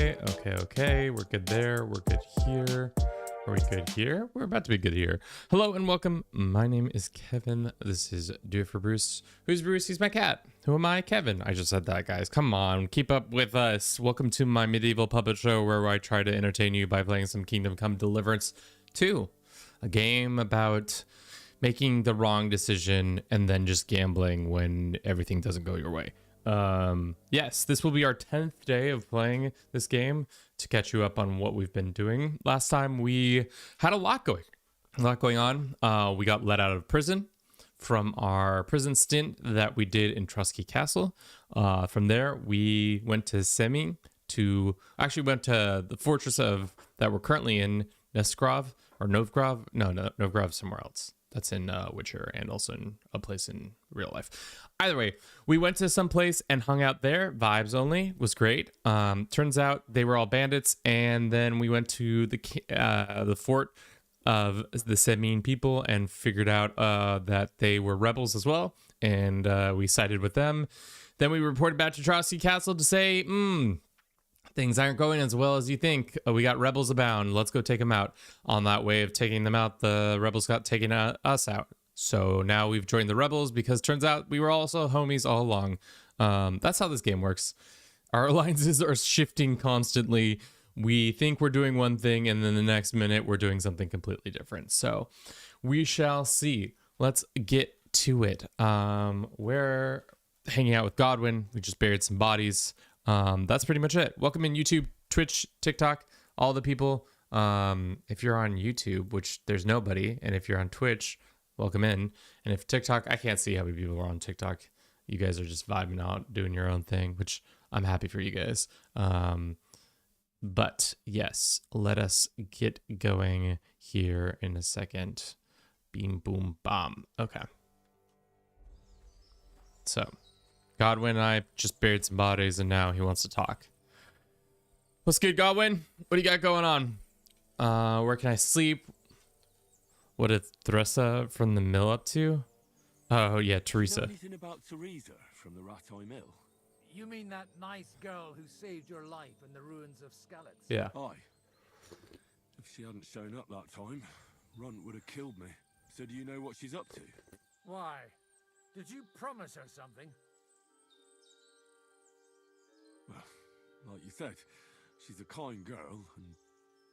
Okay. We're good there. We're good here. Are we good here? We're about to be good here. Hello and welcome. My name is Kevin. This is Do It for Bruce. Who's Bruce? He's my cat. Who am I? Kevin. I just said that, guys. Come on. Keep up with us. Welcome to my medieval puppet show where I try to entertain you by playing some Kingdom Come Deliverance 2. A game about making the wrong decision and then just gambling when everything doesn't go your way. Yes, this will be our 10th day of playing this game to catch you up on what we've been doing. Last time we had a lot going on. We got let out of prison from our prison stint that we did in Trusky Castle. From there, we went to went to the fortress that we're currently in, Nesgrov or Novgrov. No, Novgrov somewhere else. That's in Witcher and also in a place in real life. Either way, we went to some place and hung out there. Vibes only. Was great. Turns out they were all bandits. And then we went to the fort of the Semine people and figured out that they were rebels as well. And we sided with them. Then we reported back to Trosky Castle to say, things aren't going as well as you think. We got rebels abound. Let's go take them out. On that way of taking them out, the rebels got taken us out. So now we've joined the rebels because turns out we were also homies all along. That's how this game works. Our alliances are shifting constantly. We think we're doing one thing and then the next minute we're doing something completely different. So we shall see. Let's get to it. We're hanging out with Godwin. We just buried some bodies. That's pretty much it. Welcome in YouTube, Twitch, TikTok, all the people. If you're on YouTube, which there's nobody, and if you're on Twitch, welcome in. And if TikTok, I can't see how many people are on TikTok. You guys are just vibing out, doing your own thing, which I'm happy for you guys. But yes, let us get going here in a second. Beam, boom, bomb. Okay. So Godwin and I just buried some bodies and now he wants to talk. What's good, Godwin? What do you got going on? Where can I sleep? What is Theresa from the mill up to? Oh yeah, Teresa. You know anything about Teresa from the Ratoi Mill? You mean that nice girl who saved your life in the ruins of Skalitz? Yeah. Aye. If she hadn't shown up that time, Runt would have killed me. So do you know what she's up to? Why? Did you promise her something? Well, like you said, she's a kind girl and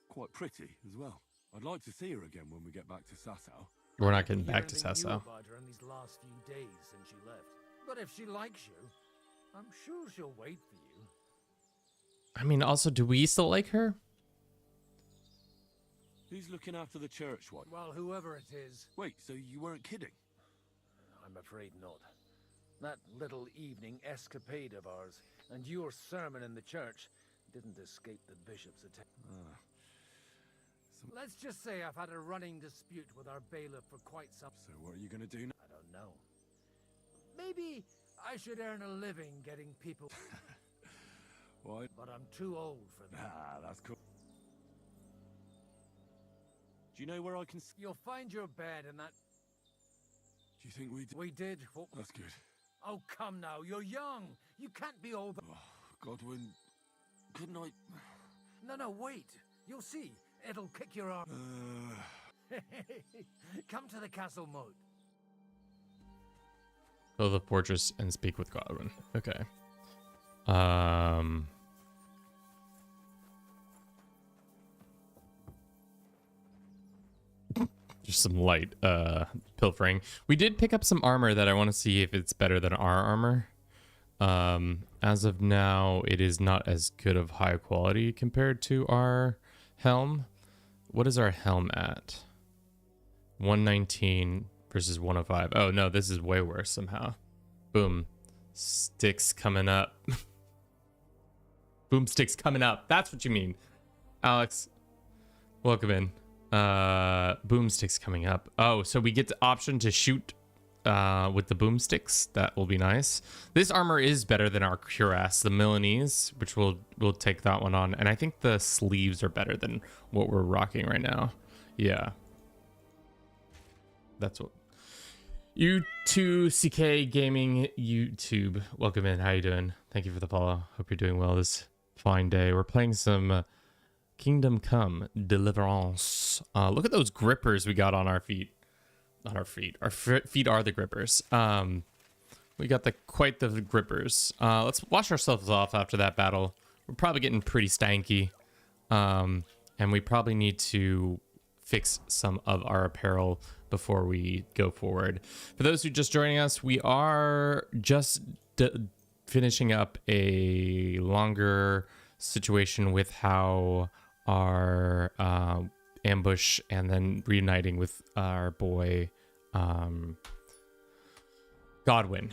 quite pretty as well. I'd like to see her again when we get back to Sasau. We're not getting back to Sasau. Sasau. About her in these last few days since she left. But if she likes you, I'm sure she'll wait for you. I mean, also, do we still like her? Who's looking after the church one? Well, whoever it is. Wait, so you weren't kidding? I'm afraid not. That little evening escapade of ours and your sermon in the church didn't escape the bishop's attention. Let's just say I've had a running dispute with our bailiff for quite some... So what are you going to do now? I don't know. Maybe I should earn a living getting people... Why? But I'm too old for that. Ah, that's cool. Do you know where I can... You'll find your bed in that... Do you think we did? We did. That's good. Oh, come now. You're young. You can't be old... Oh, Godwin, couldn't I... No, wait. You'll see. It'll kick your arm. Come to the castle moat. Go to the fortress and speak with Godwin. Okay. Just some light pilfering. We did pick up some armor that I want to see if it's better than our armor. As of now, it is not as good of high quality compared to our helm. What is our helm at? 119 versus 105. Oh no, this is way worse somehow. Boom. Sticks coming up. Boomsticks coming up. That's what you mean. Alex, welcome in. Boomsticks coming up. Oh, so we get the option to shoot with the boomsticks. That will be nice. This armor is better than our cuirass, the Milanese, which we'll take that one on. And I think the sleeves are better than what we're rocking right now. Yeah. That's what. U2CK Gaming YouTube. Welcome in. How you doing? Thank you for the follow. Hope you're doing well this fine day. We're playing some Kingdom Come Deliverance. Look at those grippers we got on our feet. Not our feet. Our feet are the grippers. We got quite the grippers. Let's wash ourselves off after that battle. We're probably getting pretty stanky. And we probably need to fix some of our apparel before we go forward. For those who are just joining us, we are just finishing up a longer situation with how our ambush and then reuniting with our boy Godwin.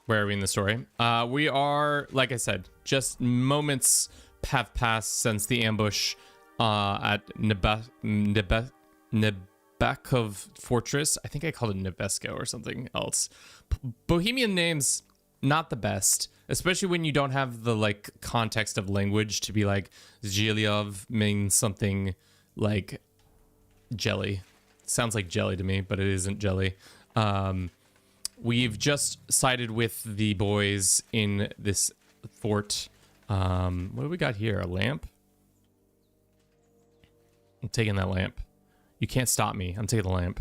Where are we in the story? We are, like I said, just moments have passed since the ambush at Nebekov Fortress. I think I called it Nevesko or something else. Bohemian names, not the best, especially when you don't have the like context of language to be like Zhiliov means something like jelly. Sounds like jelly to me, but it isn't jelly. We've just sided with the boys in this fort. What do we got here? A lamp? I'm taking that lamp. You can't stop me. I'm taking the lamp.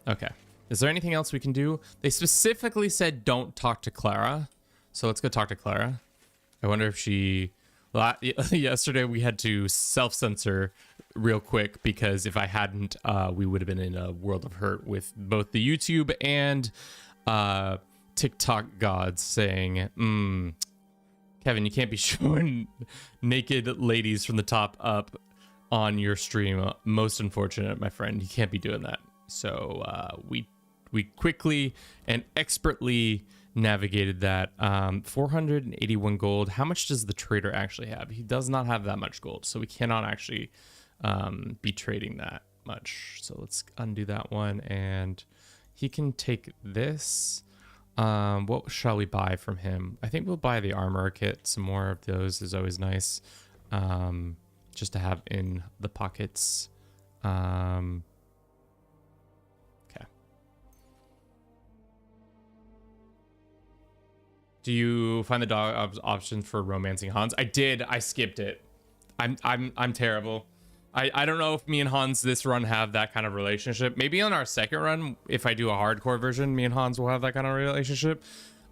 Okay. Is there anything else we can do? They specifically said don't talk to Clara. So let's go talk to Clara. I wonder if she... Yesterday we had to self-censor real quick because if I hadn't, we would have been in a world of hurt with both the YouTube and TikTok gods saying, Kevin, you can't be showing naked ladies from the top up on your stream. Most unfortunate, my friend. You can't be doing that. So we quickly and expertly navigated that. 481 gold. How much does the trader actually have? He does not have that much gold, so we cannot actually be trading that much. So let's undo that one, and he can take this. What shall we buy from him? I think we'll buy the armor kit. Some more of those is always nice, just to have in the pockets. Okay. Do you find the dog option for romancing Hans? I did. I skipped it. I'm terrible. I don't know if me and Hans this run have that kind of relationship. Maybe on our second run, if I do a hardcore version, me and Hans will have that kind of relationship.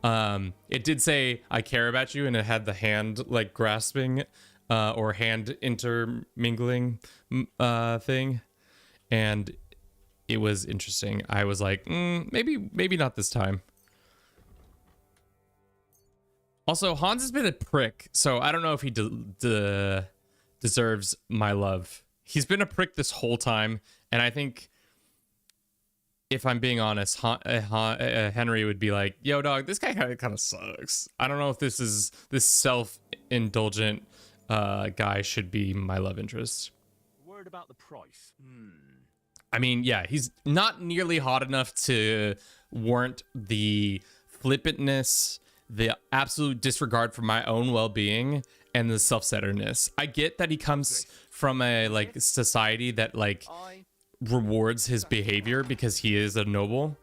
It did say I care about you, and it had the hand like grasping or hand intermingling thing, and it was interesting. I was like, maybe not this time. Also, Hans has been a prick, so I don't know if he deserves my love. He's been a prick this whole time, and I think, if I'm being honest, Henry would be like, yo, dog, this guy kind of sucks. I don't know if this self-indulgent guy should be my love interest. Worried about the price? I mean, yeah, he's not nearly hot enough to warrant the flippantness, the absolute disregard for my own well-being, and the self-centeredness. I get that he comes from a like society that like rewards his behavior because he is a noble.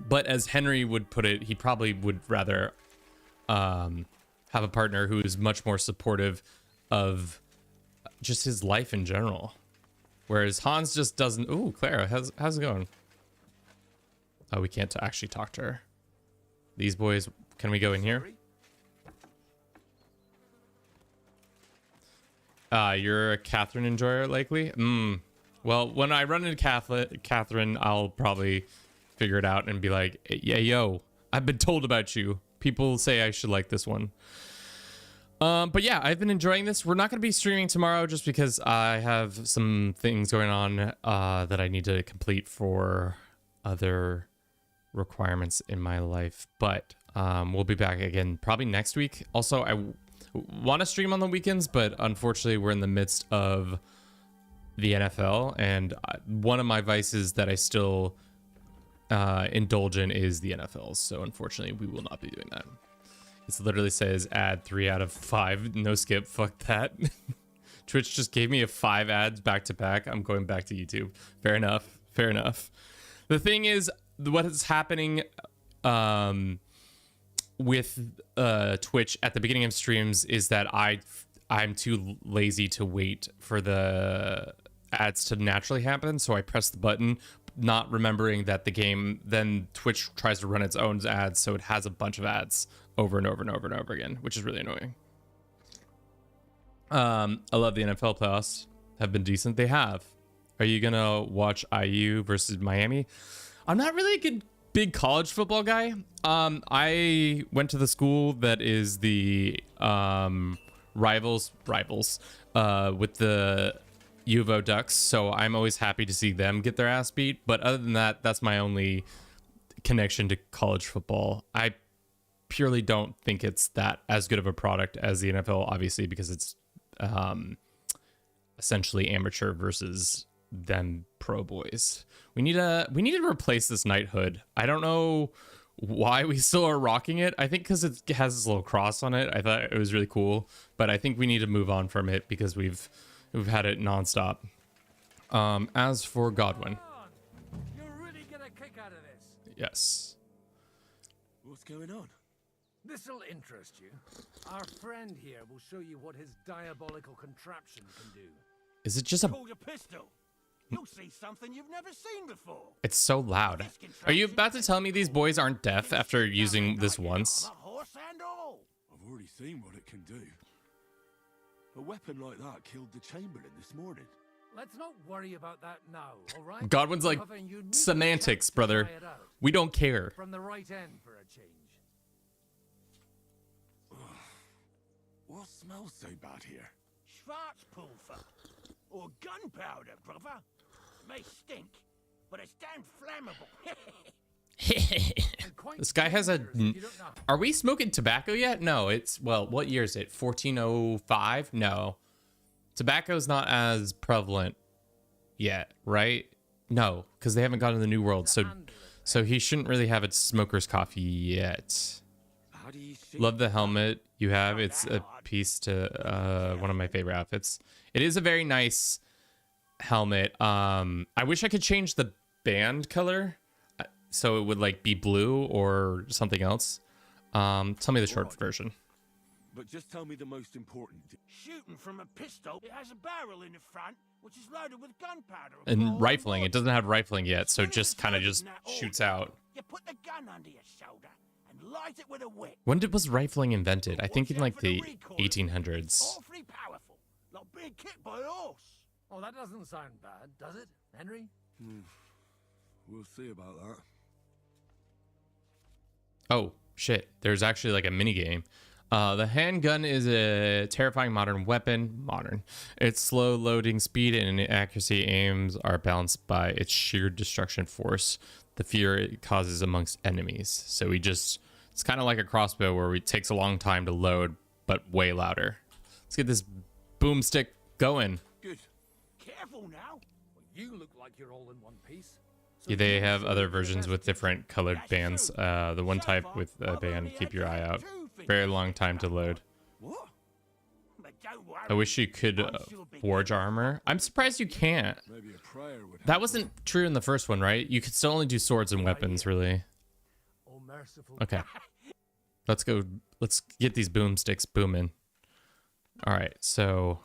But as Henry would put it, he probably would rather have a partner who is much more supportive of just his life in general. Whereas Hans just doesn't. Ooh, Clara, how's it going? Oh, we can't actually talk to her. These boys, can we go in here? You're a Catherine enjoyer, likely? Well, when I run into Catherine, I'll probably figure it out and be like, yeah, yo, I've been told about you. People say I should like this one. But yeah, I've been enjoying this. We're not going to be streaming tomorrow just because I have some things going on that I need to complete for other requirements in my life. But we'll be back again probably next week. Also, I want to stream on the weekends, but unfortunately we're in the midst of the NFL, and one of my vices that I still indulge in is the NFL. So unfortunately we will not be doing that. It literally says add 3 out of 5, no skip. Fuck that. Twitch just gave me 5 ads back to back. I'm going back to YouTube. Fair enough. The thing is, what is happening with Twitch at the beginning of streams is that I'm too lazy to wait for the ads to naturally happen, so I press the button, not remembering that the game then Twitch tries to run its own ads, so it has a bunch of ads over and over and over and over again, which is really annoying. I love the NFL playoffs. Have been decent. They have. Are you gonna watch IU versus Miami? I'm not really a good big college football guy. I went to the school that is the rivals with the U of O Ducks, so I'm always happy to see them get their ass beat. But other than that, that's my only connection to college football. I purely don't think it's that as good of a product as the NFL, obviously, because it's essentially amateur versus them pro boys. We need to replace this knighthood. I don't know why we still are rocking it. I think because it has this little cross on it. I thought it was really cool, but I think we need to move on from it because we've had it nonstop. As for Godwin, You're really get a kick out of this. yes. What's going on? This'll interest you. Our friend here will show you what his diabolical contraption can do. Is it just a? Pull your pistol. You'll see something you've never seen before. It's so loud. Are you about to tell me these boys aren't deaf after using this once? A horse and all. I've already seen what it can do. A weapon like that killed the Chamberlain this morning. Let's not worry about that now, all right? Godwin's like, We'll have a unique semantics, chance to brother. try it out. We don't care. From the right end for a change. What smells so bad here? Schwarzpulver. Or gunpowder, brother. May stink, but it's damn flammable. And quite This guy has a. dangerous if you don't know. Are we smoking tobacco yet? No, it's, well, what year is it? 1405? No. Tobacco's not as prevalent yet, right? No, because they haven't gotten the New World. So he shouldn't really have a smoker's coffee yet. How do you see? Love the helmet you have. It's a piece to one of my favorite outfits. It is a very nice helmet. I wish I could change the band color so it would like be blue or something else. Tell me the short version. But just tell me the most important. Shooting from a pistol, it has a barrel in the front, which is loaded with gunpowder. And rifling, it doesn't have rifling yet, so it just kind of just shoots out. You put the gun under your shoulder and light it with a wick. When was rifling invented? I think in like the 1800s. Awfully powerful, like being kicked by a horse. Oh, that doesn't sound bad, does it, Henry? We'll see about that. Oh, shit. There's actually like a mini game. The handgun is a terrifying modern weapon. Modern. Its slow loading speed and accuracy aims are balanced by its sheer destruction force, the fear it causes amongst enemies. So it's kind of like a crossbow where it takes a long time to load, but way louder. Let's get this boomstick going. Good. Careful now. Well, you look like you're all in one piece. Yeah, they have other versions with different colored bands. The one type with a band, keep your eye out. Very long time to load. What? But don't worry. I wish you could forge armor. I'm surprised you can't. Maybe a prayer would help. That wasn't true in the first one, right? You could still only do swords and weapons, really. Oh, merciful. Okay. Let's go. Let's get these boomsticks booming. All right, so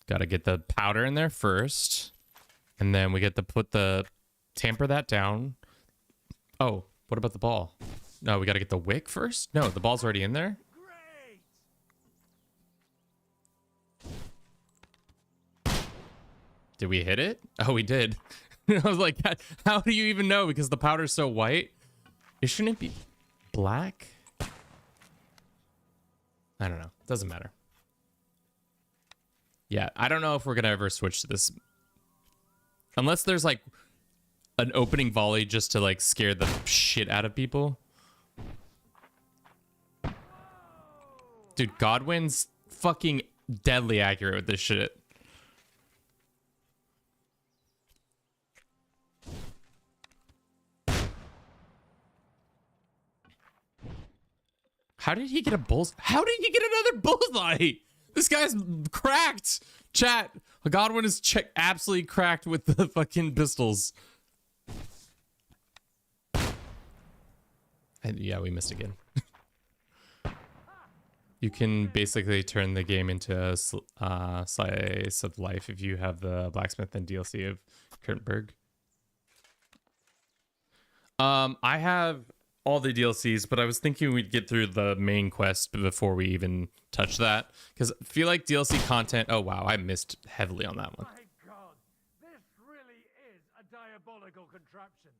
gotta get the powder in there first, and then we get to tamper that down. Oh, what about the ball? No, we gotta get the wick first. No, the ball's already in there. Great. Did we hit it? Oh, we did. I was like, how do you even know? Because the powder's so white. It shouldn't be black. I don't know. Doesn't matter. Yeah, I don't know if we're gonna ever switch to this. Unless there's like an opening volley just to like scare the shit out of people. Dude, Godwin's fucking deadly accurate with this shit. How did he get a bullseye? How did he get another bullseye? This guy's cracked. Chat. Godwin is absolutely cracked with the fucking pistols. And yeah, we missed again. You can basically turn the game into a slice of life if you have the blacksmith and DLC of Kurtberg. I have all the DLCs, but I was thinking we'd get through the main quest before we even touch that, because I feel like DLC content. Oh wow, I missed heavily on that one. My God, this really is a diabolical contraption.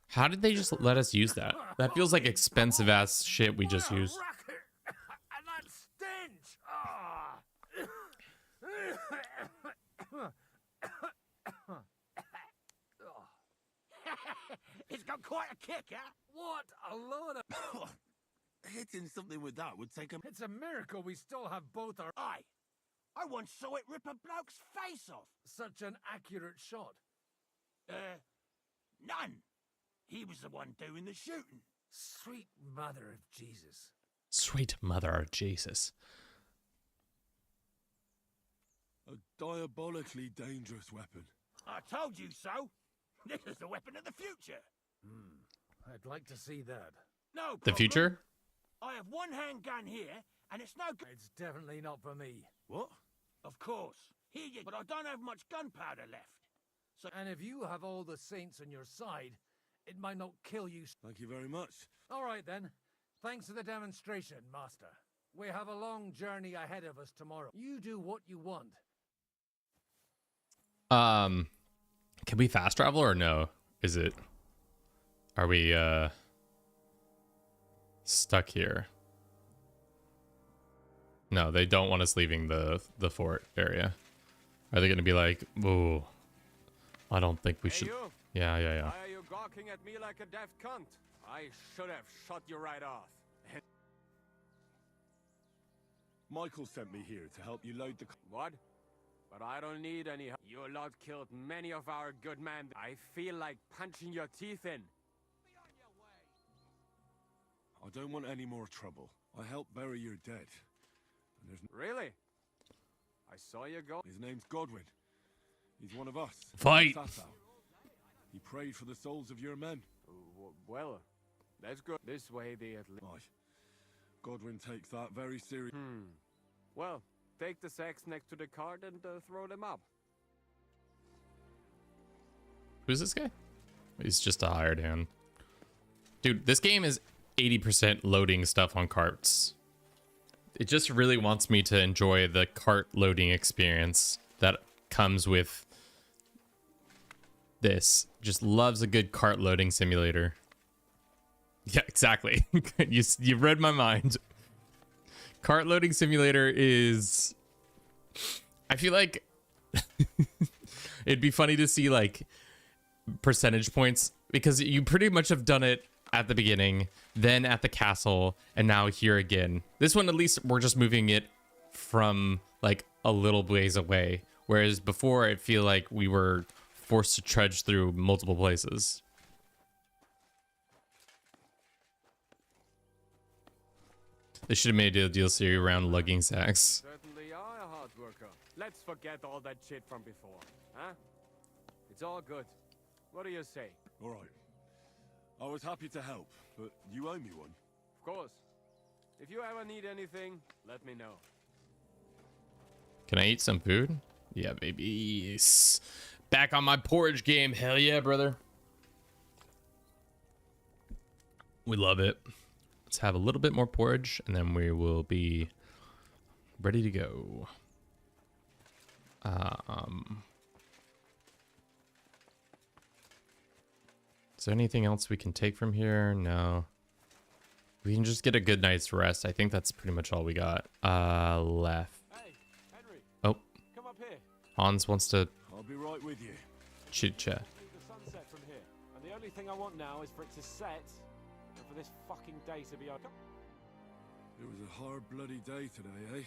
How did they just let us use that? That feels like expensive ass shit we just used. Racket! And that stench! Ah! It's got quite a kick, huh? What a load of... Hitting something with that would take a... It's a miracle we still have both our... Aye. I once saw it rip a bloke's face off. Such an accurate shot. None. He was the one doing the shooting. Sweet mother of Jesus. Sweet mother of Jesus. A diabolically dangerous weapon. I told you so. This is the weapon of the future. I'd like to see that. No problem. The future? I have one handgun here, and it's no good. It's definitely not for me. What? Of course. Here you... But I don't have much gunpowder left. So... And if you have all the saints on your side, it might not kill you. Thank you very much. All right, then. Thanks for the demonstration, Master. We have a long journey ahead of us tomorrow. You do what you want. Can we fast travel or no? Is it... Are we, stuck here? No, they don't want us leaving the fort area. Are they going to be like, ooh, I don't think we should... You? Yeah. Why are you gawking at me like a daft cunt? I should have shot you right off. Michael sent me here to help you load the... What? But I don't need any help. Your lot killed many of our good men. I feel like punching your teeth in. I don't want any more trouble. I helped bury your dead. And there's... Really? I saw you go. His name's Godwin. He's one of us. Fight! Sasau. He prayed for the souls of your men. Well, that's good. This way they at least... Aye. Godwin takes that very seriously. Well, take the sacks next to the cart and throw them up. Who's this guy? He's just a hired hand. Dude, this game is 80% loading stuff on carts. It just really wants me to enjoy the cart loading experience that comes with this. Just loves a good cart loading simulator. Yeah, exactly. You read my mind. Cart loading simulator is... I feel like it'd be funny to see like percentage points, because you pretty much have done it at the beginning, then at the castle, and now here again. This one, at least, we're just moving it from like a little ways away, whereas before I feel like we were forced to trudge through multiple places. They should have made a DLC around lugging sacks. Certainly are a hard worker. Let's forget all that shit from before, huh? It's all good. What do you say? All right. I was happy to help, but you owe me one. Of course. If you ever need anything, let me know. Can I eat some food? Yeah, baby. Yes. Back on my porridge game. Hell yeah, brother. We love it. Let's have a little bit more porridge, and then we will be ready to go. Is there anything else we can take from here? No. We can just get a good night's rest. I think that's pretty much all we got left. Hey, Henry. Oh, Come up here. Hans wants to I'll be right with you. chit chat. See the sunset from here. And the only thing I want now is for it to set and for this fucking day to be over. It was a hard bloody day today, eh?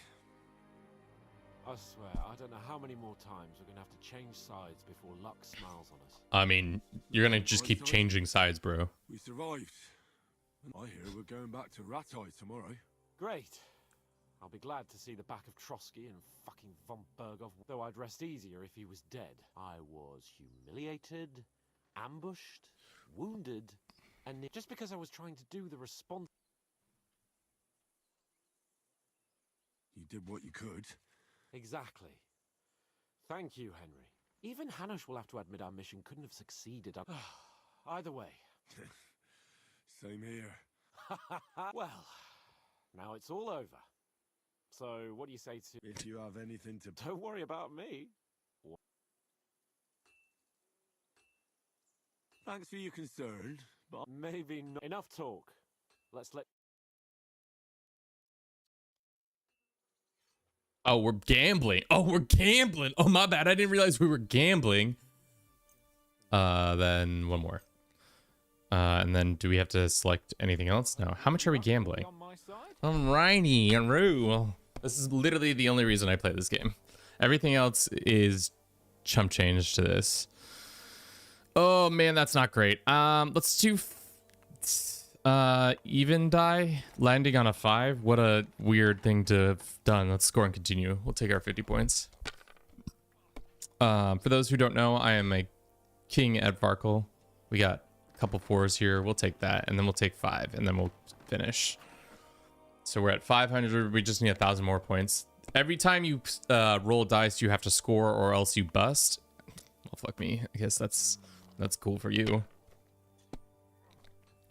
I swear, I don't know how many more times we're gonna have to change sides before luck smiles on us. I mean, you're gonna just keep changing sides, bro. We survived. And I hear we're going back to Ratai tomorrow. Great. I'll be glad to see the back of Trotsky and fucking von Bergov, though I'd rest easier if he was dead. I was humiliated, ambushed, wounded, And just because I was trying to do the response. You did what you could. Exactly. Thank you, Henry. Even Hanush will have to admit our mission couldn't have succeeded. Either way. Same here. Well, now it's all over. So, what do you say to... If you have anything to... Don't worry about me. Thanks for your concern, but... Maybe not. Enough talk. Let's let... Oh, we're gambling. Oh, we're gambling. Oh, my bad. I didn't realize we were gambling. Then one more. And then do we have to select anything else? No. How much are we gambling? Alrighty, Roo. This is literally the only reason I play this game. Everything else is chump change to this. Oh man, that's not great. Let's do even die, landing on a 5. What a weird thing to have done. Let's score and continue. We'll take our 50 points. For those who don't know, I am a king at Varkle. We got a couple 4s here. We'll take that, and then we'll take 5, and then we'll finish. So we're at 500. We just need 1,000 more points. Every time you roll dice, you have to score, or else you bust. Well, fuck me. I guess that's cool for you.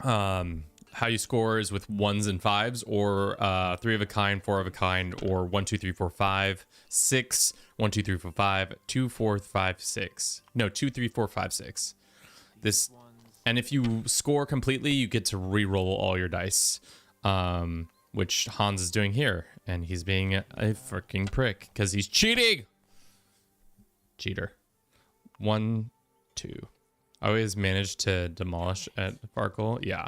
How you score is with 1s and 5s, or 3 of a kind, 4 of a kind, or 1, 2, 3, 4, 5, 6, 1, 2, 3, 4, 5, 2, 4, 5, 6. No, 2, 3, 4, 5, 6. This, and if you score completely, you get to re-roll all your dice, which Hans is doing here, and he's being a freaking prick because he's cheating. Cheater. 1, 2. I always manage to demolish at Varkle. Yeah.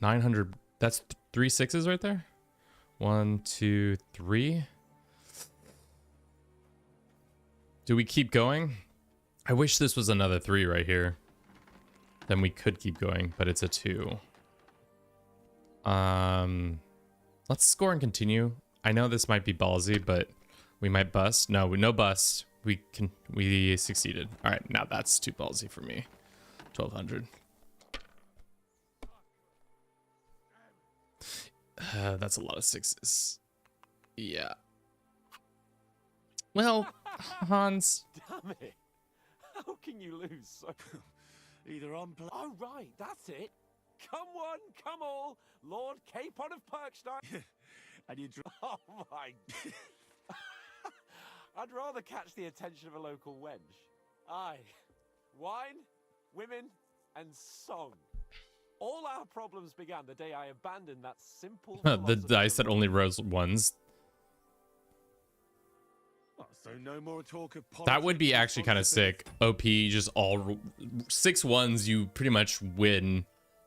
900. That's 3 6s right there. 1, 2, 3. Do we keep going? I wish this was another 3 right here. Then we could keep going, but it's a 2. Let's score and continue. I know this might be ballsy, but we might bust. No bust. We succeeded. All right, now that's too ballsy for me. 1,200. That's a lot of 6s. Yeah. Well, Hans. Damn it. How can you lose so... Either I'm... Oh, right, that's it. Come one, come all. Lord Capon of Perkstein. And you... Oh, my... I'd rather catch the attention of a local wench. Aye. Wine, women, and song. All our problems began the day I abandoned that simple... The dice that only rose 1s. So no more talk of That would be actually kind of sick. OP, just all 6 1s, you pretty much win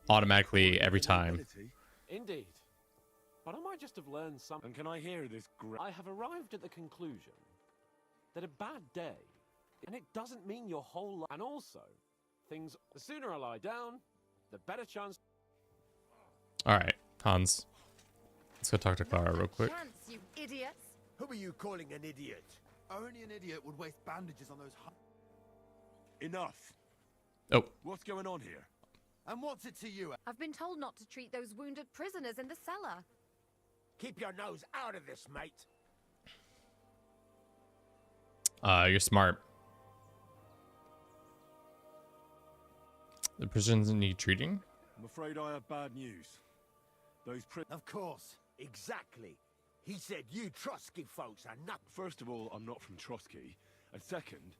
automatically every time. Indeed. But I might just have learned something. And can I hear this? I have arrived at the conclusion that a bad day, and it doesn't mean your whole life. And also, things, the sooner I lie down, the better chance. All right, Hans. Let's go talk to Clara real quick. Chance, you idiots. Who are you calling an idiot? Only an idiot would waste bandages on those... Enough. Oh. What's going on here? And what's it to you? I've been told not to treat those wounded prisoners in the cellar. Keep your nose out of this, mate. You're smart. The prisoners need treating? I'm afraid I have bad news. Those Of course. Exactly. He said you Trotsky folks are not... First of all, I'm not from Trotsky. And second...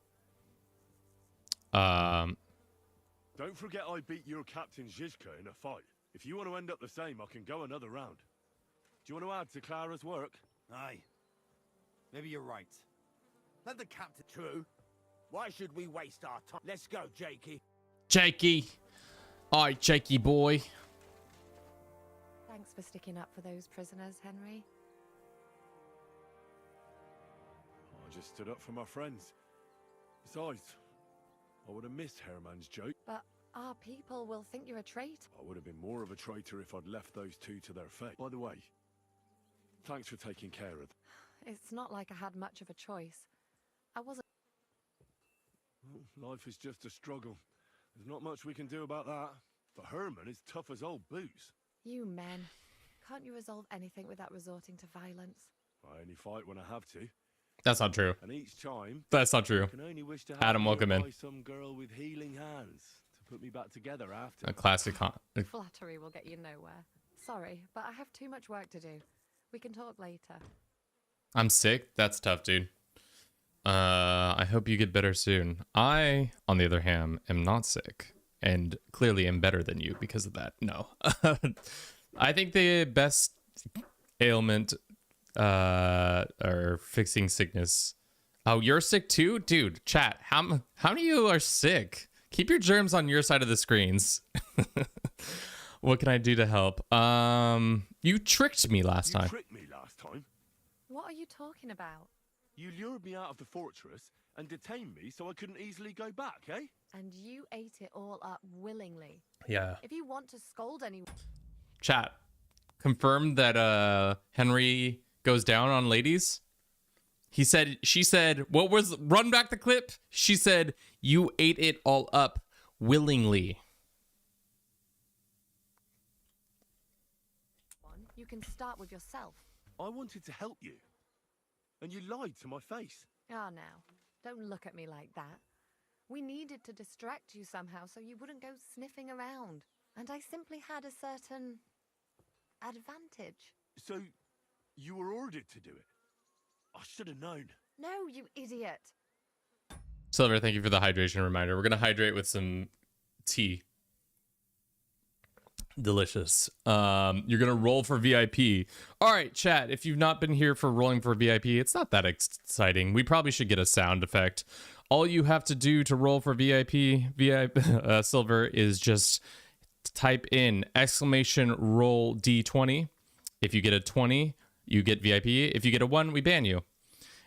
Don't forget I beat your captain Zizka in a fight. If you want to end up the same, I can go another round. Do you want to add to Clara's work? Aye. Maybe you're right. Let the captain... True. Why should we waste our time? Let's go, Jakey. Jakey. Alright, Jakey boy. Thanks for sticking up for those prisoners, Henry. I just stood up for my friends. Besides, I would have missed Herman's joke. But our people will think you're a traitor. I would have been more of a traitor if I'd left those two to their fate. By the way, thanks for taking care of them. It's not like I had much of a choice. I wasn't... Life is just a struggle. There's not much we can do about that. But Herman is tough as old boots. You men. Can't you resolve anything without resorting to violence? I only fight when I have to. That's not true. And each time, That's not true. I can only wish to have Adam, me welcome in. by some girl with healing hands to put me back together after. A classic Flattery will get you nowhere. Sorry, but I have too much work to do. We can talk later. I'm sick. That's tough, dude. I hope you get better soon. I, on the other hand, am not sick and clearly am better than you because of that. No. I think the best ailment or fixing sickness. Oh, you're sick too? Dude, chat. How many of you are sick? Keep your germs on your side of the screens. What can I do to help? You tricked me last time. You tricked me last time. What are you talking about? You lured me out of the fortress and detained me so I couldn't easily go back, eh? And you ate it all up willingly. Yeah. If you want to scold anyone... Chat. Confirmed that Henry goes down on ladies. She said, what was, run back the clip? She said, you ate it all up willingly. You can start with yourself. I wanted to help you. And you lied to my face. Ah, now. Don't look at me like that. We needed to distract you somehow so you wouldn't go sniffing around. And I simply had a certain advantage. So, you were ordered to do it. I should have known. No, you idiot. Silver, thank you for the hydration reminder. We're going to hydrate with some tea. Delicious. You're going to roll for VIP. All right, chat. If you've not been here for rolling for VIP, it's not that exciting. We probably should get a sound effect. All you have to do to roll for VIP, Silver, is just type in !roll D20. If you get a 20, you get VIP. If you get a 1, we ban you.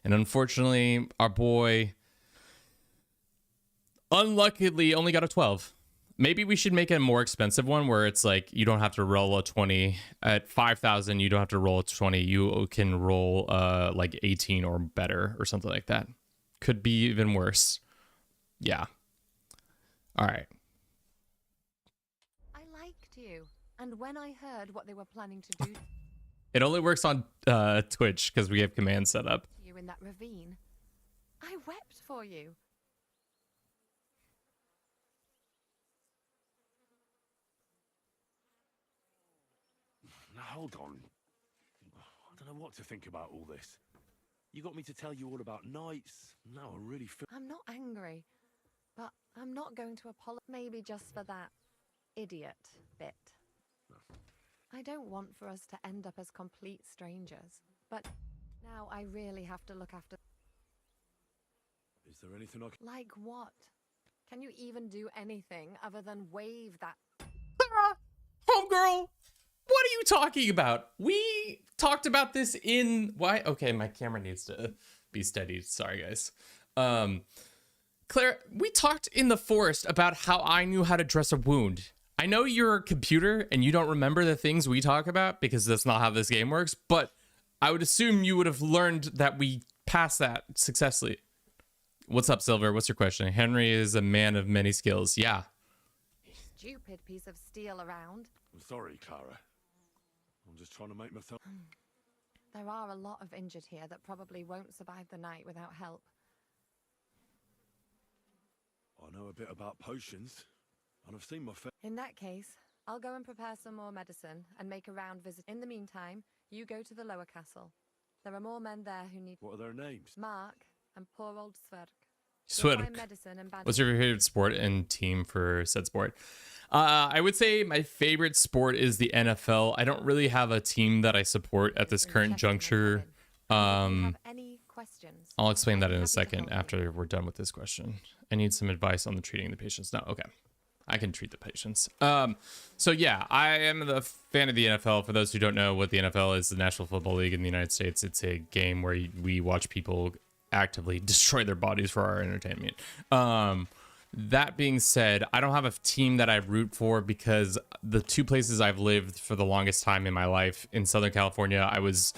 And unfortunately, our boy unluckily only got a 12. Maybe we should make a more expensive one where it's like you don't have to roll a 20 at 5,000. You don't have to roll a 20. You can roll like 18 or better or something like that. Could be even worse. Yeah. All right. I liked you. And when I heard what they were planning to do It only works on Twitch because we have commands set up. to you in that ravine, I wept for you. Now, hold on. I don't know what to think about all this. You got me to tell you all about knights. Now I really feel... I'm not angry, but I'm not going to apologize. Maybe just for that idiot bit. I don't want for us to end up as complete strangers, but now I really have to look after... Is there anything I can... Like what? Can you even do anything other than wave that... Homegirl, what are you talking about? We talked about this in... Why? Okay, my camera needs to be steady. Sorry, guys. Claire, we talked in the forest about how I knew how to dress a wound. I know you're a computer and you don't remember the things we talk about because that's not how this game works, but I would assume you would have learned that we passed that successfully. What's up, Silver? What's your question? Henry is a man of many skills. Yeah. Stupid piece of steel around. I'm sorry, Clara. I'm just trying to make myself... There are a lot of injured here that probably won't survive the night without help. I know a bit about potions, and I've seen my In that case, I'll go and prepare some more medicine and make a round visit. In the meantime, you go to the lower castle. There are more men there who need... What are their names? Mark and poor old Sverk. Swerk. What's your favorite sport and team for said sport? I would say my favorite sport is the NFL. I don't really have a team that I support at this current juncture. I'll explain that in a second after we're done with this question. I need some advice on the treating the patients. No, okay. I can treat the patients. So yeah, I am the fan of the NFL. For those who don't know what the NFL is, the National Football League in the United States, it's a game where we watch people actively destroy their bodies for our entertainment. That being said, I don't have a team that I root for because the two places I've lived for the longest time in my life in Southern California, I was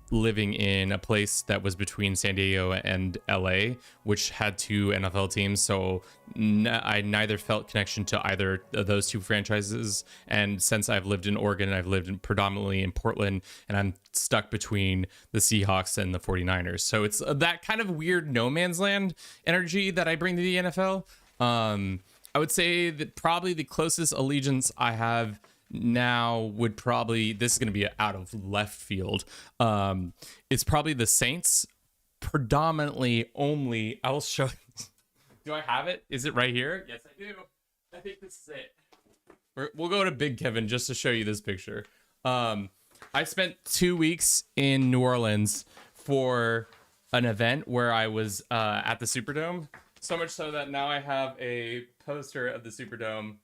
living in a place that was between San Diego and LA, which had two NFL teams. So I neither felt connection to either of those two franchises. And since I've lived in Oregon, I've lived predominantly in Portland, and I'm stuck between the Seahawks and the 49ers. So it's that kind of weird no man's land energy that I bring to the NFL. I would say that probably the closest allegiance I have now would probably, this is going to be out of left field. It's probably the Saints, predominantly only. I'll show. Do I have it? Is it right here? Yes, I do. I think this is it. We'll go to Big Kevin just to show you this picture. I spent 2 weeks in New Orleans for an event where I was at the Superdome. So much so that now I have a poster of the Superdome.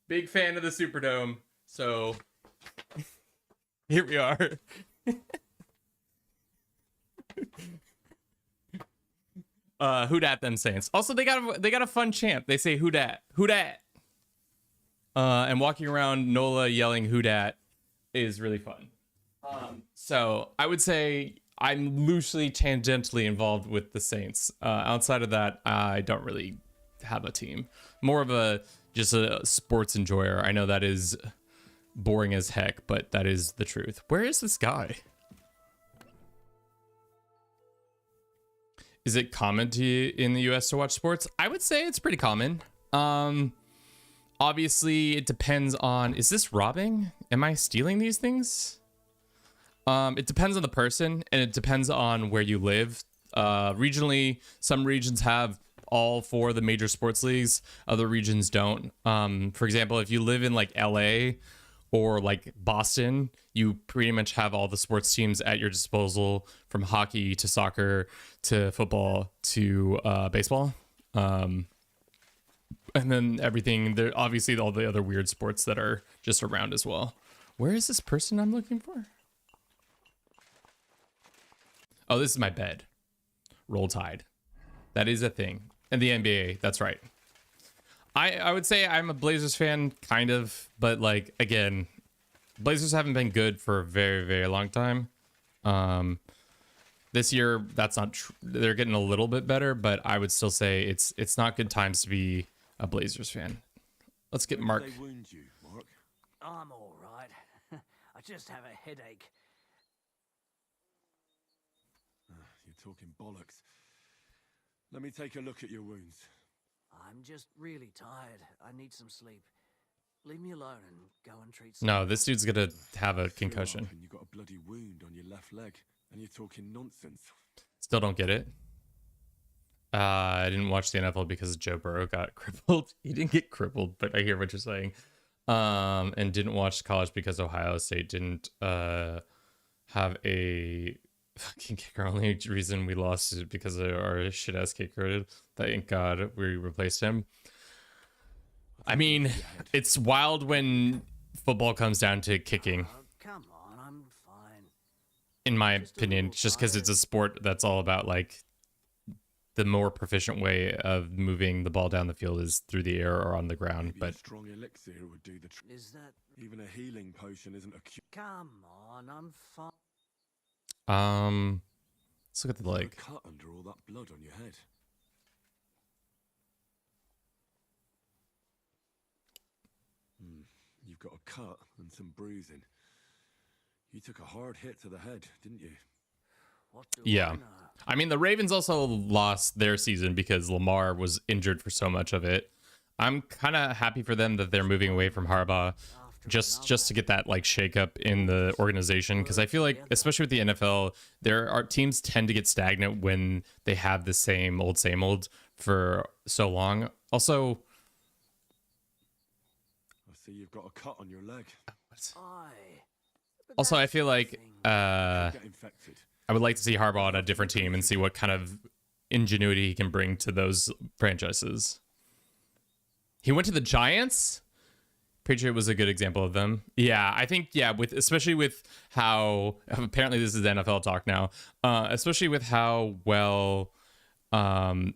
Big fan of the Superdome. So here we are. Who dat them Saints. Also, they got a fun chant. They say who dat, who dat. And walking around NOLA yelling who dat is really fun. So I would say I'm loosely tangentially involved with the Saints. Outside of that, I don't really have a team. More of just a sports enjoyer. I know that is boring as heck, but that is the truth. Where is this guy? Is it common in the US to watch sports? I would say it's pretty common. Obviously, it depends on, is this robbing? Am I stealing these things? It depends on the person, and it depends on where you live. Regionally, some regions have all four of the major sports leagues. Other regions don't. For example, if you live in like LA or like Boston, you pretty much have all the sports teams at your disposal, from hockey to soccer to football to baseball. And then everything, there obviously all the other weird sports that are just around as well. Where is this person I'm looking for? Oh, this is my bed. Roll Tide. That is a thing. And the NBA, that's right. I would say I'm a Blazers fan, kind of, but like, again, Blazers haven't been good for a very, very long time. This year, that's not true. They're getting a little bit better, but I would still say it's not good times to be a Blazers fan. Let's get Mark. They wound you, Mark? I'm all right. I just have a headache. You're talking bollocks. Let me take a look at your wounds. I'm just really tired. I need some sleep. Leave me alone and go and treat. No, this dude's gonna have a concussion. And you got a bloody wound on your left leg, and you're talking nonsense. Still don't get it. I didn't watch the NFL because Joe Burrow got crippled. He didn't get crippled, but I hear what you're saying. And didn't watch college because Ohio State didn't have a fucking kicker. Only reason we lost is because of our shit ass kicker. Thank God we replaced him. I mean, it's wild when football comes down to kicking. Come on, I'm fine. In my opinion, just because it's a sport that's all about like the more proficient way of moving the ball down the field is through the air or on the ground. Maybe But a strong elixir would do the trick. Is that? Even a healing potion isn't a cure. Come on, I'm fine. let's look at the leg. A cut under all that blood on your head. You've got a cut and some bruising. You took a hard hit to the head, didn't you? What do Yeah. I know? I mean, the Ravens also lost their season because Lamar was injured for so much of it. I'm kind of happy for them that they're moving away from Harbaugh, just to get that like shakeup in the organization, because I feel like, especially with the NFL, there are teams tend to get stagnant when they have the same old for so long. Also, I see you've got a cut on your leg. I feel like Get infected. I would like to see Harbaugh on a different team and see what kind of ingenuity he can bring to those franchises. He went to the Giants. Patriot was a good example of them. Yeah, I think, especially with how, apparently this is NFL talk now, especially with how well Tom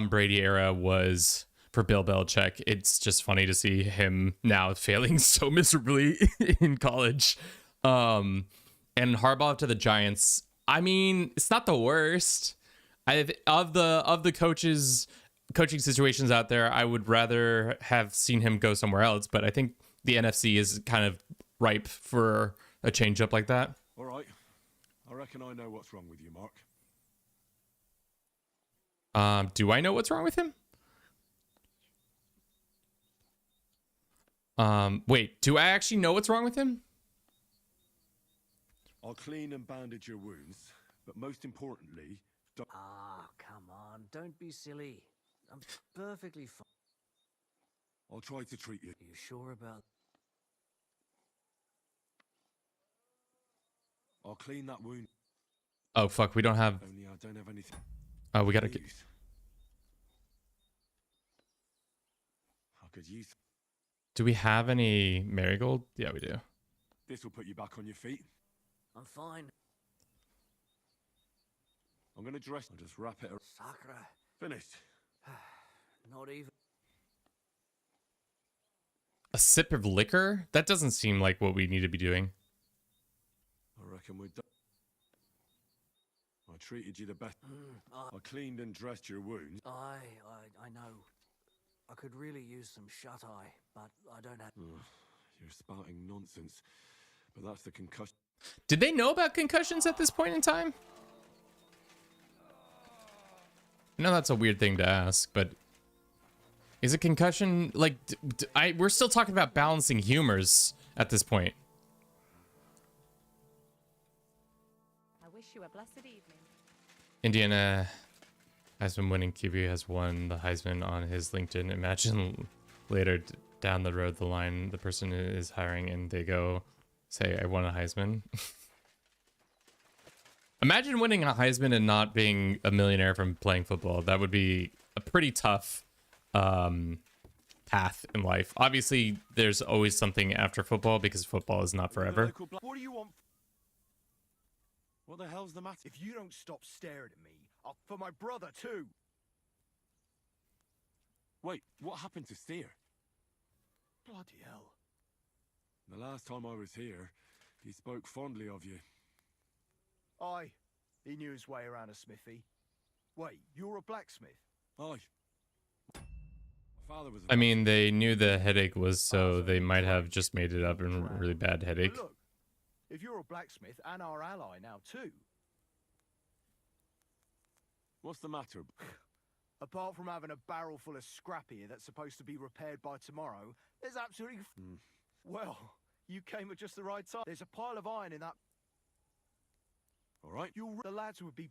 Brady era was for Bill Belichick. It's just funny to see him now failing so miserably in college. And Harbaugh to the Giants. I mean, it's not the worst. Of the coaching situations out there, I would rather have seen him go somewhere else. But I think the NFC is kind of ripe for a change up like that. All right. I reckon I know what's wrong with you, Mark. Do I know what's wrong with him? Wait, do I actually know what's wrong with him? I'll clean and bandage your wounds, but most importantly, don't... Ah, come on. Don't be silly. I'm perfectly fine. I'll try to treat you. Are you sure about... I'll clean that wound. Oh, fuck, we don't have... Only I don't have anything. Oh, we gotta get... I could use... Do we have any marigold? Yeah, we do. This will put you back on your feet. I'm fine. I'm gonna dress and just wrap it around. Sakura. Finished. Not even... A sip of liquor? That doesn't seem like what we need to be doing. I reckon we're done. I treated you the best. I cleaned and dressed your wounds. I know. I could really use some shut-eye, but I don't have... You're spouting nonsense. But that's the concussion. Did they know about concussions at this point in time? I know that's a weird thing to ask, but is a concussion like we're still talking about balancing humors at this point. I wish you a blessed evening. Indiana Heisman winning QB has won the Heisman on his LinkedIn. Imagine later down the road the line the person is hiring and they go say I won a Heisman. Imagine winning a Heisman and not being a millionaire from playing football. That would be a pretty tough path in life. Obviously, there's always something after football because football is not forever. What do you want? What the hell's the matter? If you don't stop staring at me, I'll for my brother too. Wait, what happened to Steer? Bloody hell. The last time I was here, he spoke fondly of you. Aye, he knew his way around a smithy. Wait, you're a blacksmith? Aye. My father was. I mean, they knew the headache was, so they might have just made it up in a really bad headache. But look, if you're a blacksmith and our ally now too. What's the matter? Apart from having a barrel full of scrap here that's supposed to be repaired by tomorrow, there's absolutely... Well, you came at just the right time. There's a pile of iron in that... All right. The lads would be...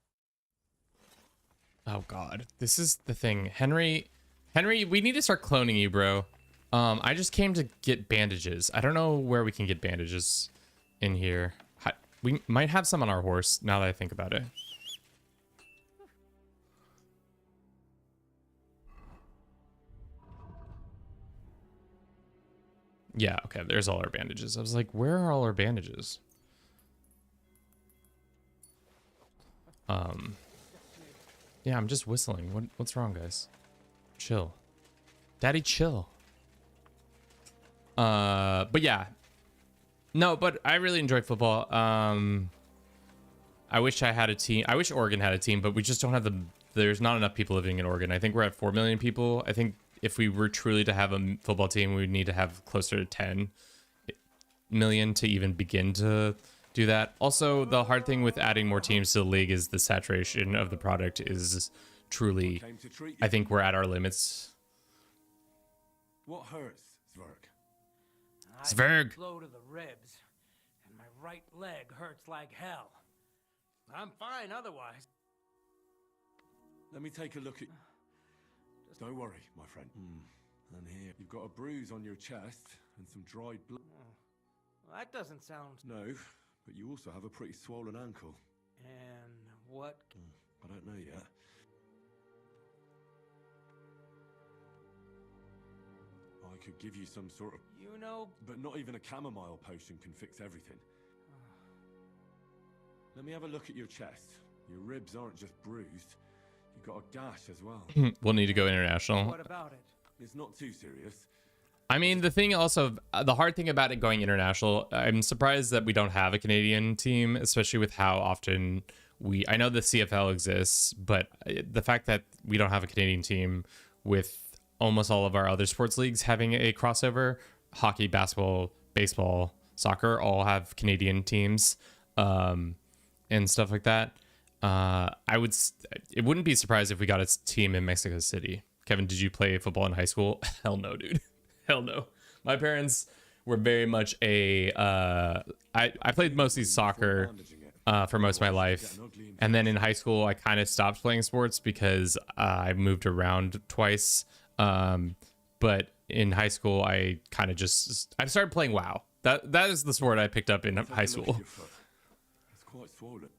Oh god, this is the thing. Henry, we need to start cloning you, bro. I just came to get bandages. I don't know where we can get bandages in here. We might have some on our horse now that I think about it. Yeah, okay, there's all our bandages. I was like, where are all our bandages? Yeah, I'm just whistling. What's wrong, guys? Chill. Daddy, chill. But yeah. No, but I really enjoy football. I wish I had a team. I wish Oregon had a team, but we just don't have there's not enough people living in Oregon. I think we're at 4 million people. I think if we were truly to have a football team, we would need to have closer to 10 million to even begin to do that. Also, the hard thing with adding more teams to the league is the saturation of the product is truly, I think we're at our limits. What hurts, Zwerg? Zwerg! Blow to the ribs, and my right leg hurts like hell. I'm fine otherwise. Let me take a look at... Don't worry, my friend. And here, you've got a bruise on your chest and some dried blood. Well, that doesn't sound... No, but you also have a pretty swollen ankle. And what... I don't know yet. I could give you some sort of... You know... But not even a chamomile potion can fix everything. Let me have a look at your chest. Your ribs aren't just bruised. You've got a gash as well. We'll need to go international. What about it? It's not too serious. I mean, the thing also, the hard thing about it going international, I'm surprised that we don't have a Canadian team, especially with how often I know the CFL exists, but the fact that we don't have a Canadian team with almost all of our other sports leagues having a crossover, hockey, basketball, baseball, soccer, all have Canadian teams, and stuff like that. It wouldn't be surprised if we got a team in Mexico City. Kevin, did you play football in high school? Hell no, dude. Hell no. My parents were very much I played mostly soccer for most of my life. And then in high school, I kind of stopped playing sports because I moved around twice. But in high school, I kind of I started playing WoW. That is the sport I picked up in high school. It's quite swollen.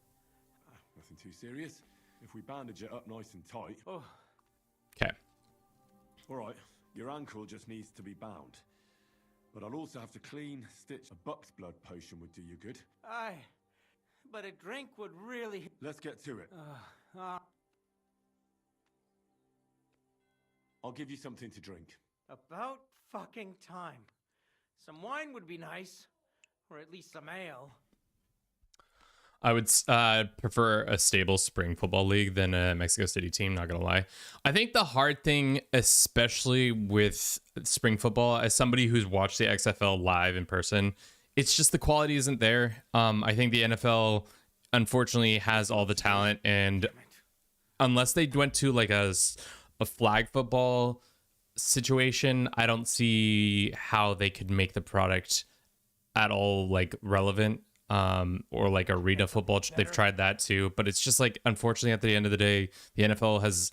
Nothing too serious. If we bandage it up nice and tight. Oh. Okay. All right. Your ankle just needs to be bound. But I'll also have to clean, stitch. A buck's blood potion would do you good. Aye, but a drink would really... Let's get to it. I'll give you something to drink. About fucking time. Some wine would be nice. Or at least some ale. I would prefer a stable spring football league than a Mexico City team, not gonna lie. I think the hard thing, especially with spring football, as somebody who's watched the XFL live in person, it's just the quality isn't there. I think the NFL, unfortunately, has all the talent, and unless they went to like a flag football situation, I don't see how they could make the product at all like relevant. Or like arena football. They've tried that too, but it's just like, unfortunately, at the end of the day, the NFL has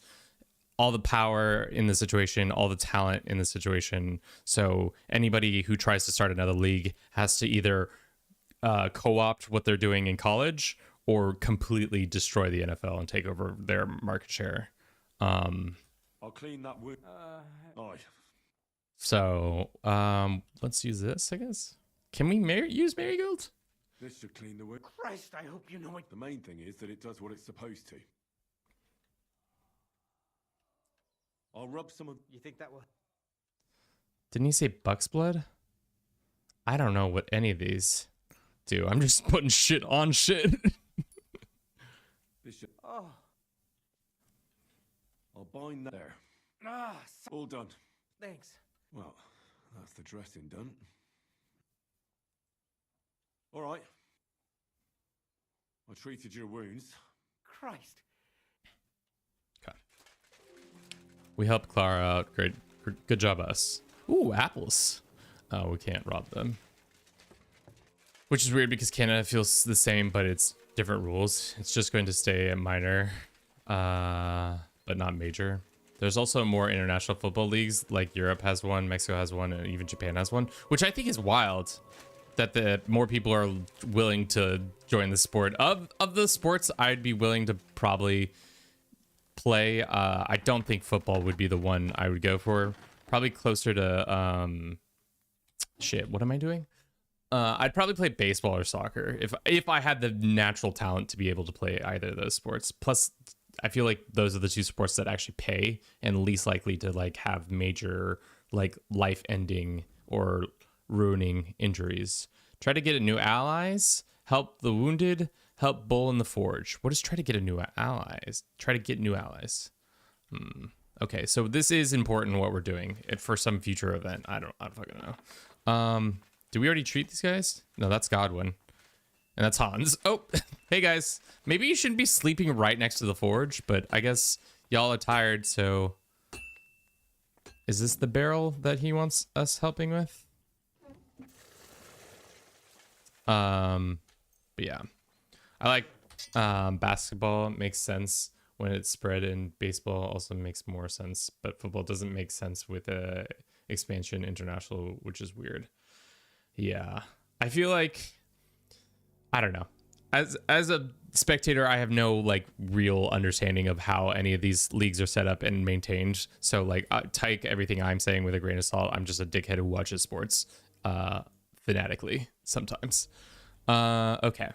all the power in the situation, all the talent in the situation. So anybody who tries to start another league has to either co-opt what they're doing in college or completely destroy the NFL and take over their market share. I'll clean that wound. So let's use this, I guess. Can we use Marigold? This should clean the wound. Christ, I hope you know it. The main thing is that it does what it's supposed to. I'll rub some of... You think that will... Didn't he say buck's blood? I don't know what any of these do. I'm just putting shit on shit. This should... Oh. I'll bind that there. All done. Thanks. Well, that's the dressing done. All right. I treated your wounds. Christ. Okay. We helped Clara out. Great. Good job, us. Ooh, apples. Oh, we can't rob them. Which is weird because Canada feels the same, but it's different rules. It's just going to stay a minor, but not major. There's also more international football leagues, like Europe has one, Mexico has one, and even Japan has one, which I think is wild. That the more people are willing to join the sport. Of the sports I'd be willing to probably play, I don't think football would be the one I would go for. Probably closer to shit, what am I doing? I'd probably play baseball or soccer if I had the natural talent to be able to play either of those sports. Plus, I feel like those are the two sports that actually pay and least likely to like have major like life-ending or ruining injuries. Try to get a new allies, help the wounded, help Bull in the Forge. What is try to get a new allies? Try to get new allies. Okay, so this is important what we're doing for some future event. I don't fucking know. Did we already treat these guys? No, that's Godwin. And that's Hans. Oh, hey guys. Maybe you shouldn't be sleeping right next to the forge, but I guess y'all are tired, so... Is this the barrel that he wants us helping with? But yeah. I like basketball. It makes sense when it's spread, and baseball also makes more sense, but football doesn't make sense with expansion international, which is weird. Yeah. I feel like... I don't know. As a spectator, I have no like real understanding of how any of these leagues are set up and maintained. So like take everything I'm saying with a grain of salt. I'm just a dickhead who watches sports fanatically sometimes. Okay.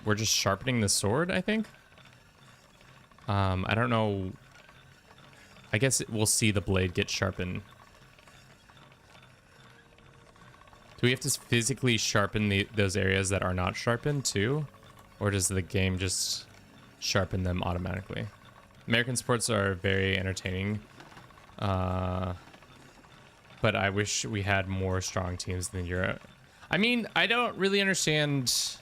We're just sharpening the sword, I think. I don't know I guess we'll see the blade get sharpened. Do we have to physically sharpen those areas that are not sharpened too? Or does the game just sharpen them automatically? American sports are very entertaining. But I wish we had more strong teams than Europe. I mean, I don't really understand.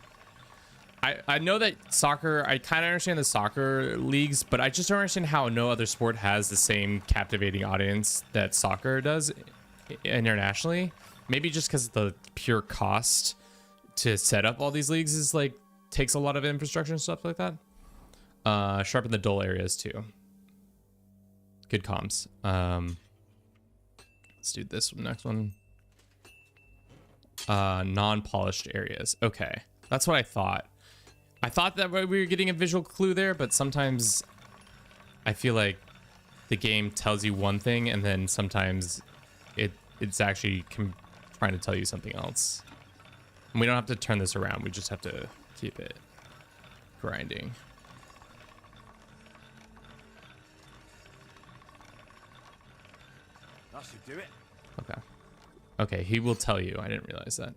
I know that soccer, I kind of understand the soccer leagues, but I just don't understand how no other sport has the same captivating audience that soccer does internationally. Maybe just because the pure cost to set up all these leagues is like, takes a lot of infrastructure and stuff like that. Sharpen the dull areas too. Good comms. Let's do this next one. Non-polished areas. Okay, that's what I thought. I thought that we were getting a visual clue there, but sometimes I feel like the game tells you one thing and then sometimes it's actually trying to tell you something else. And we don't have to turn this around. We just have to keep it grinding. That should do it. Okay. Okay, he will tell you. I didn't realize that.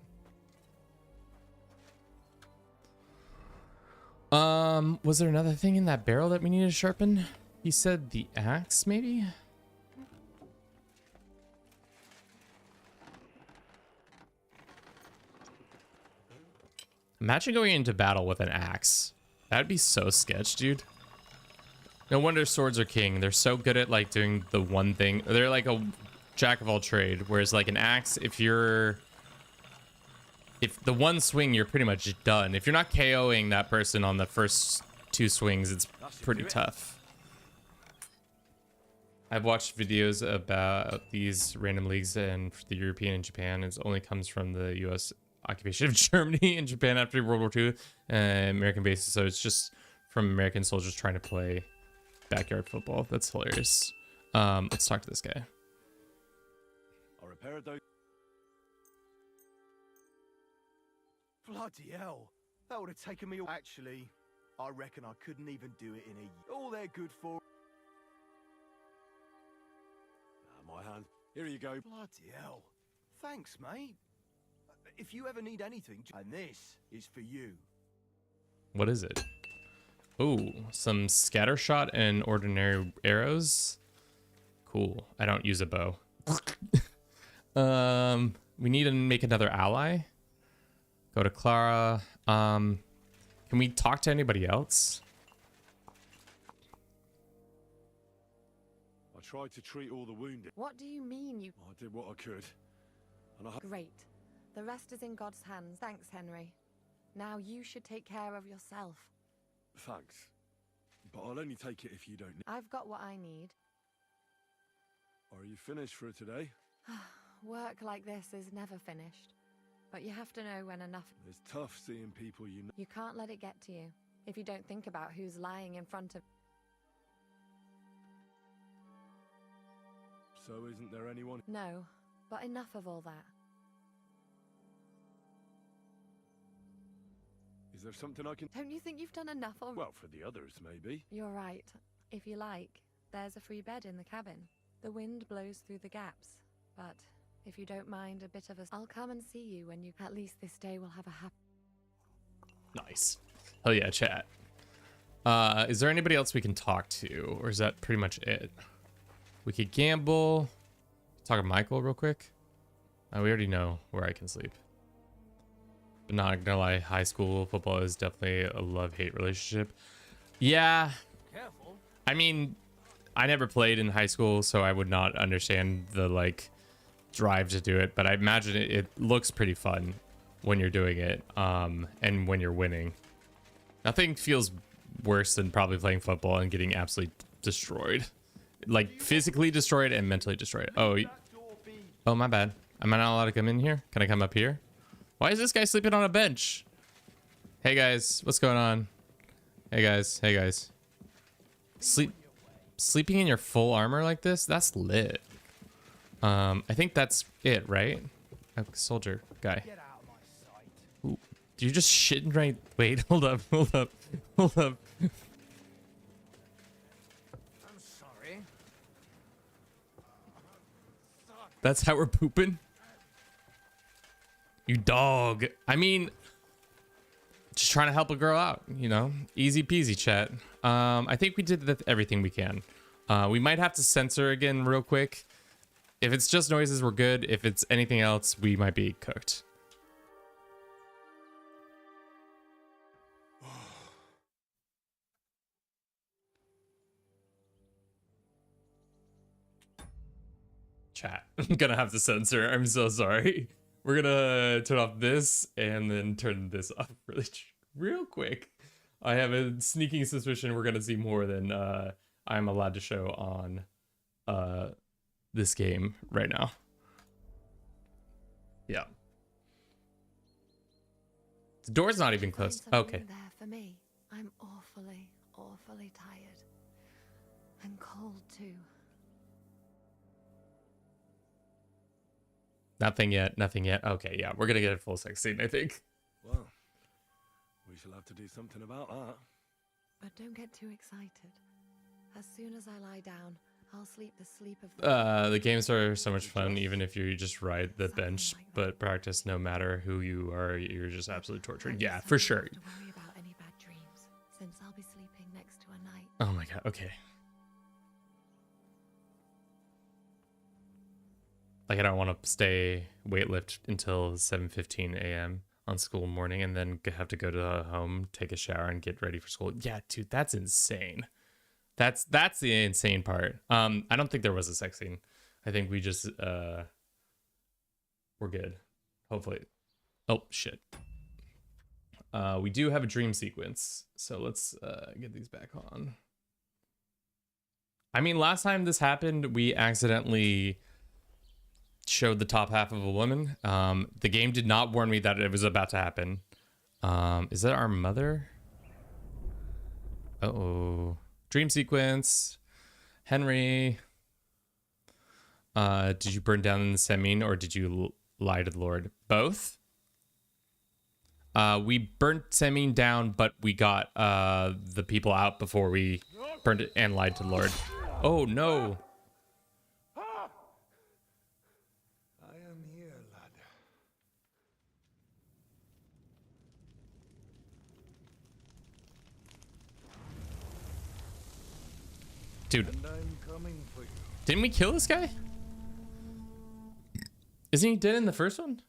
Was there another thing in that barrel that we needed to sharpen? He said the axe, maybe? Imagine going into battle with an axe. That'd be so sketch, dude. No wonder swords are king. They're so good at like doing the one thing. They're like a jack of all trade. Whereas like an axe, if the one swing, you're pretty much done. If you're not KOing that person on the first 2 swings, it's pretty tough. I've watched videos about these random leagues and the European and Japan. It only comes from the U.S. occupation of Germany and Japan after World War II, American bases. So it's just from American soldiers trying to play backyard football. That's hilarious. Let's talk to this guy. I'll repair those. Bloody hell. That would have taken me... Actually, I reckon I couldn't even do it in a... All they're good for... My hand. Here you go. Bloody hell. Thanks, mate. If you ever need anything... And this is for you. What is it? Ooh, some scatter shot and ordinary arrows. Cool. I don't use a bow. We need to make another ally. Go to Clara. Can we talk to anybody else? I tried to treat all the wounded. What do you mean you... I did what I could. And Great. The rest is in God's hands. Thanks, Henry. Now you should take care of yourself. Thanks. But I'll only take it if you don't need... I've got what I need. Are you finished for today? Work like this is never finished. But you have to know when enough... It's tough seeing people you know. You can't let it get to you. If you don't think about who's lying in front of... So isn't there anyone... No, but enough of all that. Is there something I can... Don't you think you've done enough already? Well, for the others, maybe. You're right. If you like, there's a free bed in the cabin. The wind blows through the gaps. But if you don't mind a bit of a... I'll come and see you when you... At least this day will have a happy... Nice. Hell yeah, chat. Is there anybody else we can talk to? Or is that pretty much it? We could gamble. Talk to Michael real quick. We already know where I can sleep. But not gonna lie, high school football is definitely a love-hate relationship. Yeah. Careful. I mean, I never played in high school, so I would not understand the like drive to do it. But I imagine it looks pretty fun when you're doing it, and when you're winning. Nothing feels worse than probably playing football and getting absolutely destroyed, like physically destroyed and mentally destroyed. Oh, oh my bad. Am I not allowed to come in here? Can I come up here? Why is this guy sleeping on a bench? Hey guys, what's going on? Hey guys, hey guys. Sleeping in your full armor like this? That's lit. I think that's it, right? Oh, soldier guy. Ooh, you're just shitting right. Wait, hold up, hold up, hold up. I'm sorry. That's how we're pooping? You dog. I mean, just trying to help a girl out, you know? Easy peasy, chat. I think we did everything we can. We might have to censor again real quick. If it's just noises, we're good. If it's anything else, we might be cooked. Chat. I'm gonna have to censor. I'm so sorry. We're gonna turn off this and then turn this off real quick. I have a sneaking suspicion we're gonna see more than I'm allowed to show on this game right now. Yeah. The door's not even closed. Okay. There for me. I'm awfully, awfully tired. And cold too. Nothing yet. Nothing yet. Okay, yeah, we're gonna get a full sex scene, I think. Well, we shall have to do something about that. But don't get too excited. As soon as I lie down, I'll sleep the sleep of The games are so much fun, even if you just ride the bench, but practice no matter who you are, you're just absolutely tortured. Yeah, for sure. Don't worry about any bad dreams, since I'll be sleeping next to a knight. Oh my god, okay. Like, I don't want to stay weightlift until 7:15 a.m. on school morning and then have to go to home, take a shower, and get ready for school. Yeah, dude, that's insane. That's the insane part. I don't think there was a sex scene. I think we just we're good. Hopefully. Oh shit. We do have a dream sequence, so let's get these back on. I mean, last time this happened, we accidentally showed the top half of a woman. The game did not warn me that it was about to happen. Is that our mother? Uh-oh. Dream sequence. Henry. Did you burn down the Semine or did you lie to the Lord? Both. We burnt Semine down, but we got the people out before we burned it and lied to the Lord. Oh no. Dude, didn't we kill this guy? Isn't he dead in the first one?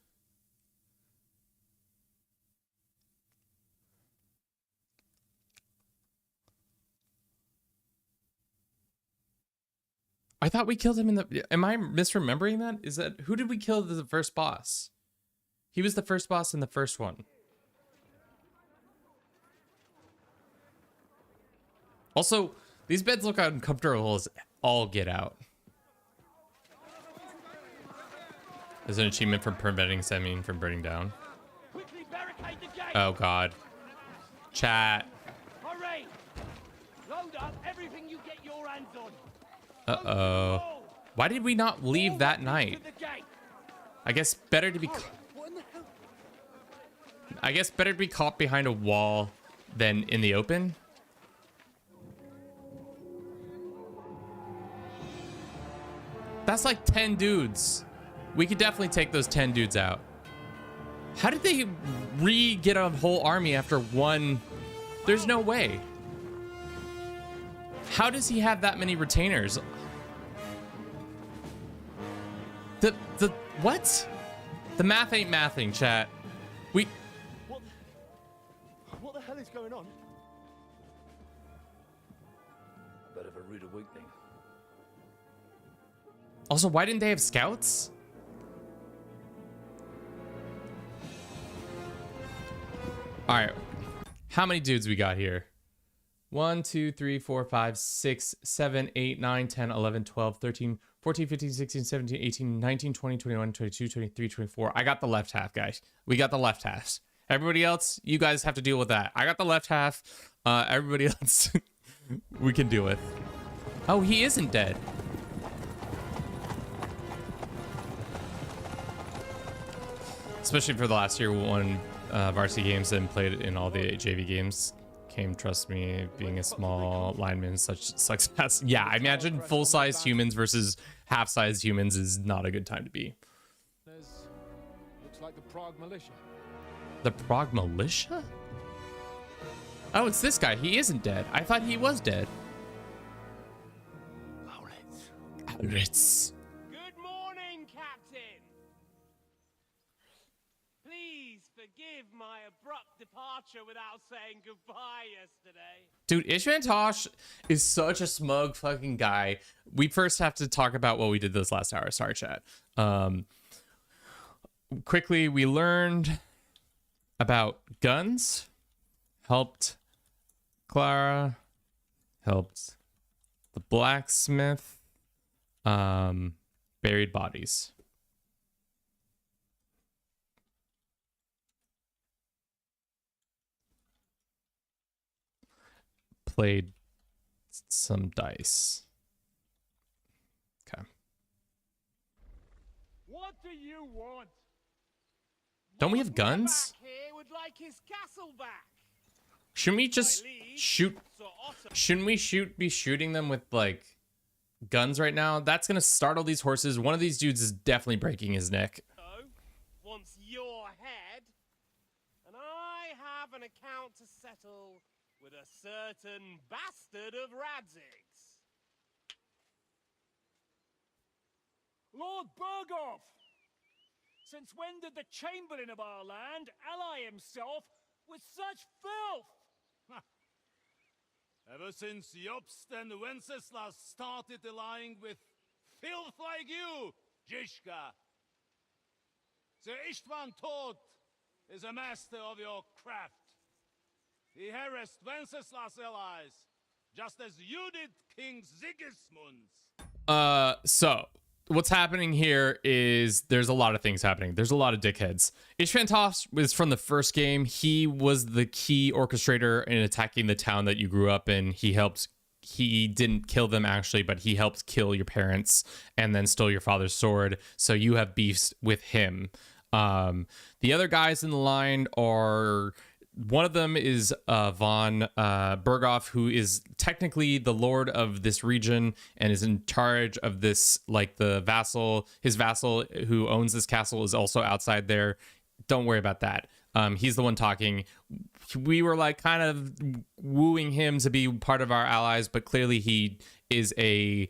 I thought we killed him in the... Am I misremembering that? Is that... Who did we kill as the first boss? He was the first boss in the first one. Also... These beds look uncomfortable as all get out. There's an achievement for preventing Semine from burning down. Oh god. Chat. Hurry! Load up everything you get your hands on. Uh-oh. Why did we not leave that night? I guess better to be... I guess better to be caught behind a wall than in the open. That's like 10 dudes. We could definitely take those 10 dudes out. How did they get a whole army after one? There's no way. How does he have that many retainers? The what? The math ain't mathing, chat. What the hell is going on? Bit of a rude awakening. Also, why didn't they have scouts? All right. How many dudes we got here? 1, 2, 3, 4, 5, 6, 7, 8, 9, 10, 11, 12, 13, 14, 15, 16, 17, 18, 19, 20, 21, 22, 23, 24. I got the left half, guys. We got the left half. Everybody else, you guys have to deal with that. I got the left half. Everybody else, we can deal with. Oh, he isn't dead. Especially for the last year, won varsity games and played in all the JV games came, trust me, being a small lineman sucks ass. Yeah, I imagine full-sized humans versus half-sized humans is not a good time to be. Looks like the Prague militia. The Prague militia? Oh, it's this guy. He isn't dead. I thought he was dead. Lauritz. Good morning, Captain. Please forgive my abrupt departure without saying goodbye yesterday. Dude, Ishvantosh is such a smug fucking guy. We first have to talk about what we did this last hour. Sorry, chat. Quickly, we learned about guns, helped Clara, helped the blacksmith, buried bodies. Played some dice. Okay. What do you want? Don't we have guns? Back here would like his castle back. Shouldn't we just shoot? Shouldn't we be shooting them with like guns right now? That's gonna startle these horses. One of these dudes is definitely breaking his neck. Wants your head, and I have an account to settle with a certain bastard of Radzig's. Lord Berghoff! Since when did the Chamberlain of our land ally himself with such filth? Ever since Jobst and Wenceslas started allying with filth like you, Zizka. Sir Istvan Tod is a master of your craft. He harassed Wenceslas' allies, just as you did King Sigismund's. So what's happening here is there's a lot of things happening. There's a lot of dickheads. Ishvantosh was from the first game. He was the key orchestrator in attacking the town that you grew up in. He didn't kill them actually, but he helped kill your parents and then stole your father's sword. So you have beefs with him. The other guys in the line are... One of them is von Berghoff, who is technically the lord of this region and is in charge of this, like the vassal. His vassal who owns this castle is also outside there. Don't worry about that. He's the one talking. We were like kind of wooing him to be part of our allies, but clearly he is a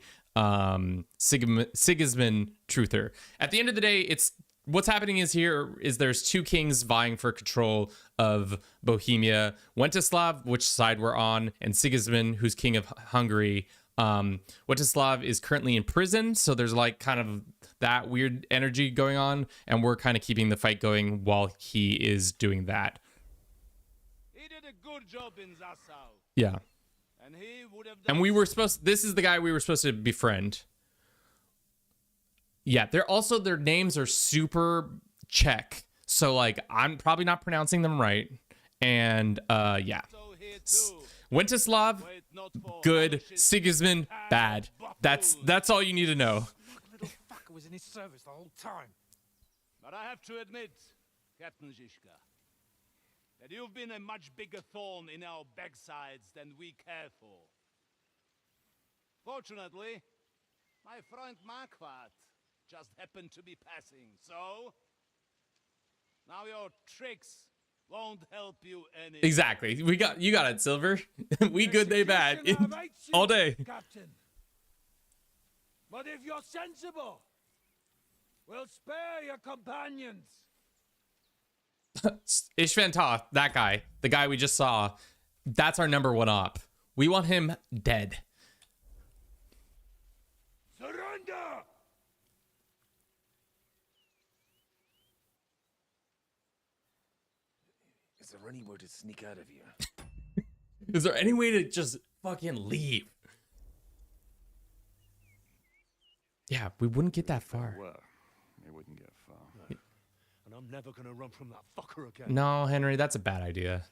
Sigismund truther. At the end of the day, what's happening is there's two kings vying for control of Bohemia. Wenceslav, which side we're on, and Sigismund, who's king of Hungary. Wenceslav is currently in prison, so there's like kind of that weird energy going on, and we're kind of keeping the fight going while he is doing that. He did a good job in Zassau. Yeah. And he would have done this is the guy we were supposed to befriend. Yeah, their names are super Czech. So like I'm probably not pronouncing them right. And yeah. Wenceslav, good. Sigismund, bad. That's all you need to know. Little fucker was in his service the whole time. But I have to admit, Captain Zizka, that you've been a much bigger thorn in our backsides than we care for. Fortunately, my friend Marquardt just happened to be passing, so now your tricks won't help you any. Exactly. You got it, Silver. We good, they bad. All day. Captain. But if you're sensible, we'll spare your companions. Ishvantosh, that guy, the guy we just saw, that's our number one op. We want him dead. Surrender! Is there any way to sneak out of here? Is there any way to just fucking leave? Yeah, we wouldn't get that far. Well, we wouldn't get far. No. And I'm never gonna run from that fucker again. No, Henry, that's a bad idea.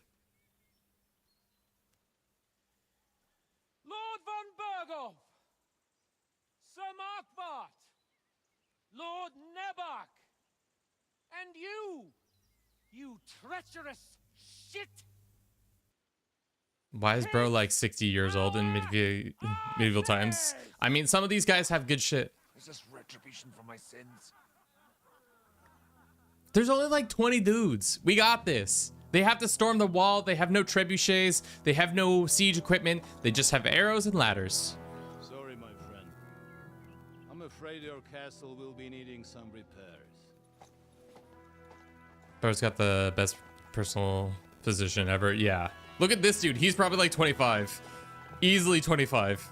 Lord von Berghoff, Sir Markwart, Lord Nebach, and you treacherous shit! Why is bro like 60 years old in medieval times? I mean, some of these guys have good shit. Is this retribution for my sins? There's only like 20 dudes. We got this. They have to storm the wall. They have no trebuchets. They have no siege equipment. They just have arrows and ladders. Sorry, my friend. I'm afraid your castle will be needing some repairs. Bro's got the best personal physician ever. Yeah. Look at this dude. He's probably like 25. Easily 25.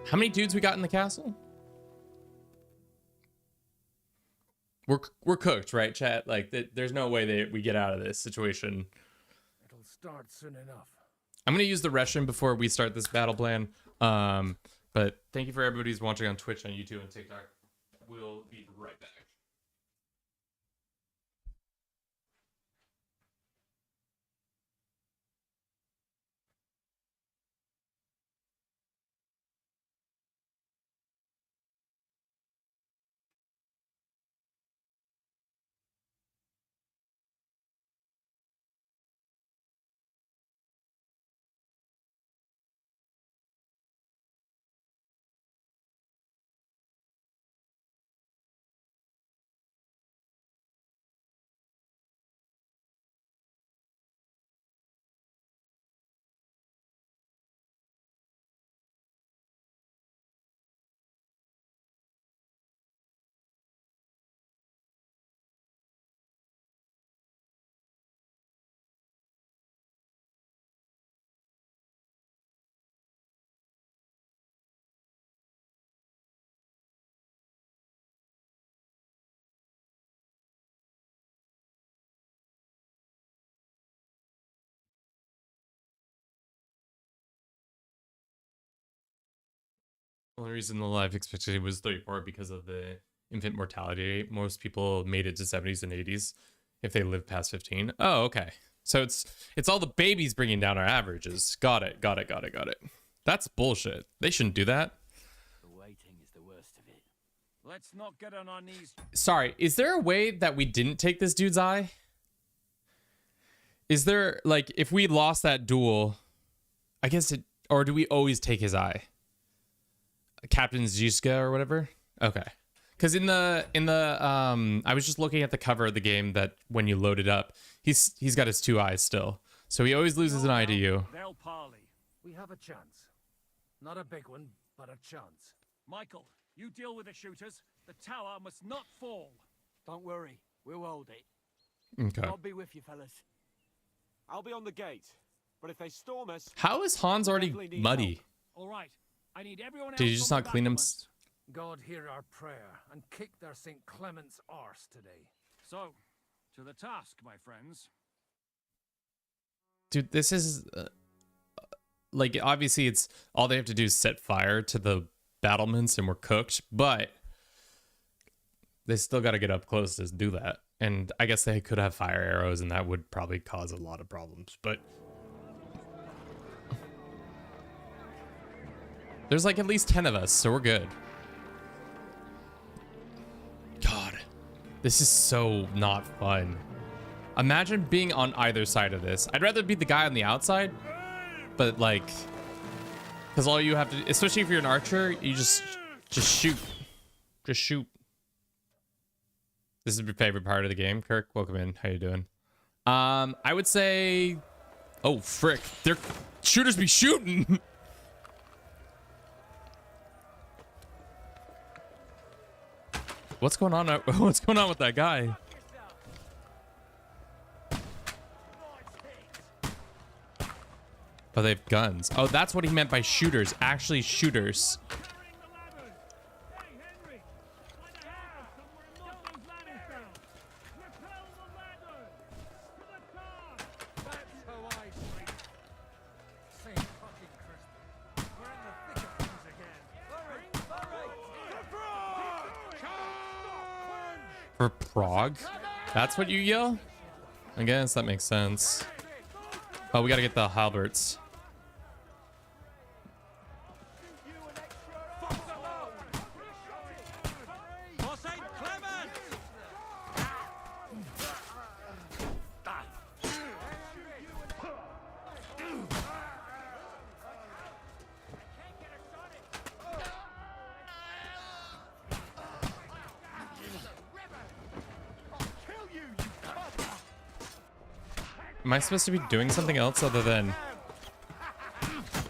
How many dudes we got in the castle? We're cooked, right, chat? Like, there's no way that we get out of this situation. It'll start soon enough. I'm gonna use the ration before we start this battle plan. But thank you for everybody who's watching on Twitch, on YouTube, and TikTok. We'll be right back. The only reason the life expectancy was 34 because of the infant mortality rate. Most people made it to 70s and 80s if they lived past 15. Oh, okay. So it's all the babies bringing down our averages. Got it. That's bullshit. They shouldn't do that. The waiting is the worst of it. Let's not get on our knees. Sorry, is there a way that we didn't take this dude's eye? Is there, like, if we lost that duel, I guess it, or do we always take his eye? Captain Zizka or whatever? Okay. Because in the I was just looking at the cover of the game that when you load it up, he's got his two eyes still. So he always loses an eye to you. They'll parley. We have a chance. Not a big one, but a chance. Michael, you deal with the shooters. The tower must not fall. Don't worry, we'll hold it. Okay. I'll be with you, fellas. I'll be on the gate. But if they storm us... How is Hans already muddy? All right. I need everyone else. Did you just not clean him? God hear our prayer and kick their St. Clement's arse today. So, to the task, my friends. Dude, this is like, obviously it's all they have to do is set fire to the battlements and we're cooked, but they still got to get up close to do that. And I guess they could have fire arrows and that would probably cause a lot of problems, but there's like at least 10 of us, so we're good. God, this is so not fun. Imagine being on either side of this. I'd rather be the guy on the outside, but like, because all you have to, especially if you're an archer, you just shoot. Just shoot. This is your favorite part of the game, Kirk. Welcome in. How you doing? I would say, oh frick, their shooters be shooting. What's going on? What's going on with that guy? Oh, they have guns. Oh, that's what he meant by shooters. Actually, shooters. For Prague? That's what you yell? I guess that makes sense. Oh, we gotta get the halberts. Am I supposed to be doing something else other than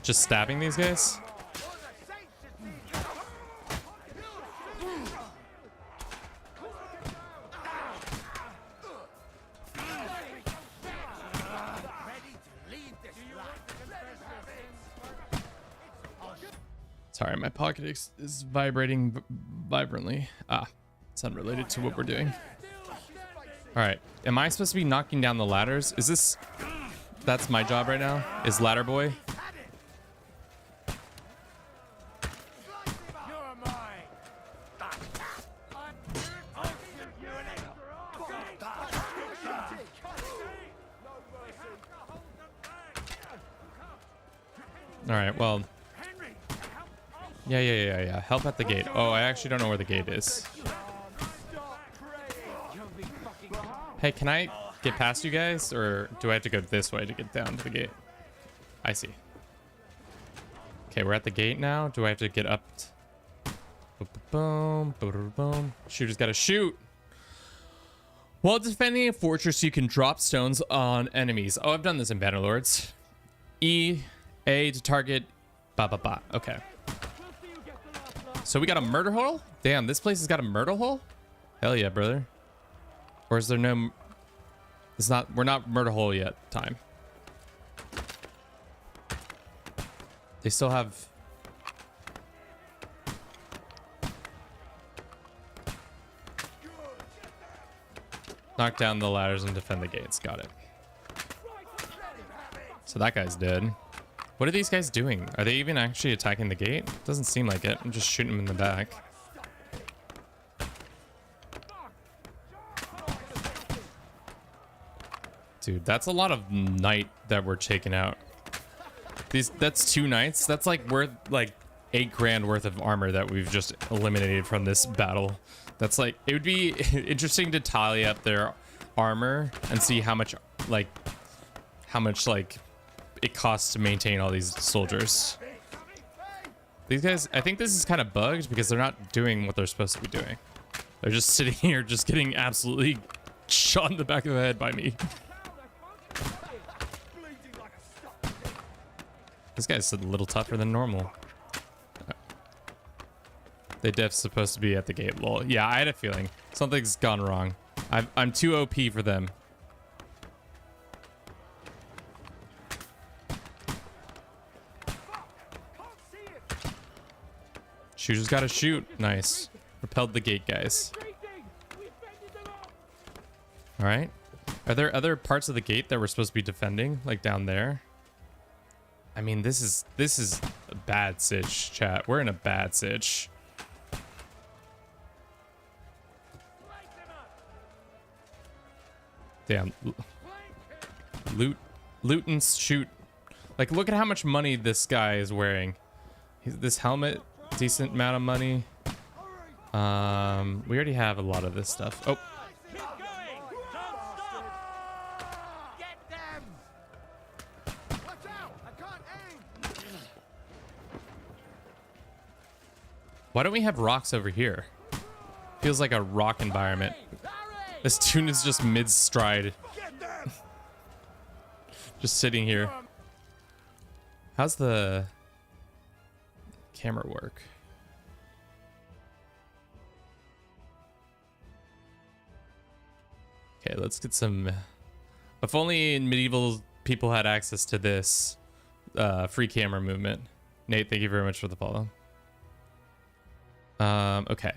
just stabbing these guys? Sorry, my pocket is vibrating vibrantly. Ah, it's unrelated to what we're doing. All right, am I supposed to be knocking down the ladders? Is this... That's my job right now, is ladder boy? All right, well... Yeah. Help at the gate. Oh, I actually don't know where the gate is. Hey, can I get past you guys, or do I have to go this way to get down to the gate? I see. Okay, we're at the gate now. Do I have to get up? Boom, boom, boom. Shooter's got to shoot. While defending a fortress, you can drop stones on enemies. Oh, I've done this in Bannerlords. E, A to target. Ba ba ba. Okay. So we got a murder hole? Damn, this place has got a murder hole? Hell yeah, brother. Or is there no... It's not... We're not murder hole yet. Time. They still have... Knock down the ladders and defend the gates. Got it. So that guy's dead. What are these guys doing? Are they even actually attacking the gate? Doesn't seem like it. I'm just shooting them in the back. Dude, that's a lot of knight that we're taking out. That's 2 knights. That's like worth like 8 grand worth of armor that we've just eliminated from this battle. That's like, it would be interesting to tally up their armor and see how much it costs to maintain all these soldiers. These guys, I think this is kind of bugged because they're not doing what they're supposed to be doing. They're just sitting here just getting absolutely shot in the back of the head by me. This guy's a little tougher than normal. They dev's supposed to be at the gate. Well, yeah, I had a feeling. Something's gone wrong. I'm too OP for them. Shooter's got to shoot. Nice. Repelled the gate, guys. All right. Are there other parts of the gate that we're supposed to be defending, like down there? I mean, this is a bad sitch, chat. We're in a bad sitch. Damn. Loot and shoot. Like, look at how much money this guy is wearing. This helmet, decent amount of money. We already have a lot of this stuff. Oh. Why don't we have rocks over here? Feels like a rock environment. This tune is just mid-stride. Just sitting here. How's the camera work? Okay, let's get some... If only in medieval people had access to this free camera movement. Nate, thank you very much for the follow. Okay.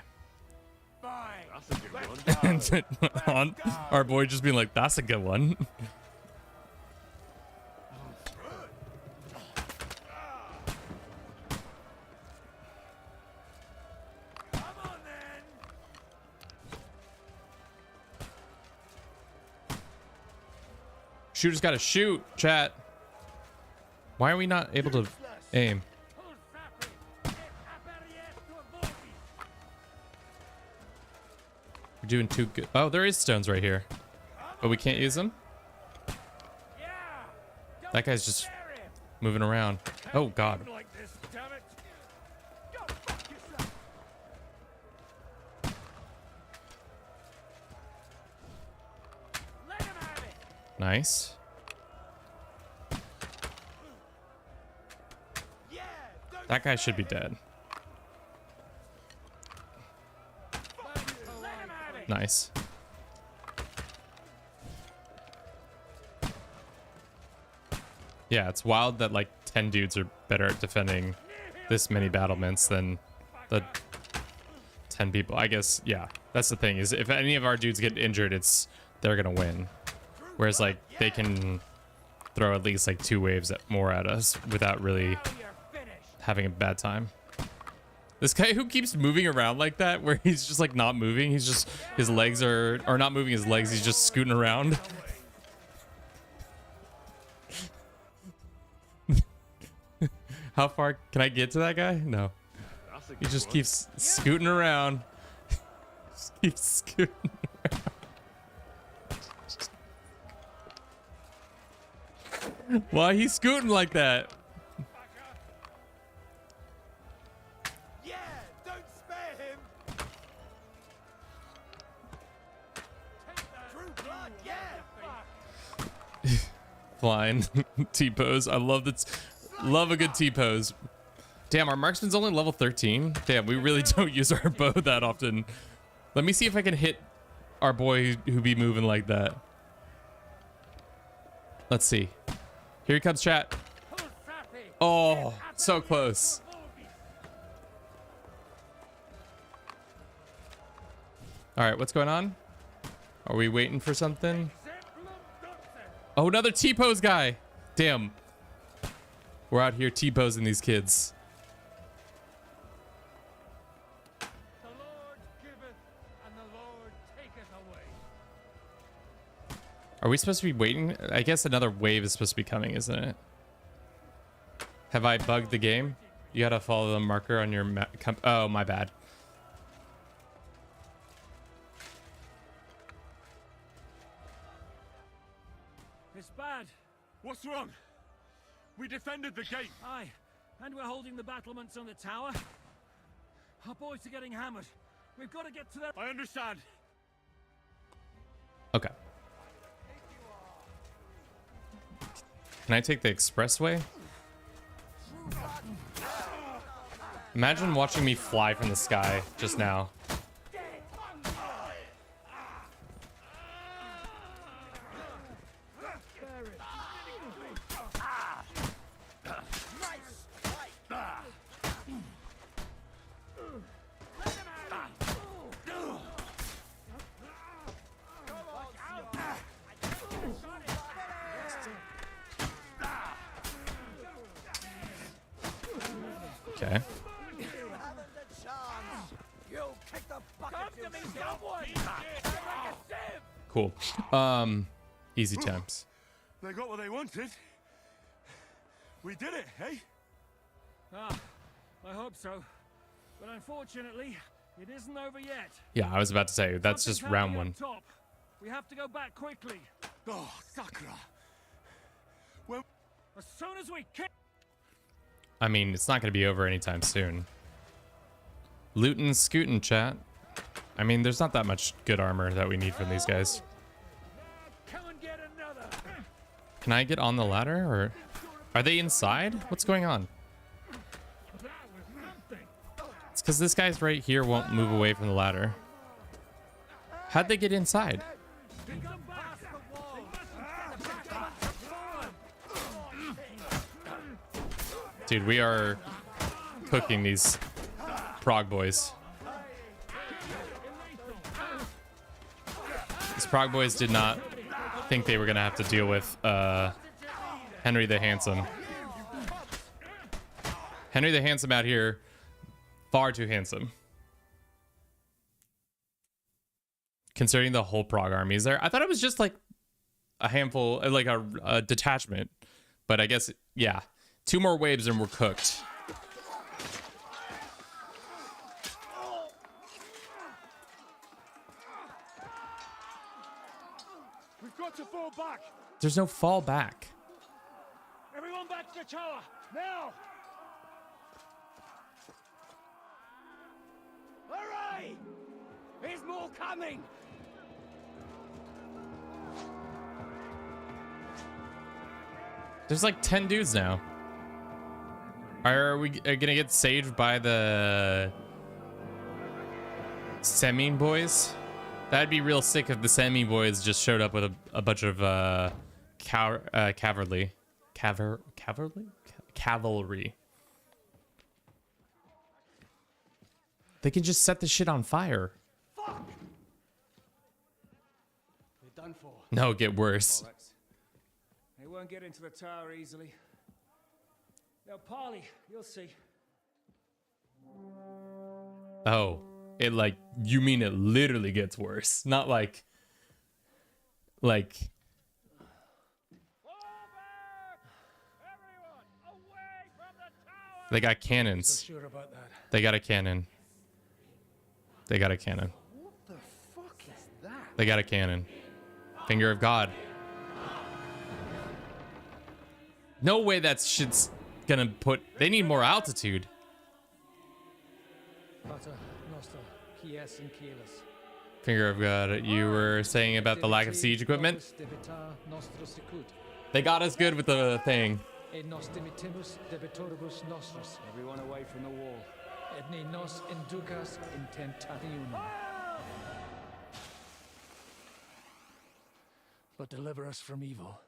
On our boy just being like, that's a good one. Shooter's got to shoot, chat. Why are we not able to aim? We're doing too good. Oh, there is stones right here, but we can't use them. That guy's just moving around. Oh God. Like this, damn it. Nice. That guy should be dead. Nice. Yeah, it's wild that like 10 dudes are better at defending this many battlements than the 10 people. I guess, yeah, that's the thing, is if any of our dudes get injured, they're gonna win. Whereas like they can throw at least like 2 waves more at us without really having a bad time. This guy who keeps moving around like that, where he's just like not moving, he's just, his legs are not moving his legs, he's just scooting around. How far can I get to that guy? No. He just keeps scooting around. Just keeps scooting around. Why he's scooting like that? Yeah, don't spare him. True blood, yeah. Flying T-pose. I love that. Love a good T-pose. Damn, our marksman's only level 13. Damn, we really don't use our bow that often. Let me see if I can hit our boy who be moving like that. Let's see. Here he comes, chat. Oh, so close. All right, what's going on? Are we waiting for something? Oh, another T-pose guy. Damn. We're out here T-posing these kids. The Lord giveth and the Lord taketh away. Are we supposed to be waiting? I guess another wave is supposed to be coming, isn't it? Have I bugged the game? You gotta follow the marker on your map. Oh, my bad. It's bad. What's wrong? We defended the gate. Aye, and we're holding the battlements on the tower. Our boys are getting hammered. We've got to get to them. I understand. Okay. Can I take the expressway? Imagine watching me fly from the sky just now. Okay. Cool. Easy temps. They got what they wanted. We did it, hey? Ah, I hope so. But unfortunately, it isn't over yet. Yeah, I was about to say, that's Something's just round happening one. up top. We have to go back quickly. Oh, Sakura. As soon as we can. I mean, it's not going to be over anytime soon. Lootin' scootin' chat. I mean, there's not that much good armor that we need from these guys. Come and get another. Can I get on the ladder, or are they inside? What's going on? It's because this guy's right here won't move away from the ladder. How'd they get inside? Dude, we are cooking these Prague boys. These Prague boys did not think they were going to have to deal with Henry the Handsome. Henry the Handsome out here, far too handsome. Considering the whole Prague army is there. I thought it was just like a handful, like a detachment. But I guess, yeah. 2 more waves and we're cooked. We've got to fall back. There's no fall back. Everyone back to the tower, now! Hooray! There's more coming! There's like 10 dudes now. Are we gonna get saved by the Semi boys? That'd be real sick if the Semi boys just showed up with a bunch of cavalry. They can just set the shit on fire. Fuck! We're done for. No, get worse. They won't get into the tower easily. Now, parley, you'll see. Oh, it like, you mean it literally gets worse, not like they got cannons. So sure about that. They got a cannon. They got a cannon. What the fuck is that? They got a cannon. Finger of God. No way that shit's gonna put... They need more altitude. Finger of God. You were saying about the lack of siege equipment? They got us good with the thing. Everyone away from the wall. But deliver us from evil.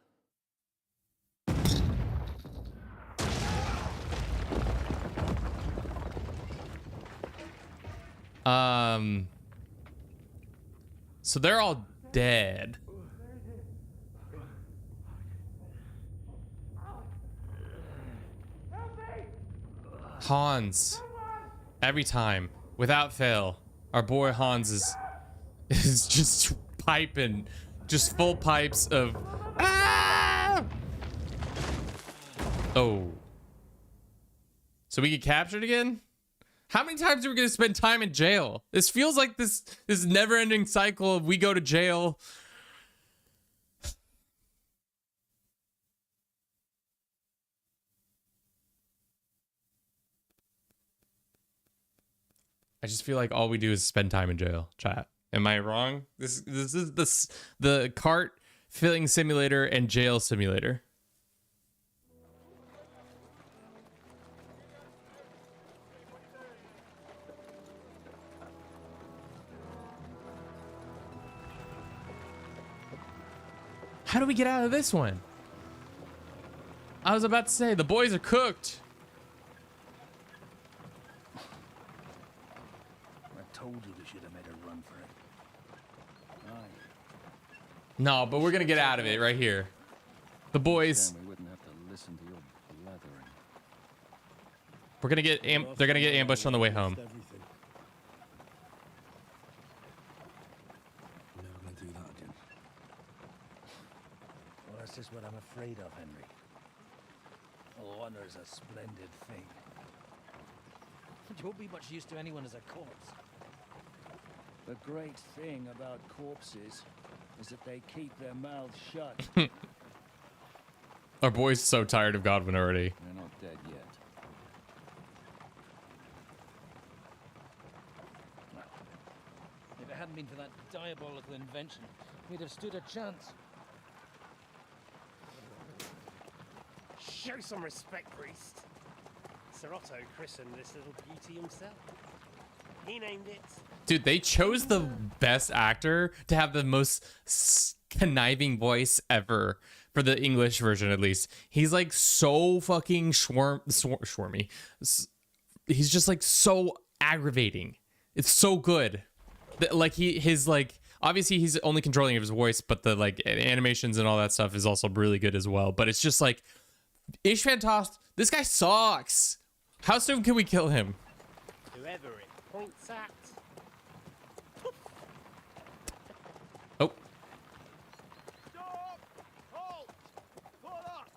So they're all dead. Hans, every time, without fail, our boy Hans is just piping, just full pipes of ah! Oh. So we get captured again? How many times are we gonna spend time in jail? This feels like this never-ending cycle of we go to jail. I just feel like all we do is spend time in jail. Chat. Am I wrong? This is the cart filling simulator and jail simulator. How do we get out of this one? I was about to say, the boys are cooked. I told you we should have made a run for it. Aye. No, but we're gonna get out of it right here. The boys. We wouldn't have to listen to your blathering. We're gonna get they're gonna get ambushed on the way home. That's just what I'm afraid of, Henry. Honor is a splendid thing. You won't be much use to anyone as a corpse. The great thing about corpses is that they keep their mouths shut. Our boy's so tired of Godwin already. They're not dead yet. Well, if it hadn't been for that diabolical invention, we'd have stood a chance. Show some respect, priest. Sir Otto christened this little beauty himself. He named it. Dude, they chose the best actor to have the most conniving voice ever for the English version, at least. He's like so fucking swarmy. He's just like so aggravating. It's so good. Like his like obviously he's only controlling his voice, but the like animations and all that stuff is also really good as well. But it's just like Ishvan Tost, this guy sucks. How soon can we kill him? Whoever it points at. Oh. Stop! Halt! Pull up!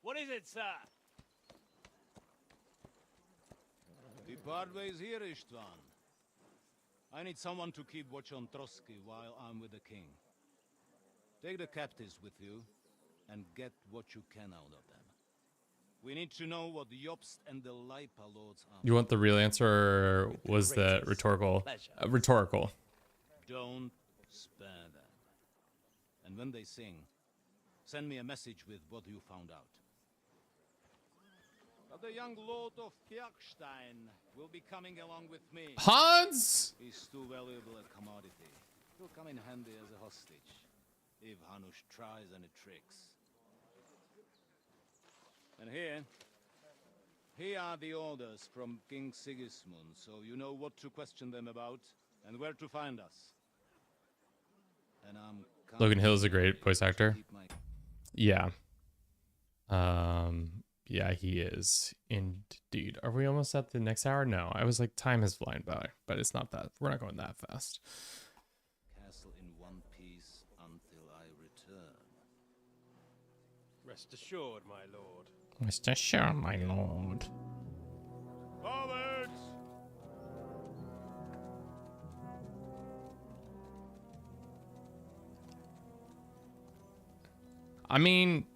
What is it, sir? part ways here, Istvan. I need someone to keep watch on Trotsky while I'm with the king. Take the captives with you, and get what you can out of them. We need to know what the Jobst and the Leipa lords are. You want the real answer, or was that rhetorical? Rhetorical. Don't spare them. And when they sing, send me a message with what you found out. But the young lord of Kjarkstein will be coming along with me. Hans! He's too valuable a commodity. He'll come in handy as a hostage, if Hanush tries any tricks. And here are the orders from King Sigismund, so you know what to question them about and where to find us. And Logan Hill is a great voice actor. Yeah. Yeah, he is indeed. Are we almost at the next hour? No, I was like, time is flying by, but it's not that. We're not going that fast. Castle in one piece until I return. Rest assured, my lord. Rest assured, my lord. Forwards! I mean,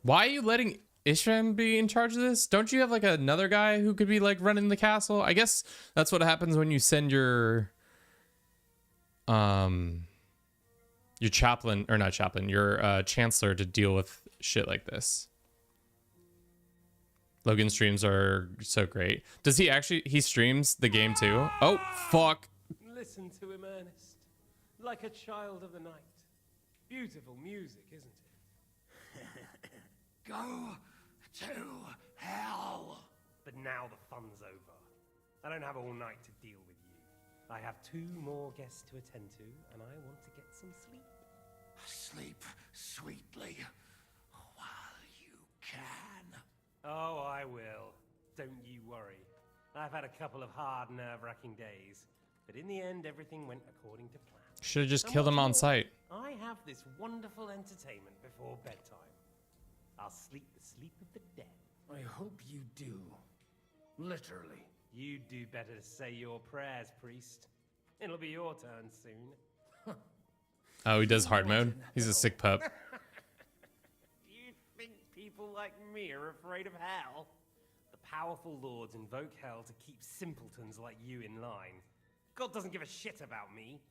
why are you letting Ishram be in charge of this? Don't you have like another guy who could be like running the castle? I guess that's what happens when you send your chaplain, or not chaplain, your chancellor to deal with shit like this. Logan streams are so great. Does he actually, he streams the game too? Oh, fuck. Listen to him, Ernest. Like a child of the night. Beautiful music, isn't it? Go to hell. But now the fun's over. I don't have all night to deal with you. I have 2 more guests to attend to, and I want to get some sleep. Sleep sweetly while you can. Oh, I will. Don't you worry. I've had a couple of hard, nerve-wracking days, but in the end, everything went according to plan. Should have just killed him on sight. I have this wonderful entertainment before bedtime. I'll sleep the sleep of the dead. I hope you do. Literally. You'd do better to say your prayers, priest. It'll be your turn soon. Oh, he does hard mode. He's a sick pup. Do you think people like me are afraid of hell? The powerful lords invoke hell to keep simpletons like you in line. God doesn't give a shit about me.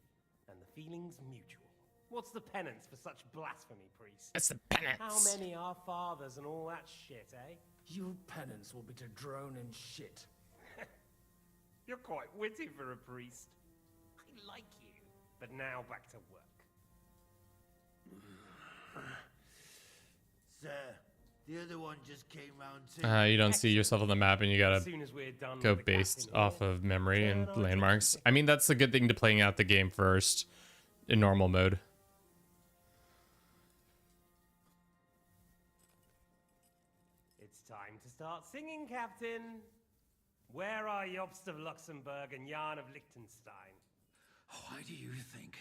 And the feeling's mutual. What's the penance for such blasphemy, priest? That's the penance. How many are fathers and all that shit, eh? Your penance will be to drone in shit. You're quite witty for a priest. I like you. But now back to work. Sir, the other one just came round too. You don't see yourself on the map, and you gotta go based off of memory and landmarks. I mean, that's a good thing to playing out the game first in normal mode. It's time to start singing, Captain. Where are Jobst of Luxembourg and Jan of Liechtenstein? Why do you think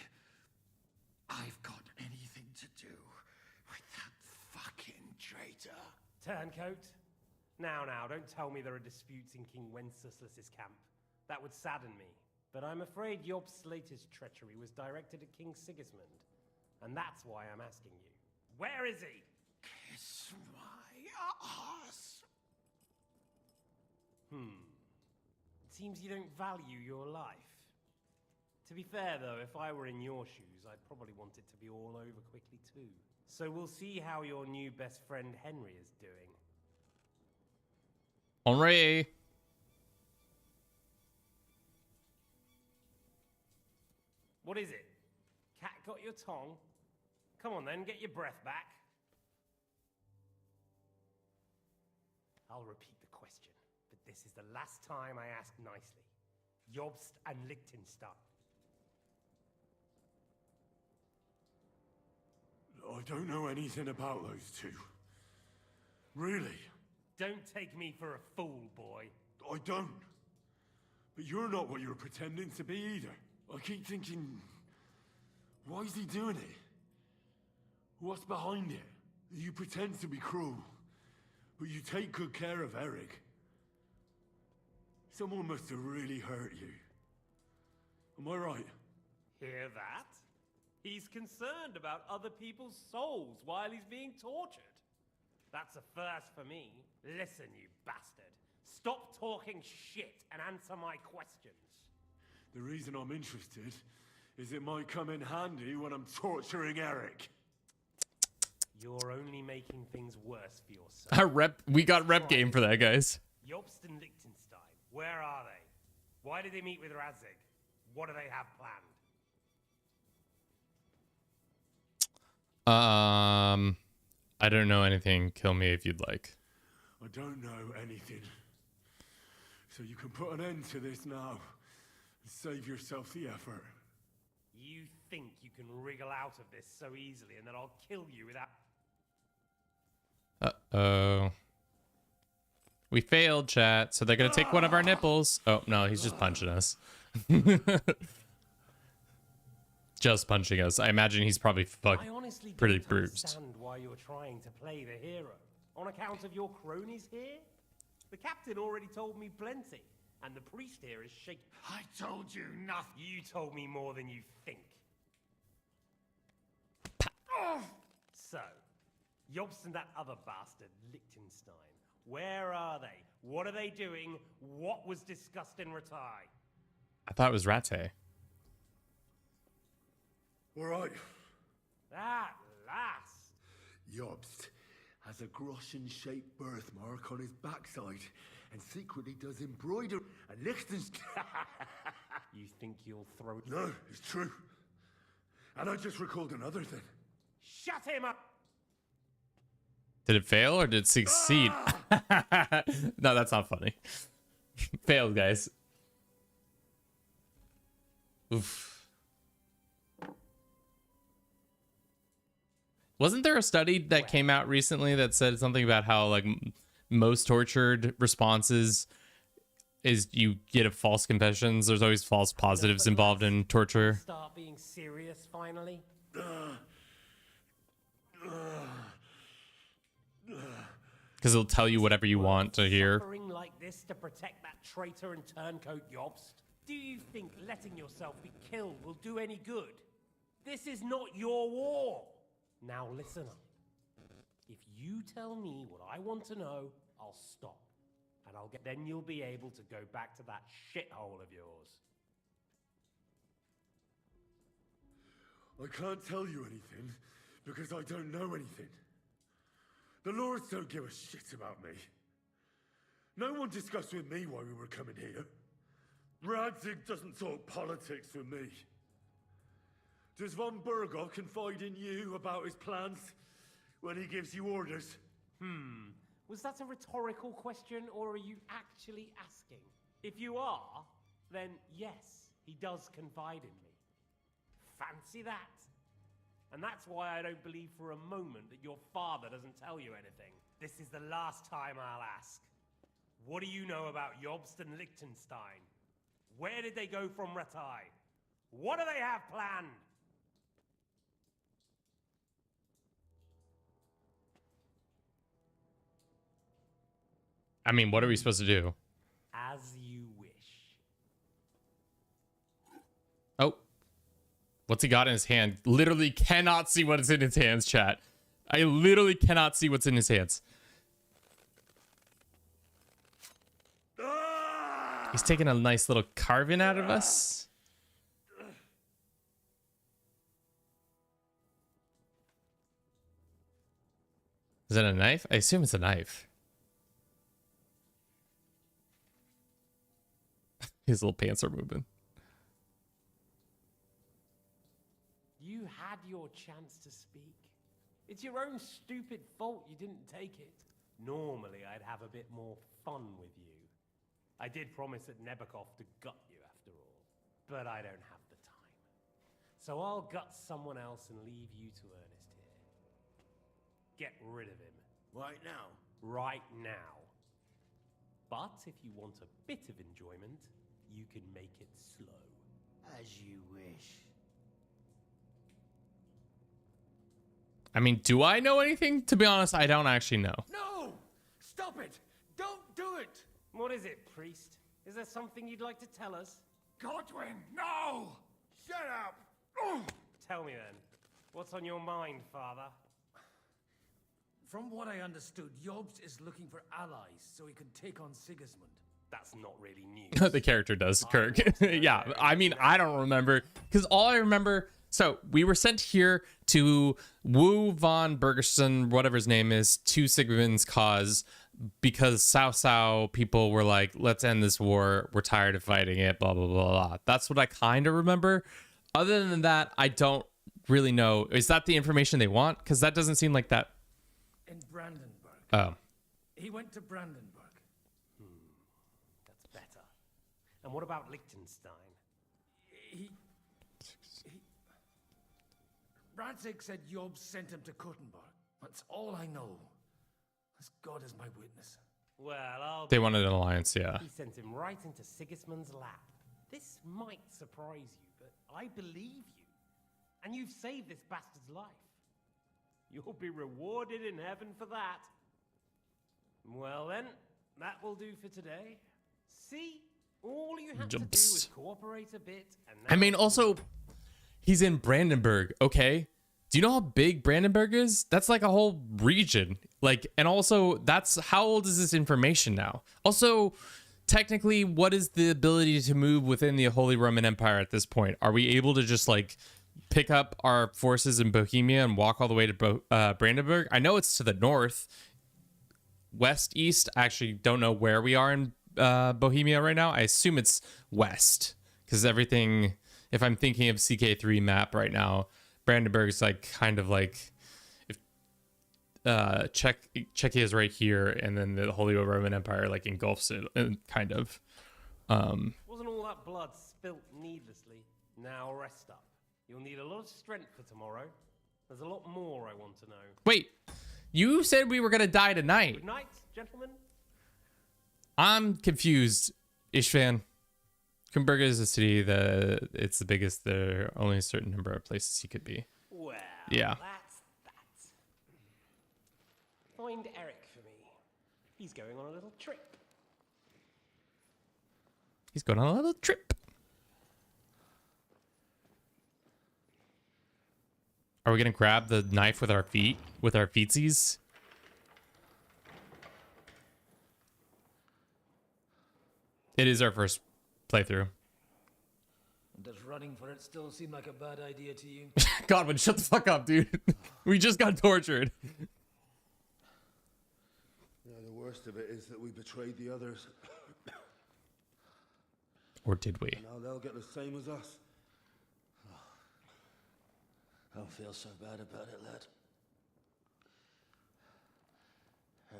I've got anything to do with that fucking traitor? Turncoat? Now, don't tell me there are disputes in King Wenceslas's camp. That would sadden me. But I'm afraid Jobst's latest treachery was directed at King Sigismund. And that's why I'm asking you. Where is he? Kiss my ass. It seems you don't value your life. To be fair, though, if I were in your shoes, I'd probably want it to be all over quickly, too. So we'll see how your new best friend Henry is doing. Henri. What is it? Cat got your tongue? Come on then, get your breath back. I'll repeat the question, but this is the last time I ask nicely. Jobst and Liechtenstein. I don't know anything about those two. Really? Don't take me for a fool, boy. I don't. But you're not what you're pretending to be either. I keep thinking, why is he doing it? What's behind it? You pretend to be cruel, but you take good care of Eric. Someone must have really hurt you. Am I right? Hear that? He's concerned about other people's souls while he's being tortured. That's a first for me. Listen, you bastard. Stop talking shit and answer my questions. The reason I'm interested is it might come in handy when I'm torturing Eric. You're only making things worse for yourself. Our rep, we got rep game for that, guys. Jobst and Liechtenstein, where are they? Why did they meet with Radzig? What do they have planned? I don't know anything. Kill me if you'd like. I don't know anything. So you can put an end to this now and save yourself the effort. You think you can wriggle out of this so easily and that I'll kill you without... Uh-oh. We failed, chat, so they're gonna take one of our nipples. Oh, no, he's just punching us. Just punching us. I imagine he's probably pretty bruised. I understand why you're trying to play the hero. On account of your cronies here? The captain already told me plenty, and the priest here is shaking. I told you nothing. You told me more than you think. So, Jobst and that other bastard, Liechtenstein. Where are they? What are they doing? What was discussed in Ratai? I thought it was Rattay. All right. At last. Jobst has a Groschen-shaped birthmark on his backside and secretly does embroidery. And Liechtenstein... You think you'll throw... No, it's true. And I just recalled another thing. Shut him up! Did it fail or did it succeed? No, that's not funny. Failed, guys. Oof. Wasn't there a study that came out recently that said something about how like most tortured responses is you get a false confessions? There's always false positives involved in torture. Start being serious finally. Because it'll tell you whatever you want to hear. Suffering like this to protect that traitor and turncoat Jobst? Do you think letting yourself be killed will do any good? This is not your war. Now listen up. If you tell me what I want to know, I'll stop. And then you'll be able to go back to that shithole of yours. I can't tell you anything because I don't know anything. The Lords don't give a shit about me. No one discussed with me why we were coming here. Radzig doesn't talk politics with me. Does von Berghoff confide in you about his plans when he gives you orders? Was that a rhetorical question, or are you actually asking? If you are, then yes, he does confide in me. Fancy that. And that's why I don't believe for a moment that your father doesn't tell you anything. This is the last time I'll ask. What do you know about Jobst and Liechtenstein? Where did they go from Ratai? What do they have planned? I mean, what are we supposed to do? As you wish. Oh. What's he got in his hand? Literally cannot see what is in his hands, chat. I literally cannot see what's in his hands. He's taking a nice little carving out of us. Is that a knife? I assume it's a knife. His little pants are moving. You had your chance to speak. It's your own stupid fault you didn't take it. Normally, I'd have a bit more fun with you. I did promise at Nebakov to gut you after all, but I don't have the time. So I'll gut someone else and leave you to Ernest here. Get rid of him. Right now? Right now. But if you want a bit of enjoyment, you can make it slow. As you wish. I mean, do I know anything? To be honest, I don't actually know. No! Stop it! Don't do it! What is it, priest? Is there something you'd like to tell us? Godwin, no! Shut up! Tell me then. What's on your mind, Father? From what I understood, Jobst is looking for allies so he can take on Sigismund. That's not really news. The character does, Kirk. Yeah, I mean, I don't remember. Because all I remember... So, we were sent here to woo von Bergerson, whatever his name is, to Sigmund's cause, because Sao people were like, let's end this war. We're tired of fighting it, blah, blah, blah, blah. That's what I kind of remember. Other than that, I don't really know. Is that the information they want? Because that doesn't seem like that. In Brandenburg. Oh. He went to Brandenburg. That's better. And what about Liechtenstein? Radzig said Jobst sent him to Kuttenberg. That's all I know. As God is my witness. Well, They wanted an alliance, yeah. He sent him right into Sigismund's lap. This might surprise you, but I believe you. And you've saved this bastard's life. You'll be rewarded in heaven for that. Well then, that will do for today. See? All you have to do is cooperate a bit, and I mean, also, he's in Brandenburg, okay? Do you know how big Brandenburg is? That's like a whole region. Like, and also, that's how old is this information now? Also, technically, what is the ability to move within the Holy Roman Empire at this point? Are we able to just like pick up our forces in Bohemia and walk all the way to Brandenburg? I know it's to the north, west, east. I actually don't know where we are in Bohemia right now. I assume it's west, because everything, if I'm thinking of CK3 map right now, Brandenburg is like kind of like if Czechia is right here, and then the Holy Roman Empire like engulfs it, kind of. Wasn't all that blood spilt needlessly? Now rest up. You'll need a lot of strength for tomorrow. There's a lot more I want to know. Wait, you said we were gonna die tonight. Good night, gentlemen. I'm confused, Ishvan. Kuttenberg is a city that it's the biggest. There are only a certain number of places he could be. Well, yeah. That's that. Find Eric for me. He's going on a little trip. He's going on a little trip. Are we gonna grab the knife with our feet, with our feetsies? It is our first playthrough. Does running for it still seem like a bad idea to you? Godwin, shut the fuck up, dude. We just got tortured. Yeah, the worst of it is that we betrayed the others. Or did we? Now they'll get the same as us. Don't feel so bad about it, lad.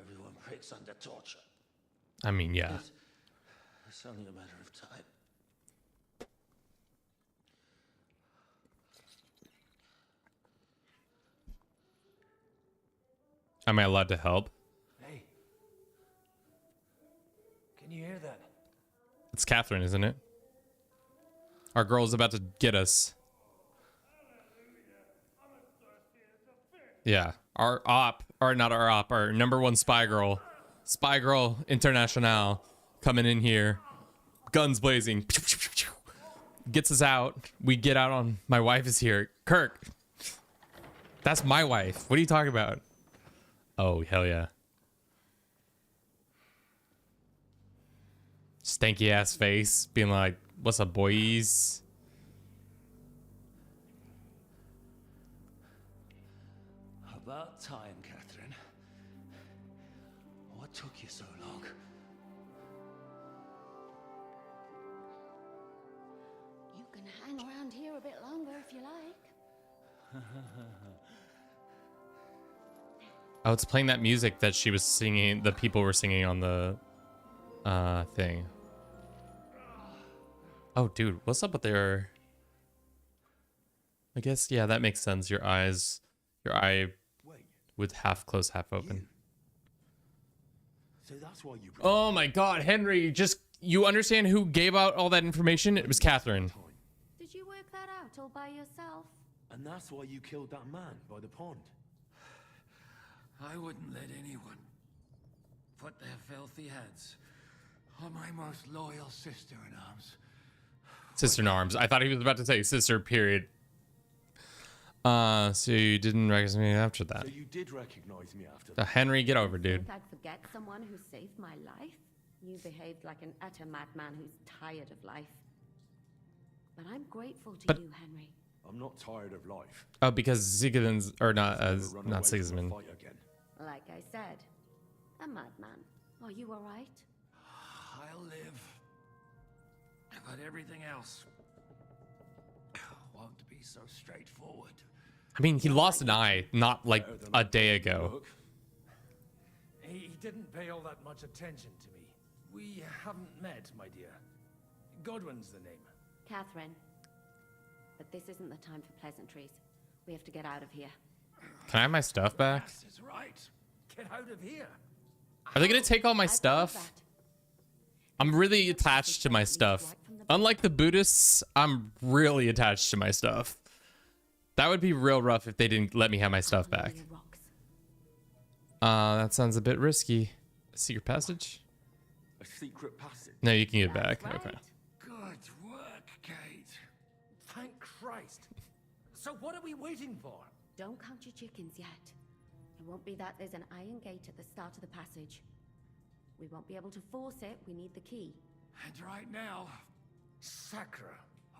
Everyone breaks under torture. I mean, yeah. It's only a matter of time. Am I allowed to help? Hey. Can you hear that? It's Catherine, isn't it? Our girl's about to get us. Yeah. Our op, or not our op, our #1 spy girl. Spy Girl International coming in here. Guns blazing. Gets us out. We get out on... My wife is here. Kirk. That's my wife. What are you talking about? Oh, hell yeah. Stanky ass face. Being like, what's up, boys? About time, Catherine. What took you so long? You can hang around here a bit longer if you like. Oh, it's playing that music that she was singing, the people were singing on the thing. Oh, dude, what's up with their... I guess, yeah, that makes sense. Your eyes, your eye with half closed, half open. So that's why you... Oh my god, Henry, just... You understand who gave out all that information? It was Catherine. Did you work that out all by yourself? And that's why you killed that man by the pond. I wouldn't let anyone put their filthy heads are my most loyal sister-in-arms. Sister-in-arms. I thought he was about to say sister, period. So you didn't recognize me after that. So you did recognize me after that? Henry, get over, dude. Think I'd forget someone who saved my life? You behaved like an utter madman who's tired of life. But I'm grateful to you, Henry. I'm not tired of life. Oh, because Sigismund's, or not, not Sigismund. Like I said, a madman. Are you all right? I'll live. But everything else won't be so straightforward. I mean, he lost an eye not like a day ago. He didn't pay all that much attention to me. We haven't met, my dear. Godwin's the name. Catherine. But this isn't the time for pleasantries. We have to get out of here. Can I have my stuff back? Is right. Get out of here. Are they gonna take all my stuff? I'm really attached to my stuff. Unlike the Buddhists, I'm really attached to my stuff. That would be real rough if they didn't let me have my stuff back. That sounds a bit risky. A secret passage? A secret passage? No, you can get it back. Okay. Good work, Kate. Thank Christ. So what are we waiting for? Don't count your chickens yet. It won't be that there's an iron gate at the start of the passage. We won't be able to force it. We need the key. And right now, Sacra.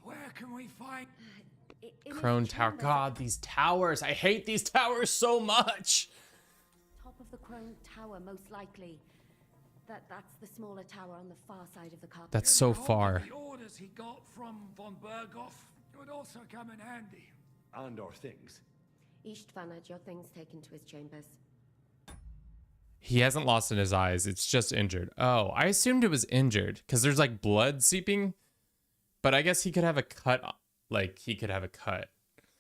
where can we find... Crone Tower. God, these towers. I hate these towers so much. Top of the Crone Tower, most likely. That's the smaller tower on the far side of the castle. That's so far. The orders he got from von Berghoff would also come in handy. And our things. Ishtvan had your things taken to his chambers. He hasn't lost in his eyes. It's just injured. Oh, I assumed it was injured because there's like blood seeping. But I guess he could have a cut. Like, he could have a cut.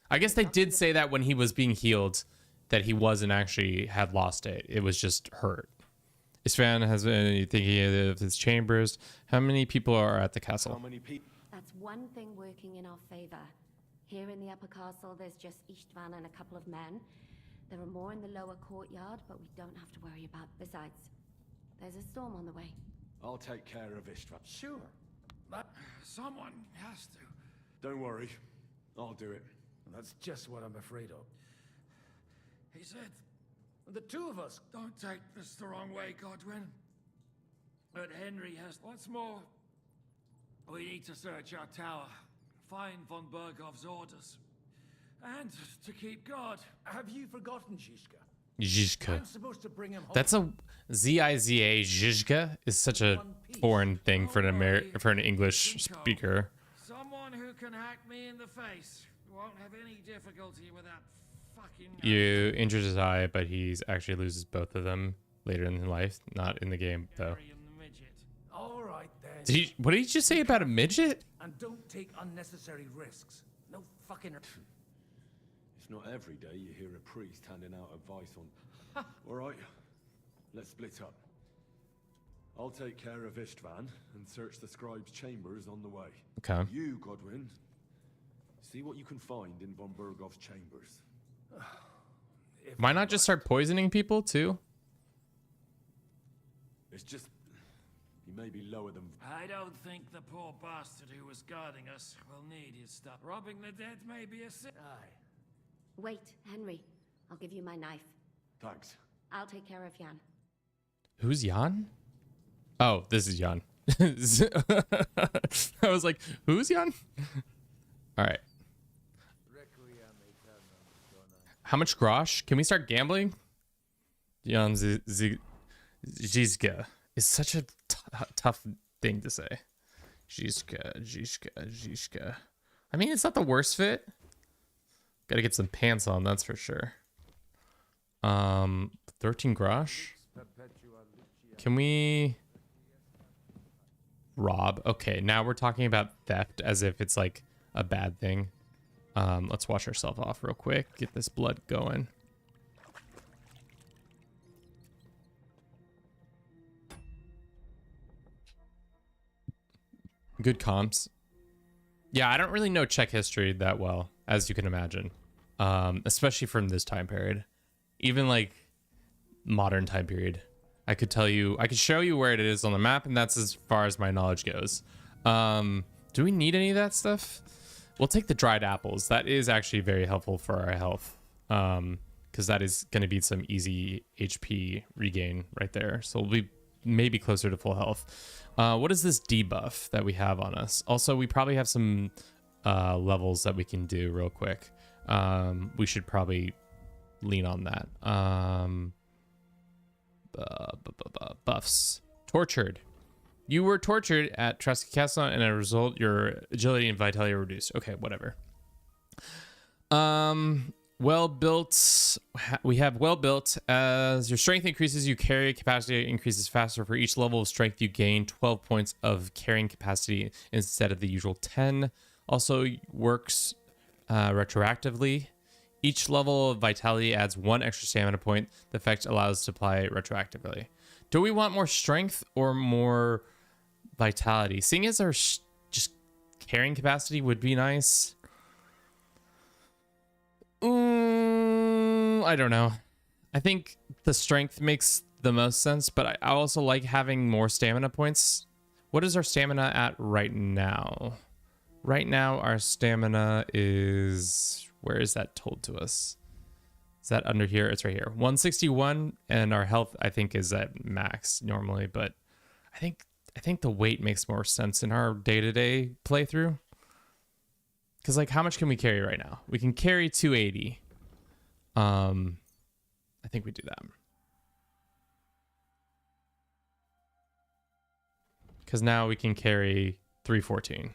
I guess they did say that when he was being healed, that he wasn't actually had lost it. It was just hurt. Isfahan has been thinking of his chambers. How many people are at the castle? How many people? That's one thing working in our favor. Here in the upper castle, there's just Ishtvan and a couple of men. There are more in the lower courtyard, but we don't have to worry about. Besides, there's a storm on the way. I'll take care of Ishtvan. Sure. But someone has to. Don't worry. I'll do it. That's just what I'm afraid of. He said, The two of us. don't take this the wrong way, Godwin. But Henry has... What's more, we need to search our tower, find von Berghoff's orders, and to keep guard. Have you forgotten Zizka? Zizka. I'm supposed to bring him home. That's a Z-I-Z-A. Zizka is such a foreign thing for an English speaker. Someone who can hack me in the face won't have any difficulty with that fucking... You injured his eye, but he actually loses both of them later in life. Not in the game, though. All right, then. What did he just say about a midget? And don't take unnecessary risks. No fucking... It's not every day you hear a priest handing out advice on... All right, let's split up. I'll take care of Ishtvan and search the scribe's chambers on the way. Okay. You, Godwin, see what you can find in von Berghoff's chambers. Why not just start poisoning people, too? It's just... He may be lower than... I don't think the poor bastard who was guarding us will need his stuff. Robbing the dead may be a sin. Aye. Wait, Henry. I'll give you my knife. Thanks. I'll take care of Jan. Who's Jan? Oh, this is Jan. I was like, who's Jan? All right. How much grosh? Can we start gambling? Jan Zizka is such a tough thing to say. Zizka. I mean, it's not the worst fit. Gotta get some pants on, that's for sure. 13 grosh. Can we rob? Okay, now we're talking about theft as if it's like a bad thing. Let's wash ourselves off real quick. Get this blood going. Good comms. Yeah, I don't really know Czech history that well, as you can imagine. Especially from this time period. Even like modern time period. I could tell you, I could show you where it is on the map, and that's as far as my knowledge goes. Do we need any of that stuff? We'll take the dried apples. That is actually very helpful for our health. Because that is going to be some easy HP regain right there. So we'll be maybe closer to full health. What is this debuff that we have on us? Also, we probably have some levels that we can do real quick. We should probably lean on that. Buffs. Tortured. You were tortured at Tresca Castle, and as a result, your agility and vitality are reduced. Okay, whatever. Well built. We have well built. As your strength increases, your carry capacity increases faster. For each level of strength, you gain 12 points of carrying capacity instead of the usual 10. Also works retroactively. Each level of vitality adds 1 extra stamina point. The effect allows to apply it retroactively. Do we want more strength or more vitality? Seeing as our just carrying capacity would be nice. I don't know. I think the strength makes the most sense, but I also like having more stamina points. What is our stamina at right now? Right now, our stamina is... Where is that told to us? Is that under here? It's right here. 161, and our health, I think, is at max normally, but I think the weight makes more sense in our day-to-day playthrough. Because, like, how much can we carry right now? We can carry 280. I think we do that. Because now we can carry 314.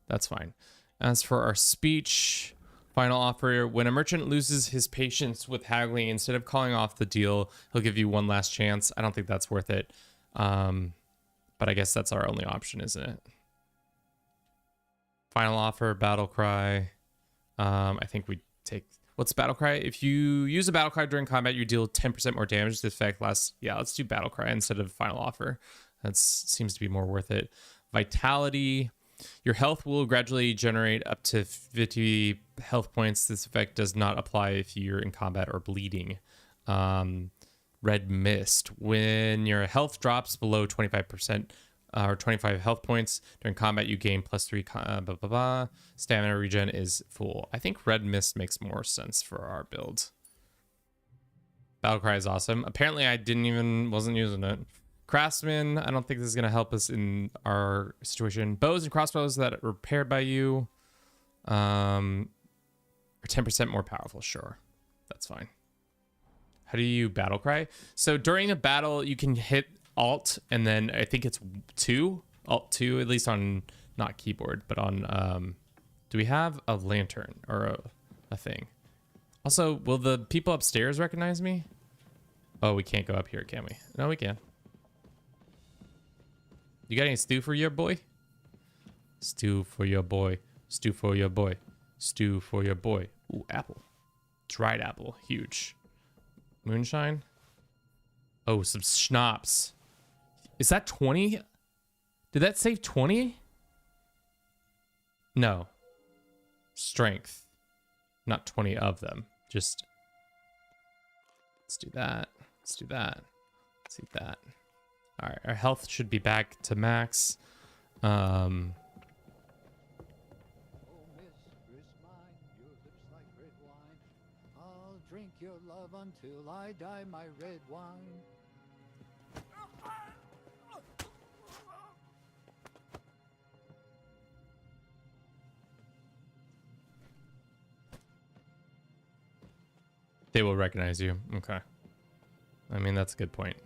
That's fine. As for our speech, final offer, when a merchant loses his patience with haggling, instead of calling off the deal, he'll give you one last chance. I don't think that's worth it. But I guess that's our only option, isn't it? Final offer, battle cry. I think we take... What's battle cry? If you use a battle cry during combat, you deal 10% more damage. This effect lasts... Yeah, let's do battle cry instead of final offer. That seems to be more worth it. Vitality. Your health will gradually generate up to 50 health points. This effect does not apply if you're in combat or bleeding. Red mist. When your health drops below 25%, or 25 health points during combat, you gain +3 stamina regen is full. I think red mist makes more sense for our build. Battlecry is awesome. Apparently I wasn't using it. Craftsman, I don't think this is going to help us in our situation. Bows and crossbows that are repaired by you are 10% more powerful. Sure, that's fine. How do you battle cry? So during a battle, you can hit Alt, and then I think it's Alt 2, at least on, not keyboard, but on, do we have a lantern or a thing? Also, will the people upstairs recognize me? Oh, we can't go up here, can we? No, we can. You got any stew for your boy? Stew for your boy. Stew for your boy. Stew for your boy. Ooh, apple. Dried apple. Huge. Moonshine. Oh, some schnapps. Is that 20? Did that save 20? No. Strength. Not 20 of them. Just... Let's do that. Let's do that. Let's eat that. All right, our health should be back to max. Drink your love until I die, my red wine. They will recognize you. Okay. I mean, that's a good point.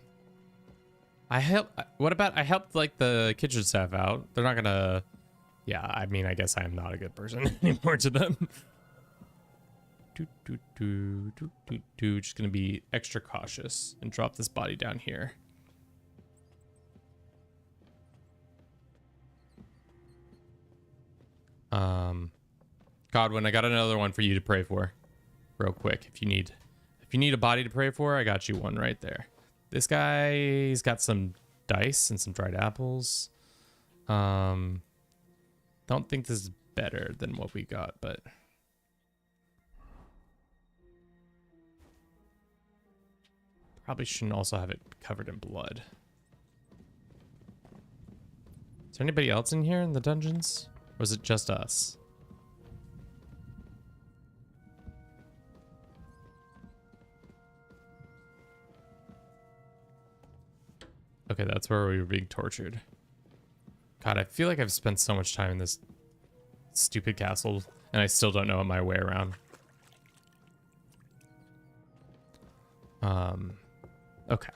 What about I helped like the kitchen staff out? They're not gonna... Yeah, I mean, I guess I'm not a good person anymore to them. Just gonna be extra cautious and drop this body down here. Godwin, I got another one for you to pray for, real quick. If you need a body to pray for, I got you one right there. This guy's got some dice and some dried apples. Don't think this is better than what we got, but. Probably shouldn't also have it covered in blood. Is there anybody else in here in the dungeons? Or is it just us? Okay, that's where we were being tortured. God, I feel like I've spent so much time in this stupid castle, and I still don't know my way around. Okay.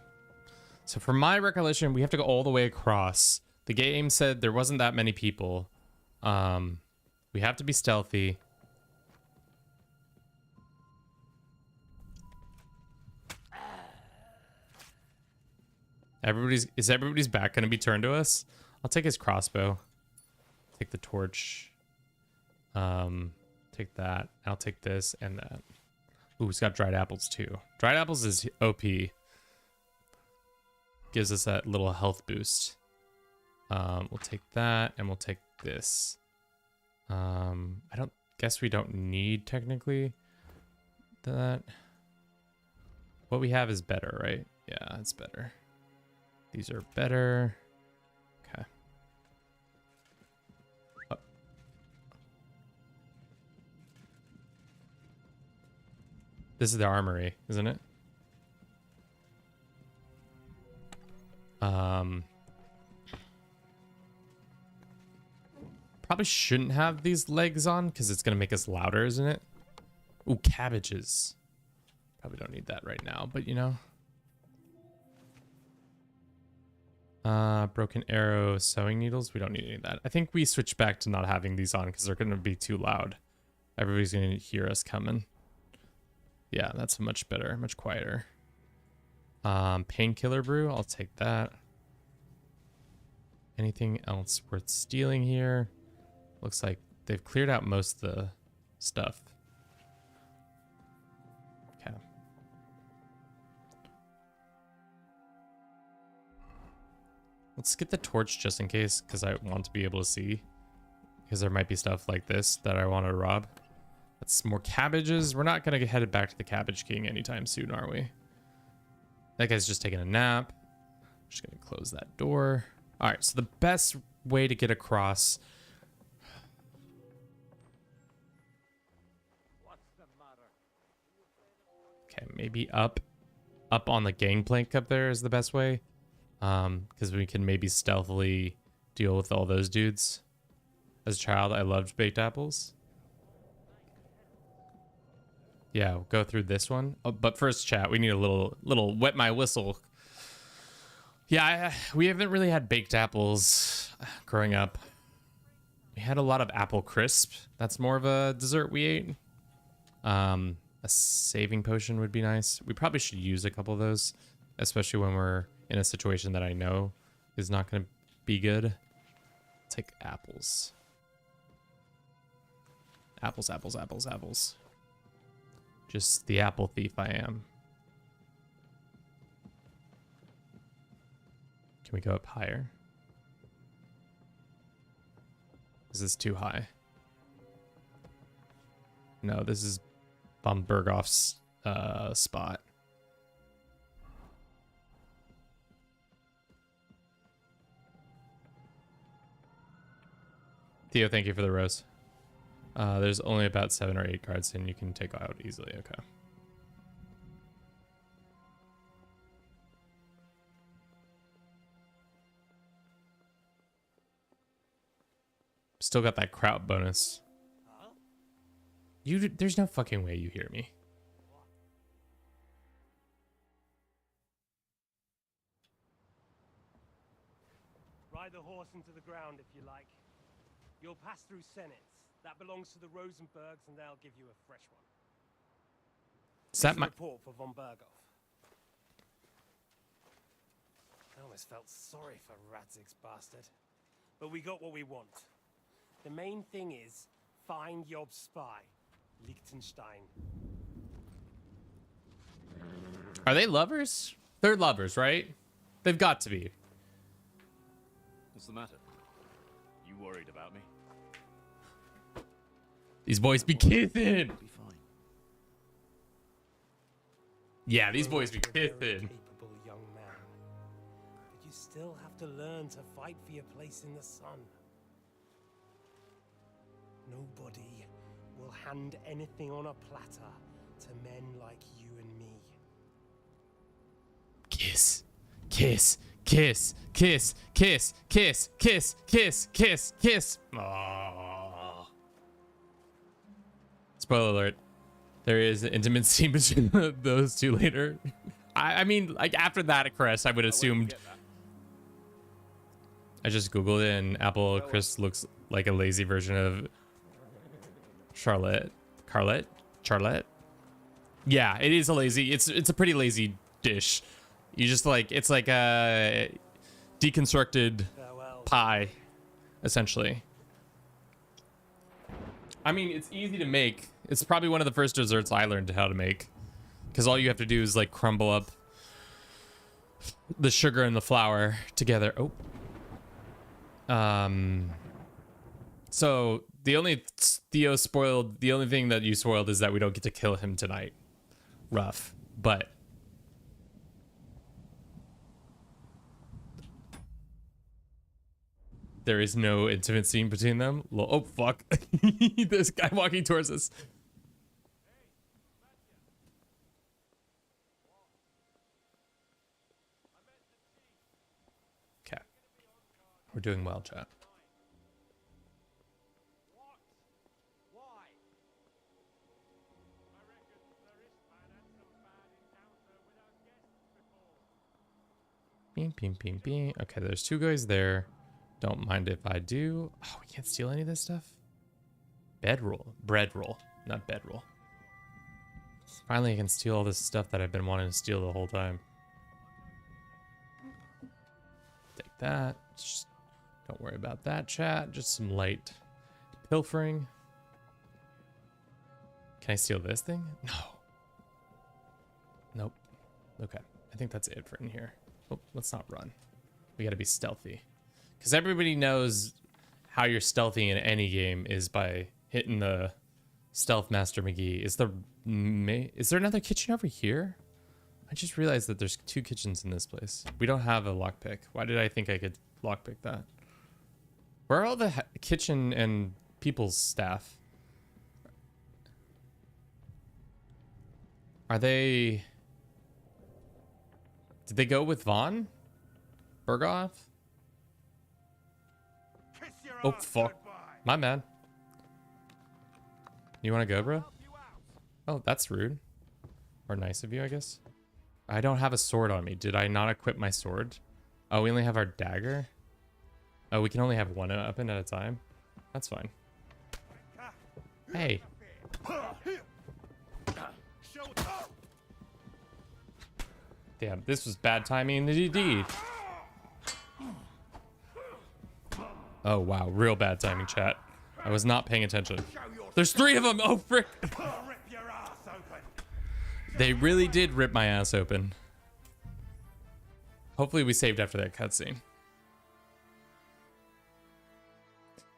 So from my recollection, we have to go all the way across. The game said there wasn't that many people. We have to be stealthy. Is everybody's back going to be turned to us? I'll take his crossbow. Take the torch. Take that. I'll take this and that. Ooh, he's got dried apples too. Dried apples is OP. Gives us that little health boost. We'll take that and we'll take this. I don't guess we don't need technically that. What we have is better, right? Yeah, it's better. These are better. Okay. Oh. This is the armory, isn't it? Probably shouldn't have these legs on because it's gonna make us louder, isn't it? Ooh, cabbages. Probably don't need that right now, but you know. Broken arrow, sewing needles. We don't need any of that. I think we switch back to not having these on because they're gonna be too loud. Everybody's gonna hear us coming. Yeah, that's much better, much quieter. Painkiller brew, I'll take that. Anything else worth stealing here? Looks like they've cleared out most of the stuff. Okay. Let's get the torch just in case, because I want to be able to see. Because there might be stuff like this that I want to rob. That's more cabbages. We're not going to get headed back to the Cabbage King anytime soon, are we? That guy's just taking a nap. Just going to close that door. All right, so the best way to get across... Okay, maybe up on the gangplank up there is the best way. Because we can maybe stealthily deal with all those dudes. As a child, I loved baked apples. Yeah, we'll go through this one. Oh, but first, chat, we need a little wet my whistle. Yeah, we haven't really had baked apples growing up. We had a lot of apple crisp. That's more of a dessert we ate. A saving potion would be nice. We probably should use a couple of those, especially when we're in a situation that I know is not going to be good. Take apples. Apples, apples, apples, apples. Just the apple thief I am. Can we go up higher? Is this too high? No, this is von Berghoff's spot. Theo, thank you for the rose. There's only about 7 or 8 cards and you can take out easily. Okay. Still got that kraut bonus. There's no fucking way you hear me. Ride the horse into the ground if you like. You'll pass through Senates. That belongs to the Rosenbergs, and they'll give you a fresh one. Is that my report for von Berghoff? I almost felt sorry for Radzig's bastard. But we got what we want. The main thing is, find Job's spy, Liechtenstein. Are they lovers? They're lovers, right? They've got to be. What's the matter? You worried about me? These boys be kissing. Be fine. Yeah, these boys be You're a very kissing. capable young man, but you still have to learn to fight for your place in the sun. Nobody will hand anything on a platter to men like you and me. Kiss, kiss, kiss, kiss, kiss, kiss, kiss, kiss, kiss, kiss. Aww. Spoiler alert. There is an intimate scene between those two later. I mean, like after that, Chris, I would assumed. I just Googled it and Apple Chris looks like a lazy version of Charlotte. Yeah, it is a lazy. It's a pretty lazy dish. You just like it's like a deconstructed pie, essentially. I mean, it's easy to make. It's probably one of the first desserts I learned how to make, because all you have to do is like crumble up the sugar and the flour together. Oh. So the only thing that you spoiled is that we don't get to kill him tonight. Rough, but there is no intimate scene between them. Oh fuck! This guy walking towards us. Okay, we're doing well, chat. Beam, beam, beam, beam. Okay, there's two guys there. Don't mind if I do. Oh, we can't steal any of this stuff. Bedroll. Bread roll. Not bedroll. Finally, I can steal all this stuff that I've been wanting to steal the whole time. Take that. Just don't worry about that, chat. Just some light pilfering. Can I steal this thing? No. Nope. Okay. I think that's it for in here. Oh, let's not run. We gotta be stealthy. Because everybody knows how you're stealthy in any game is by hitting the Stealth Master McGee. Is there another kitchen over here? I just realized that there's two kitchens in this place. We don't have a lockpick. Why did I think I could lockpick that? Where are all the kitchen and people's staff? Are they... Did they go with Von? Berghoff? Oh, fuck. My man. You want to go, bro? Oh, that's rude. Or nice of you, I guess. I don't have a sword on me. Did I not equip my sword? Oh, we only have our dagger? Oh, we can only have one weapon at a time? That's fine. Hey. Damn, this was bad timing indeed. Oh, wow. Real bad timing, chat. I was not paying attention. There's three of them. Oh, frick. They really did rip my ass open. Hopefully we saved after that cutscene.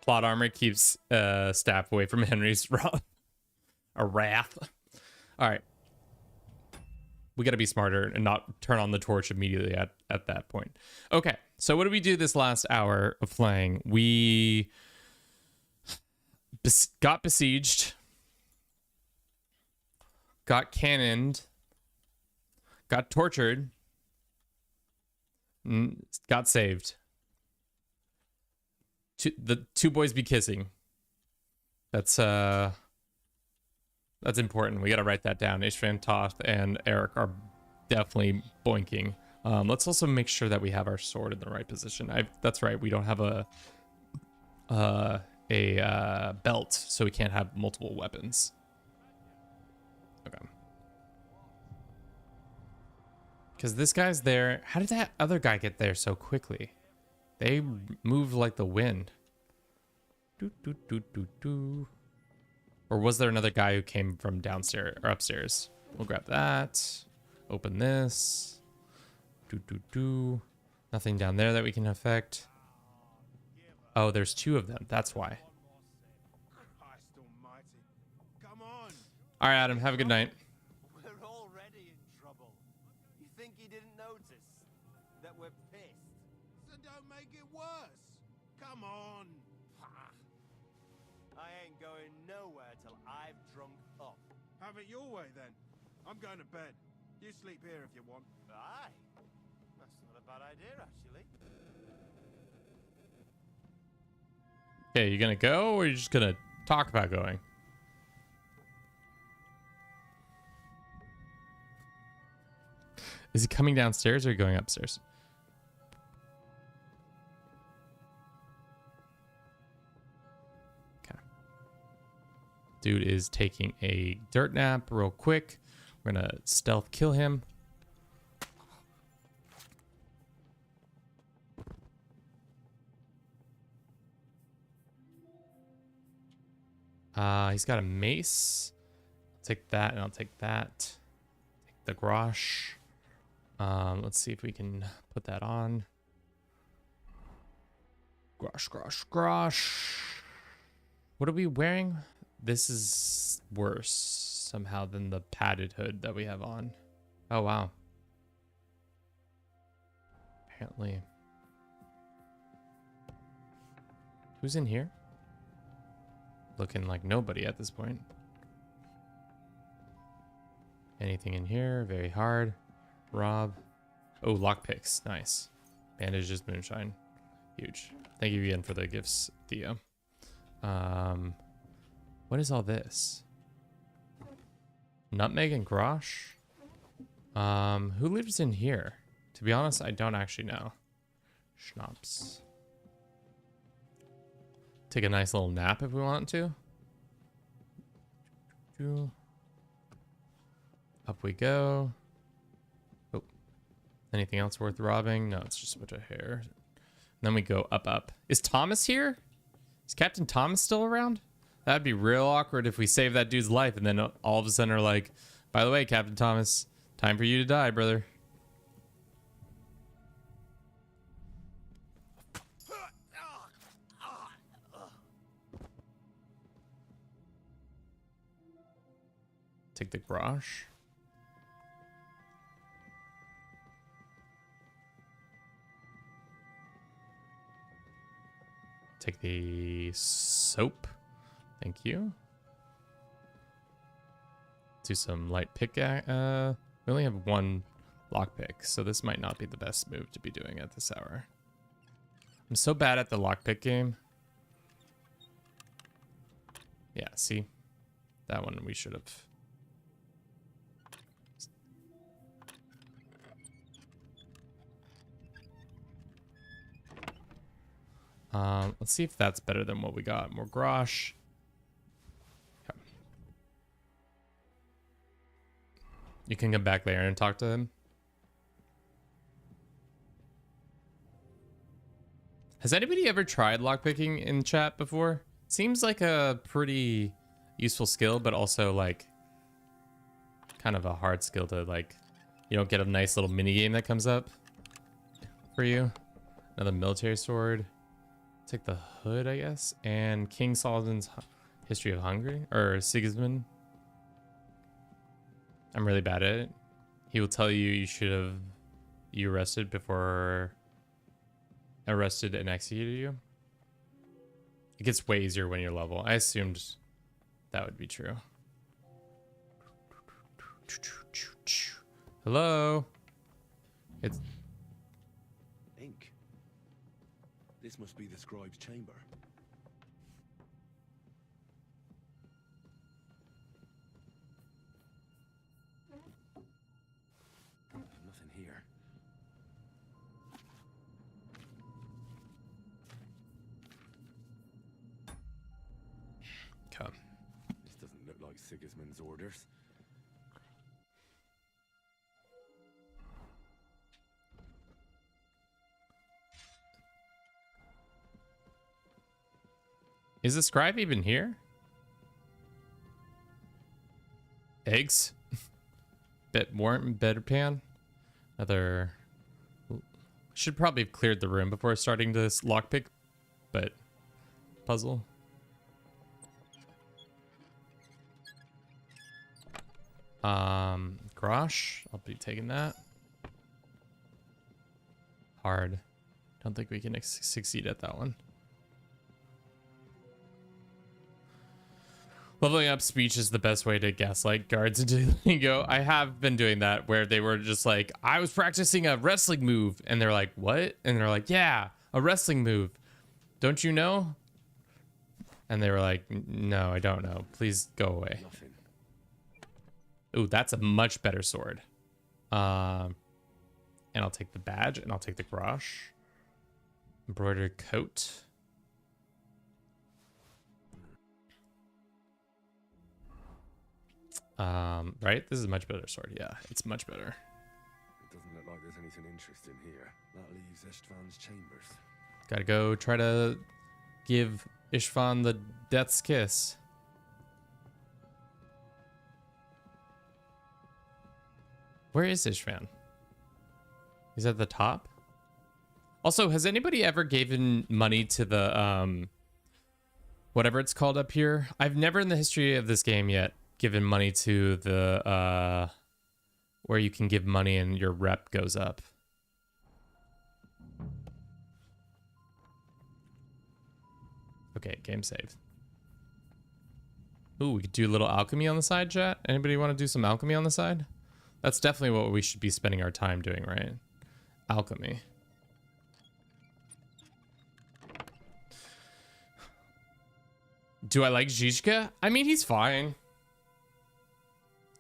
Plot armor keeps staff away from Henry's wrath. All right. We got to be smarter and not turn on the torch immediately at that point. Okay, so what did we do this last hour of playing? We got besieged, got cannoned, got tortured, got saved. The two boys be kissing. That's important. We got to write that down. Ishvan, Toth, and Eric are definitely boinking. Let's also make sure that we have our sword in the right position. That's right. We don't have a belt, so we can't have multiple weapons. Okay. Because this guy's there. How did that other guy get there so quickly? They moved like the wind. Doo, doo, doo, doo, doo. Or was there another guy who came from downstairs or upstairs? We'll grab that. Open this. Nothing down there that we can affect. Oh, there's two of them. That's why. All right, Adam. Have a good night. We're already in trouble. ain't going nowhere till I've drunk up. Have it your way, then. I'm going to bed. You sleep here if you want. Aye. That's not a bad idea, actually. Okay, you gonna go or are you just gonna talk about going? Is he coming downstairs or going upstairs? Okay. Dude is taking a dirt nap real quick. We're gonna stealth kill him. He's got a mace. I'll take that and I'll take that. Take the grosh. Let's see if we can put that on. Grosh, grosh, grosh. What are we wearing? This is worse somehow than the padded hood that we have on. Oh, wow. Apparently. Who's in here? Looking like nobody at this point. Anything in here? Very hard. Rob. Oh, lockpicks. Nice. Bandages, moonshine. Huge. Thank you again for the gifts, Theo. What is all this? Nutmeg and grosh? Who lives in here? To be honest, I don't actually know. Schnapps. Take a nice little nap if we want to. Up we go. Oh. Anything else worth robbing? No, it's just a bunch of hair. And then we go up, up. Is Thomas here? Is Captain Thomas still around? That'd be real awkward if we save that dude's life and then all of a sudden are like, by the way, Captain Thomas, time for you to die, brother. Take the grosh. Take the soap. Thank you. Do some light pick. We only have one lockpick, so this might not be the best move to be doing at this hour. I'm so bad at the lockpick game. Yeah, see? That one we should have. Let's see if that's better than what we got. More grosh. Okay. You can come back later and talk to him. Has anybody ever tried lockpicking in chat before? Seems like a pretty useful skill, but also like kind of a hard skill to like, you don't get a nice little mini game that comes up for you. Another military sword. Take the hood, I guess, and King Solomon's History of Hungary, or Sigismund. I'm really bad at it. He will tell you you should have you arrested before arrested and executed you. It gets way easier when you're level. I assumed that would be true. Hello. It's ink. This must be the scribe's chamber. Nothing here. Come. This doesn't look like Sigismund's orders. Is the scribe even here? Eggs? Bit warm, better pan. Another. Should probably have cleared the room before starting this lockpick, but puzzle. Grosh. I'll be taking that. Hard. Don't think we can succeed at that one. Leveling up speech is the best way to gaslight guards into letting go. I have been doing that where they were just like, I was practicing a wrestling move. And they're like, what? And they're like, yeah, a wrestling move. Don't you know? And they were like, no, I don't know. Please go away. Nothing. Ooh, that's a much better sword. And I'll take the badge and I'll take the garage. Embroidered coat. Right? This is a much better sword. Yeah, it's much better. It doesn't look like there's anything interesting here. That leaves Istvan's chambers. Gotta go try to give Istvan the death's kiss. Where is Istvan? He's at the top. Also, has anybody ever given money to the whatever it's called up here? I've never in the history of this game yet given money to the where you can give money and your rep goes up. Okay, game saved. Ooh, we could do a little alchemy on the side, chat. Anybody want to do some alchemy on the side? That's definitely what we should be spending our time doing, right? Alchemy. Do I like Zizka? I mean, he's fine.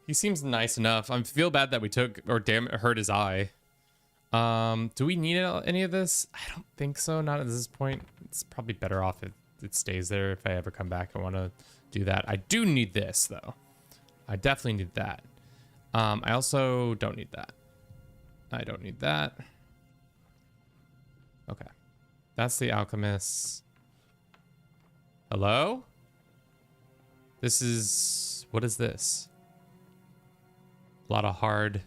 He seems nice enough. I feel bad that we took or hurt his eye. Do we need any of this? I don't think so. Not at this point. It's probably better off if it stays there. If I ever come back, I want to do that. I do need this though. I definitely need that. I also don't need that. I don't need that. Okay. That's the alchemist. Hello? This is... What is this? A lot of hard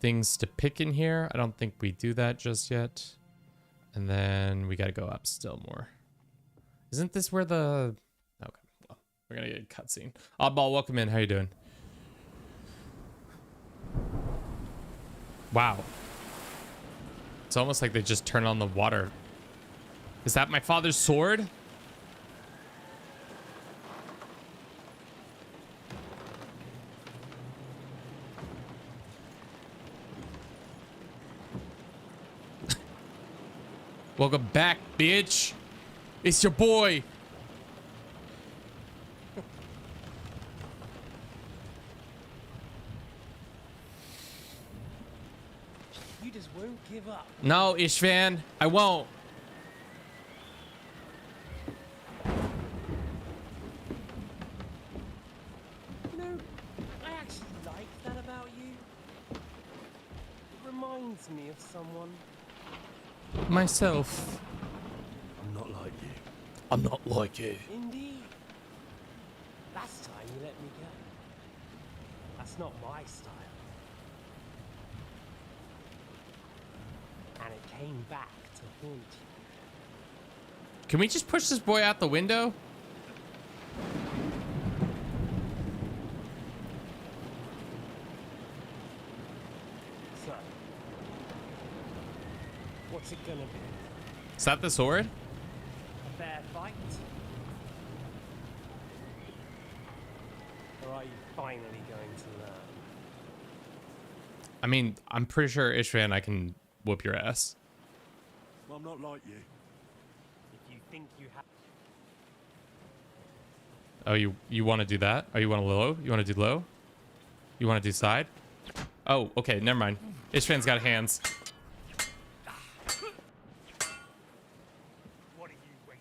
things to pick in here. I don't think we do that just yet. And then we got to go up still more. Isn't this where the... Okay, well, we're going to get a cutscene. Oddball, welcome in. How you doing? Wow. It's almost like they just turn on the water. Is that my father's sword? Welcome back, bitch. It's your boy. You just won't give up. No, Istvan, I won't. You know, I actually like that about you. It reminds me of someone. Myself. I'm not like you. I'm not like you. Indeed. Last time you let me go. That's not my style. And it came back to haunt you. Can we just push this boy out the window? So, what's it gonna be? Is that the sword? A fair fight? Or are you finally going to learn? I mean, I'm pretty sure Istvan, I can whoop your ass. Well, I'm not like you. If you think you have... Oh, you want to do that? Oh, you want to low? You want to do low? You want to do side? Oh, okay, never mind. Istvan's got hands. What are you waiting for?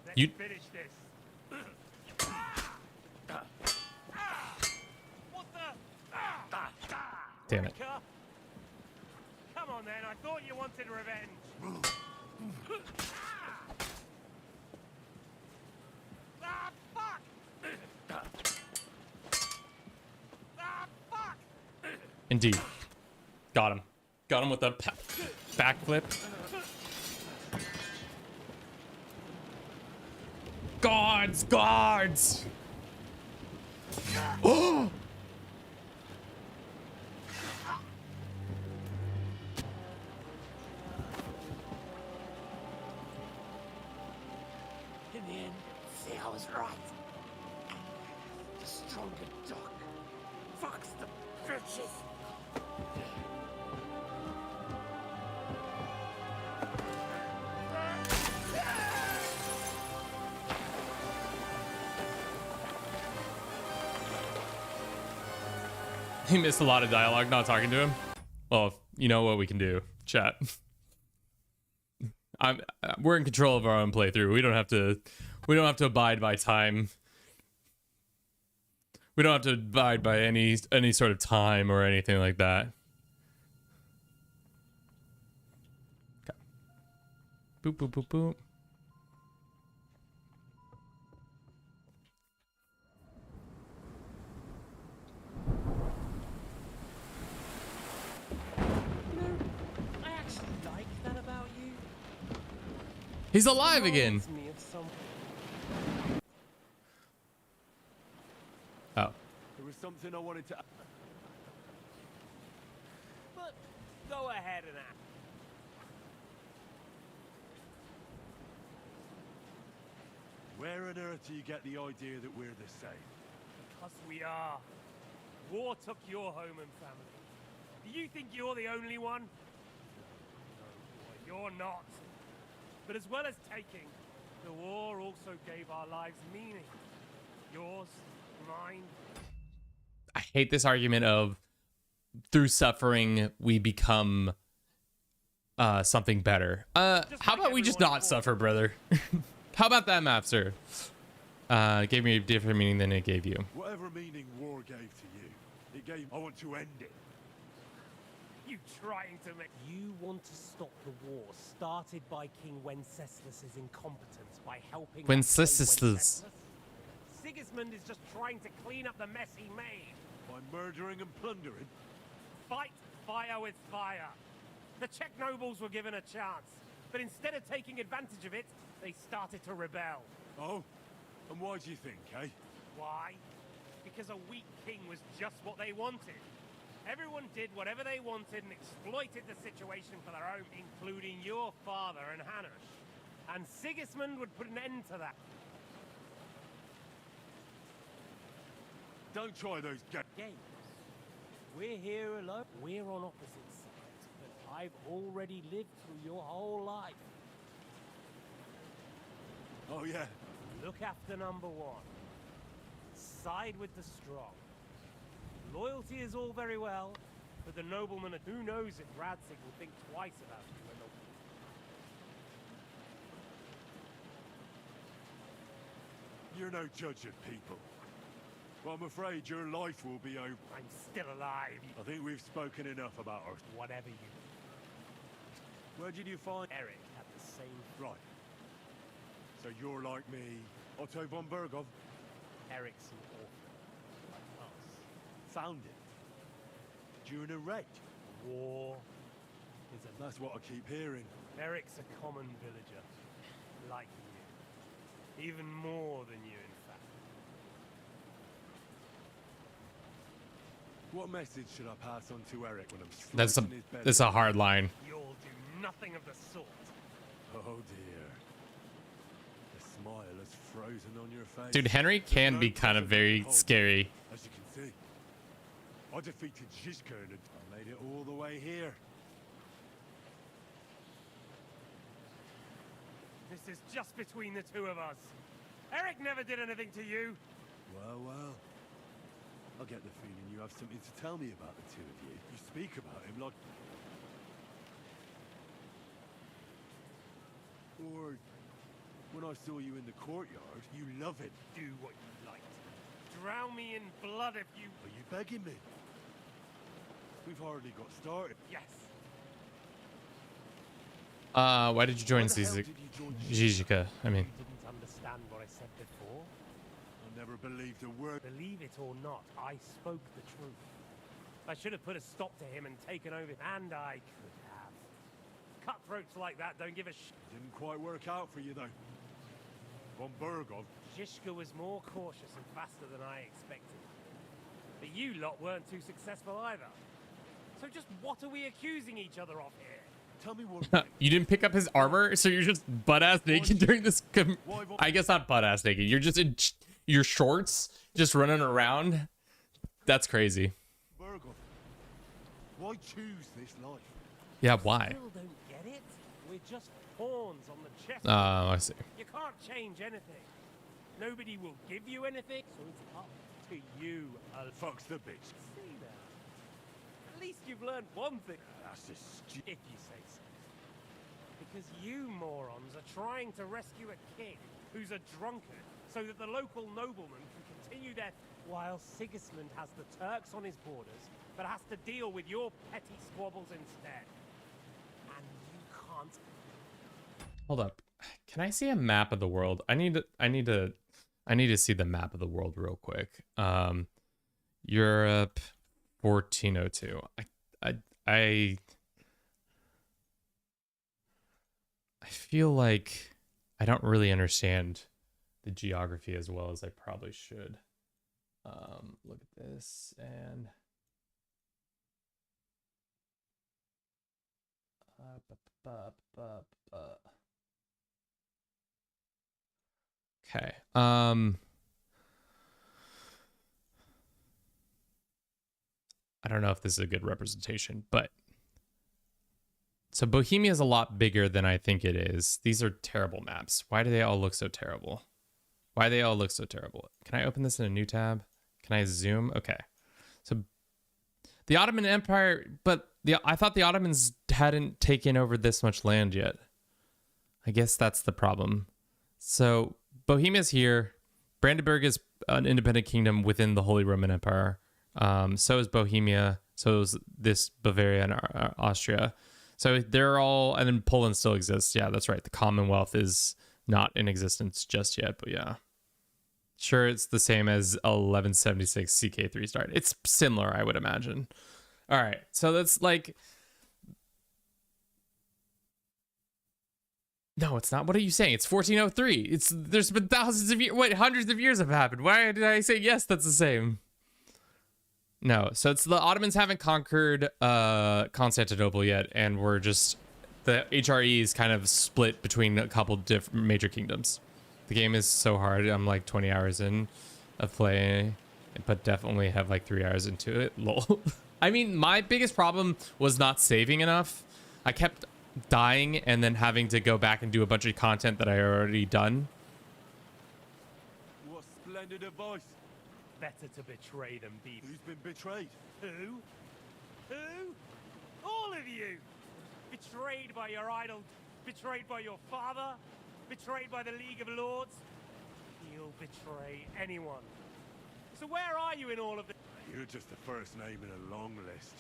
Let's You- finish this. What the? Damn it. Breaker? Come on then, I thought you wanted revenge. Ah, fuck! Ah, fuck! Indeed. Got him. Got him with a backflip. Guards! Guards! Oh! In the end, see, I was right. Stronger duck. Fox the bitches. He missed a lot of dialogue not talking to him. Well, you know what we can do, chat. We're in control of our own playthrough. We don't have to abide by time. We don't have to abide by any sort of time or anything like that. Okay. Boop boop boop boop. I actually like that about you. He's alive again. Reminds me of some- Oh. There was something I wanted to... But go ahead and act. Where on earth do you get the idea that we're the same? Because we are. War took your home and family. Do you think you're the only one? No, boy, you're not. But as well as taking, the war also gave our lives meaning. Yours, mine. I hate this argument of through suffering we become something better. How about we just not suffer, brother? How about that, Mapster? Gave me a different meaning than it gave you. Whatever meaning war gave to you, it gave... I want to end it. You trying to make... You want to stop the war started by King Wenceslas's incompetence by helping... Wenceslas. Sigismund is just trying to clean up the mess he made. By murdering and plundering? Fight fire with fire. The Czech nobles were given a chance, but instead of taking advantage of it, they started to rebel. Oh? And why do you think, eh? Why? Because a weak king was just what they wanted. Everyone did whatever they wanted and exploited the situation for their own, including your father and Hanush. And Sigismund would put an end to that. Don't try those games. We're here alone. We're on opposite sides, but I've already lived through your whole life. Oh, yeah? Look after number one. Side with the strong. Loyalty is all very well, but the nobleman, who knows if Radzig will think twice about you when the... You're no judge of people. Well, I'm afraid your life will be over. I'm still alive. I think we've spoken enough about our... Whatever you... Where did you find... Eric at the same... Right. So you're like me, Otto von Bergov? Eric's an orphan, like us. Found it? During a raid? War is a... That's what I keep hearing. Eric's a common villager, like you. Even more than you, in fact. What message should I pass on to Eric when I'm That's slicing his bed? that's a hard line. You'll do nothing of the sort. Oh dear. The smile is frozen on your face. Dude, Henry can be kind of very scary. As you can see, I defeated Zizka and I made it all the way here. This is just between the two of us. Eric never did anything to you. Well. I get the feeling you have something to tell me about the two of you. You speak about him like... Or... when I saw you in the courtyard, you love him. Do what you like. Drown me in blood if you... Are you begging me? We've hardly got started. Yes. Why did you join Zizika? I mean... You didn't understand what I said before? I never believed a word. Believe it or not, I spoke the truth. I should have put a stop to him and taken over, and I could have. Cutthroats like that don't give a sh... Didn't quite work out for you, though. Von Bergov. Zizka was more cautious and faster than I expected. But you lot weren't too successful either. So just what are we accusing each other of here? Tell me what... You didn't pick up his armor, so you're just butt-ass naked during this... I guess not butt-ass naked. You're just your shorts, just running around. That's crazy. Burgle, why choose this life? Yeah, why? Still don't get it? We're just pawns on the chess. Oh, I see. You can't change anything. Nobody will give you anything, so it's up to you. Fuck's the bitch. See now. At least you've learned one thing. That's just stupid. If you say so. Because you morons are trying to rescue a king who's a drunkard so that the local noblemen can continue their... While Sigismund has the Turks on his borders, but has to deal with your petty squabbles instead. And you can't... Hold up. Can I see a map of the world? I need to see the map of the world real quick. Europe 1402. I feel like I don't really understand the geography as well as I probably should. Look at this and okay. I don't know if this is a good representation, but so Bohemia is a lot bigger than I think it is. These are terrible maps. Why do they all look so terrible? Why do they all look so terrible? Can I open this in a new tab? Can I zoom? Okay. So the Ottoman Empire, but I thought the Ottomans hadn't taken over this much land yet. I guess that's the problem. So Bohemia's here. Brandenburg is an independent kingdom within the Holy Roman Empire. So is Bohemia. So is this Bavaria and Austria. So they're all, and then Poland still exists. Yeah, that's right. The Commonwealth is not in existence just yet, but yeah. Sure, it's the same as 1176 CK3 start. It's similar, I would imagine. All right, so that's like... No, it's not. What are you saying? It's 1403. There's been thousands of years. Wait, hundreds of years have happened. Why did I say yes? That's the same. No, so it's the Ottomans haven't conquered Constantinople yet, and we're just... The HRE is kind of split between a couple different major kingdoms. The game is so hard. I'm like 20 hours in of play, but definitely have like 3 hours into it. Lol. I mean, my biggest problem was not saving enough. I kept dying and then having to go back and do a bunch of content that I already done. What splendid advice. Better to betray than be... Who's been betrayed? Who? Who? All of you! Betrayed by your idol, betrayed by your father, betrayed by the League of Lords. He'll betray anyone. So where are you in all of this? You're just the first name in a long list.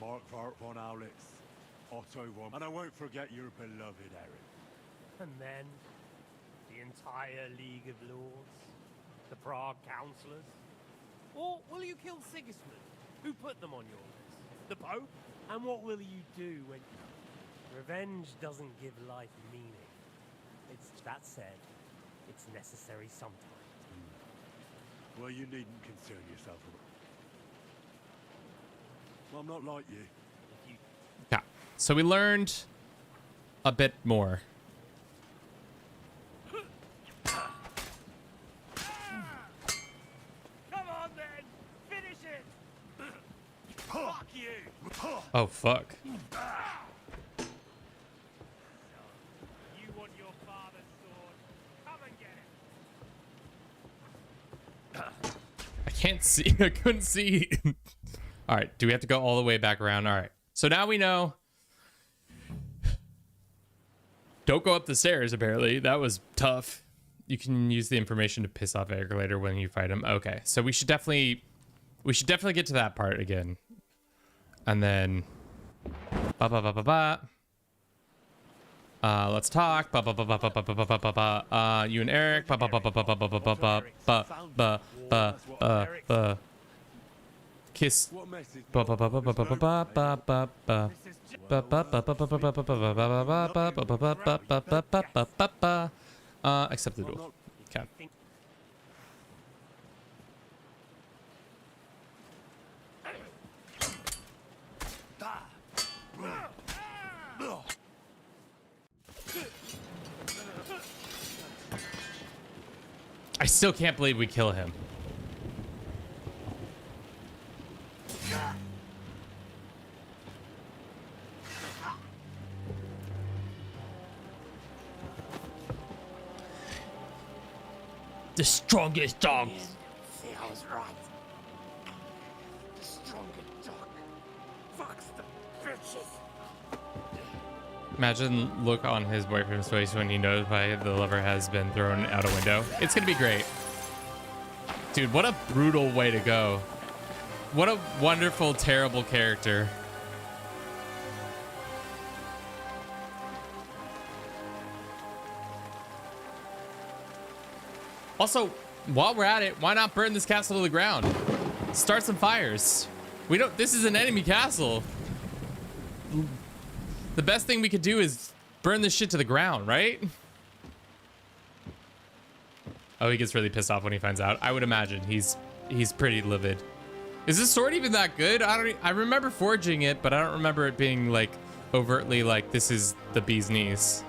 Mark von Aulitz, Otto von... And I won't forget your beloved Eric. And then, the entire League of Lords? The Prague Councillors? Or will you kill Sigismund? Who put them on your list? The Pope? And what will you do when... Revenge doesn't give life meaning. It's that said, it's necessary sometimes. Well, you needn't concern yourself about... I'm not like you. Yeah. So we learned a bit more. Come on then! Finish it! Fuck you! Oh, fuck. You want your father's sword? Come and get it! I can't see. I couldn't see. All right. Do we have to go all the way back around? All right. So now we know. Don't go up the stairs, apparently. That was tough. You can use the information to piss off Edgar later when you fight him. Okay. So we should definitely get to that part again. And then let's talk. You and Eric. Kiss. Accept the duel. Okay. I still can't believe we kill him. The strongest dog. See, I was right. The stronger dog. Fucks the bitches. Imagine look on his boyfriend's face when he knows why the lover has been thrown out a window. It's gonna be great. Dude, what a brutal way to go. What a wonderful, terrible character. Also, while we're at it, why not burn this castle to the ground? Start some fires. This is an enemy castle. The best thing we could do is burn this shit to the ground, right? Oh, he gets really pissed off when he finds out. I would imagine he's pretty livid. Is this sword even that good? I remember forging it, but I don't remember it being like overtly like this is the bee's knees.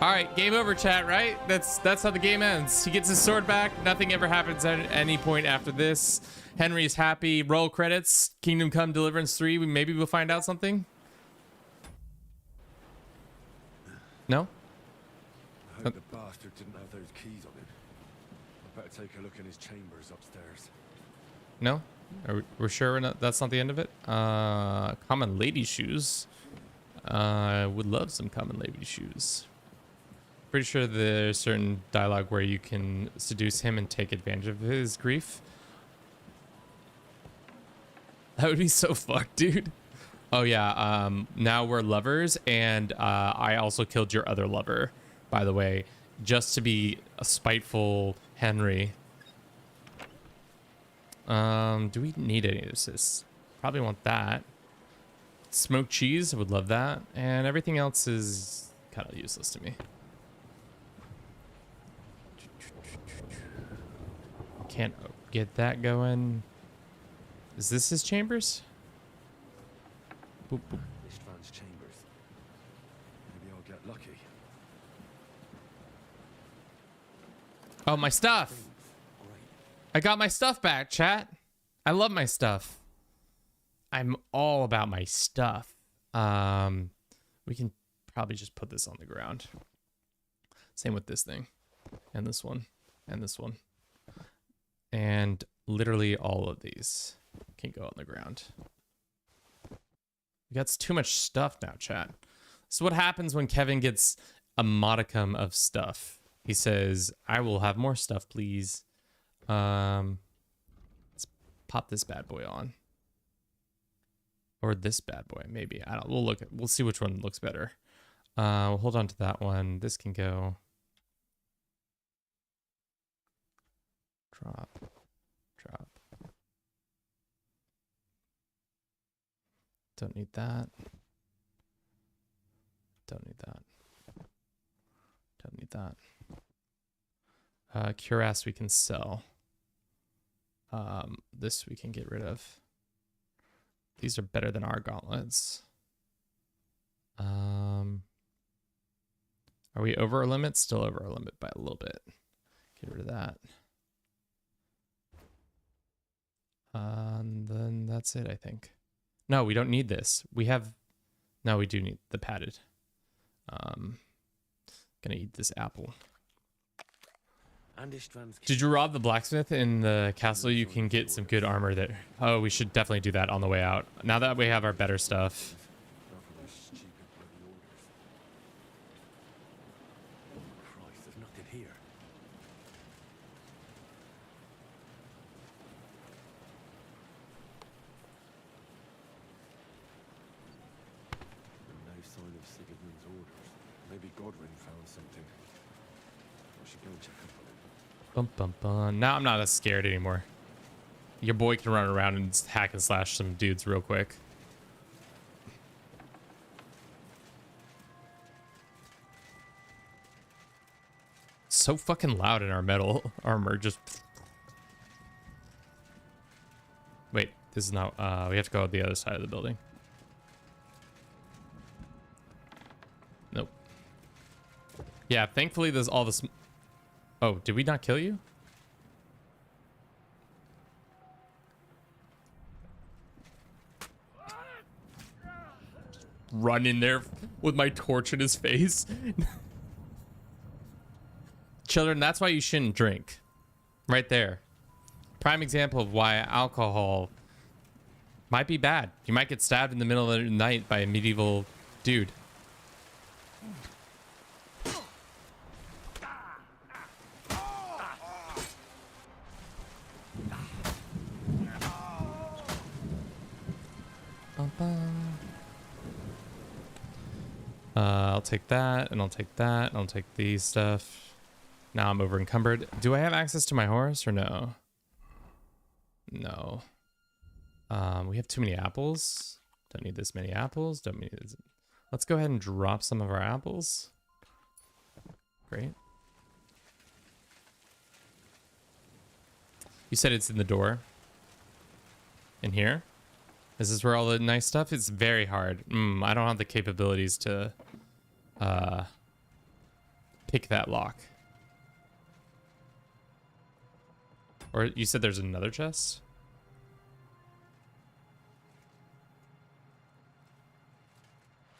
All right, game over, chat, right? That's how the game ends. He gets his sword back. Nothing ever happens at any point after this. Henry's happy. Roll credits. Kingdom Come Deliverance 3. Maybe we'll find out something. No? I hope the bastard didn't have those keys on him. I better take a look in his chambers upstairs. No? We're sure that's not the end of it? Common lady shoes. Would love some common lady shoes. Pretty sure there's certain dialogue where you can seduce him and take advantage of his grief. That would be so fucked, dude. Oh yeah, now we're lovers, and I also killed your other lover, by the way, just to be a spiteful Henry. Do we need any of this? Probably want that. Smoked cheese, I would love that. And everything else is kind of useless to me. Can't get that going. Is this his chambers? Boop, boop. Ishtvan's chambers. Maybe I'll get lucky. Oh, my stuff. I got my stuff back, chat. I love my stuff. I'm all about my stuff. We can probably just put this on the ground. Same with this thing. And this one. And this one. And literally all of these can go on the ground. We got too much stuff now, chat. This is what happens when Kevin gets a modicum of stuff. He says, I will have more stuff, please. Let's pop this bad boy on. Or this bad boy, maybe. I don't. We'll see which one looks better. We'll hold on to that one. This can go. Drop. Drop. Don't need that. Don't need that. Don't need that. Cuirass we can sell. This we can get rid of. These are better than our gauntlets. Are we over our limit? Still over our limit by a little bit. Get rid of that. And then that's it, I think. No, we don't need this. We have... No, we do need the padded. Gonna eat this apple. Did you rob the blacksmith in the castle? You can get some good armor there. Oh, we should definitely do that on the way out. Now that we have our better stuff. Christ, there's nothing here. No sign of Sigismund's orders. Maybe Godwin found something. I should go and check up on him. Bum, bum, bum. Now I'm not as scared anymore. Your boy can run around and hack and slash some dudes real quick. So fucking loud in our metal armor. Just... Wait, this is not... we have to go to the other side of the building. Nope. Yeah, thankfully there's all this. Oh, did we not kill you? Run in there with my torch in his face. Children, that's why you shouldn't drink. Right there. Prime example of why alcohol might be bad. You might get stabbed in the middle of the night by a medieval dude. I'll take that, and I'll take that, and I'll take these stuff. Now I'm over encumbered. Do I have access to my horse or no? No. We have too many apples. Don't need this many apples. Don't need this. Let's go ahead and drop some of our apples. Great. You said it's in the door. In here? Is this where all the nice stuff is? Very hard. I don't have the capabilities to pick that lock. Or you said there's another chest?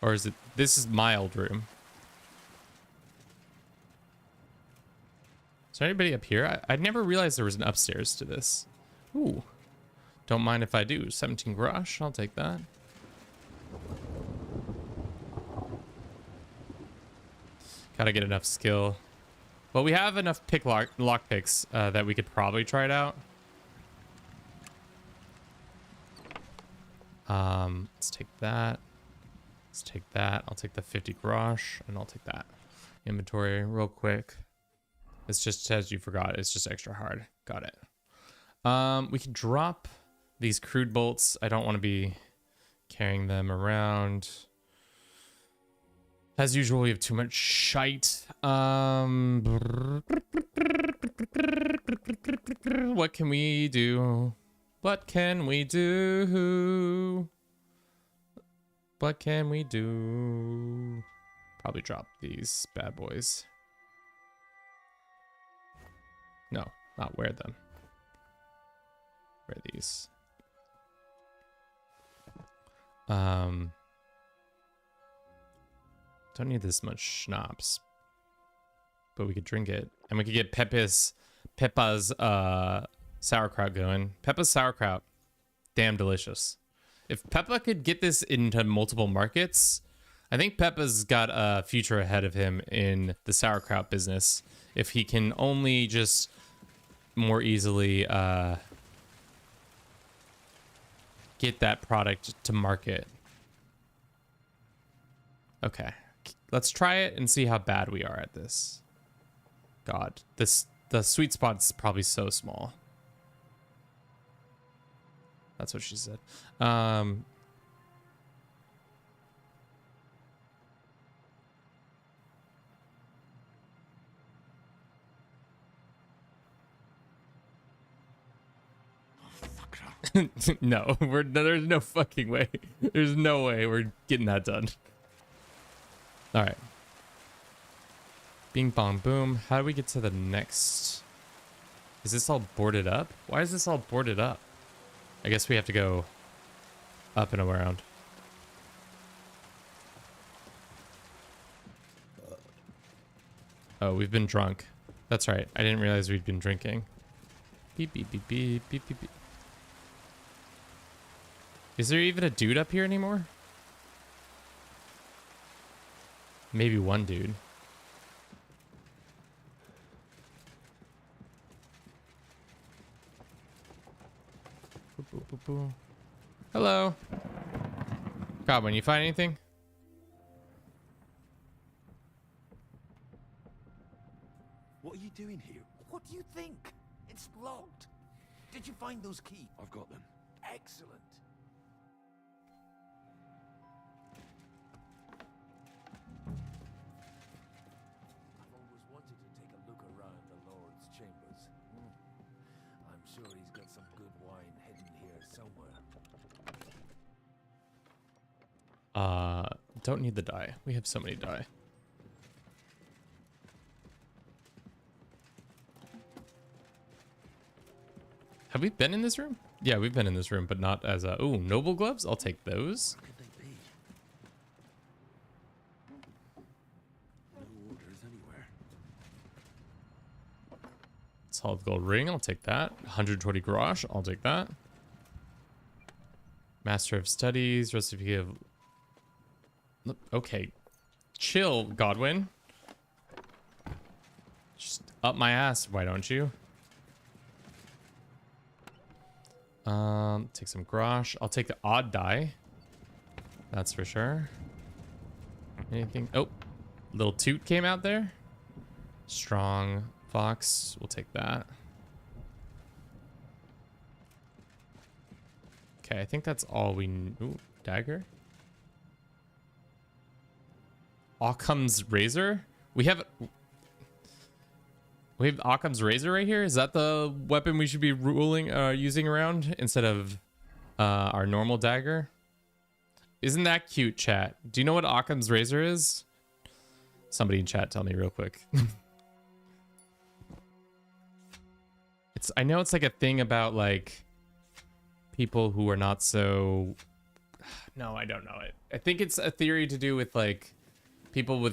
Or is it, this is my old room. Is there anybody up here? I never realized there was an upstairs to this. Ooh. Don't mind if I do. 17 grosh, I'll take that. Gotta get enough skill. Well, we have enough lock picks that we could probably try it out. Let's take that. Let's take that. I'll take the 50 grosh, and I'll take that. Inventory real quick. It's just as you forgot. It's just extra hard. Got it. We can drop these crude bolts. I don't want to be carrying them around. As usual, we have too much shite. What can we do? What can we do? What can we do? Probably drop these bad boys. No, not wear them. Wear these. Don't need this much schnapps, but we could drink it, and we could get Peppa's sauerkraut going. Peppa's sauerkraut, damn delicious. If Peppa could get this into multiple markets, I think Peppa's got a future ahead of him in the sauerkraut business. If he can only just more easily get that product to market. Okay, let's try it and see how bad we are at this. God, the sweet spot's probably so small. That's what she said. No, there's no fucking way. There's no way we're getting that done. All right. Bing bong boom. How do we get to the next? Is this all boarded up? Why is this all boarded up? I guess we have to go up and around. Oh, we've been drunk. That's right. I didn't realize we'd been drinking. Beep, beep, beep, beep, beep, beep, beep. Is there even a dude up here anymore? Maybe one dude. Hello. God, when you find anything? What are you doing here? What do you think? It's locked. Did you find those keys? I've got them. Excellent. I've always wanted to take a look around the Lord's chambers. I'm sure he's got some good wine hidden here somewhere. Don't need the dye. We have so many dye. Have we been in this room? Yeah, we've been in this room, but not as a... Oh, noble gloves? I'll take those. Where could they be? No orders anywhere. Solid gold ring, I'll take that. 120 garage, I'll take that. Master of Studies, recipe of... Okay. Chill, Godwin. Just up my ass, why don't you? Take some grosh. I'll take the odd die. That's for sure. Anything? Oh, little toot came out there. Strong fox. We'll take that. Okay, I think that's all we... Ooh, dagger. Occam's razor? We have Occam's razor right here. Is that the weapon we should be using around instead of our normal dagger? Isn't that cute, chat? Do you know what Occam's razor is? Somebody in chat tell me real quick. I know it's like a thing about like people who are not so... No, I don't know it. I think it's a theory to do with like people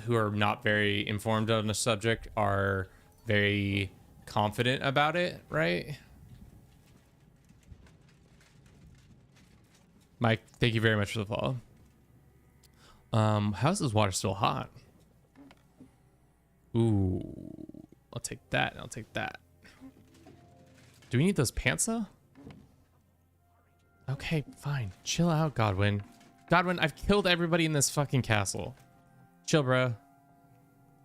who are not very informed on the subject are very confident about it, right? Mike, thank you very much for the follow. How is this water still hot? Ooh, I'll take that. I'll take that. Do we need those pants though? Okay, fine. Chill out, Godwin. Godwin, I've killed everybody in this fucking castle. Chill, bro.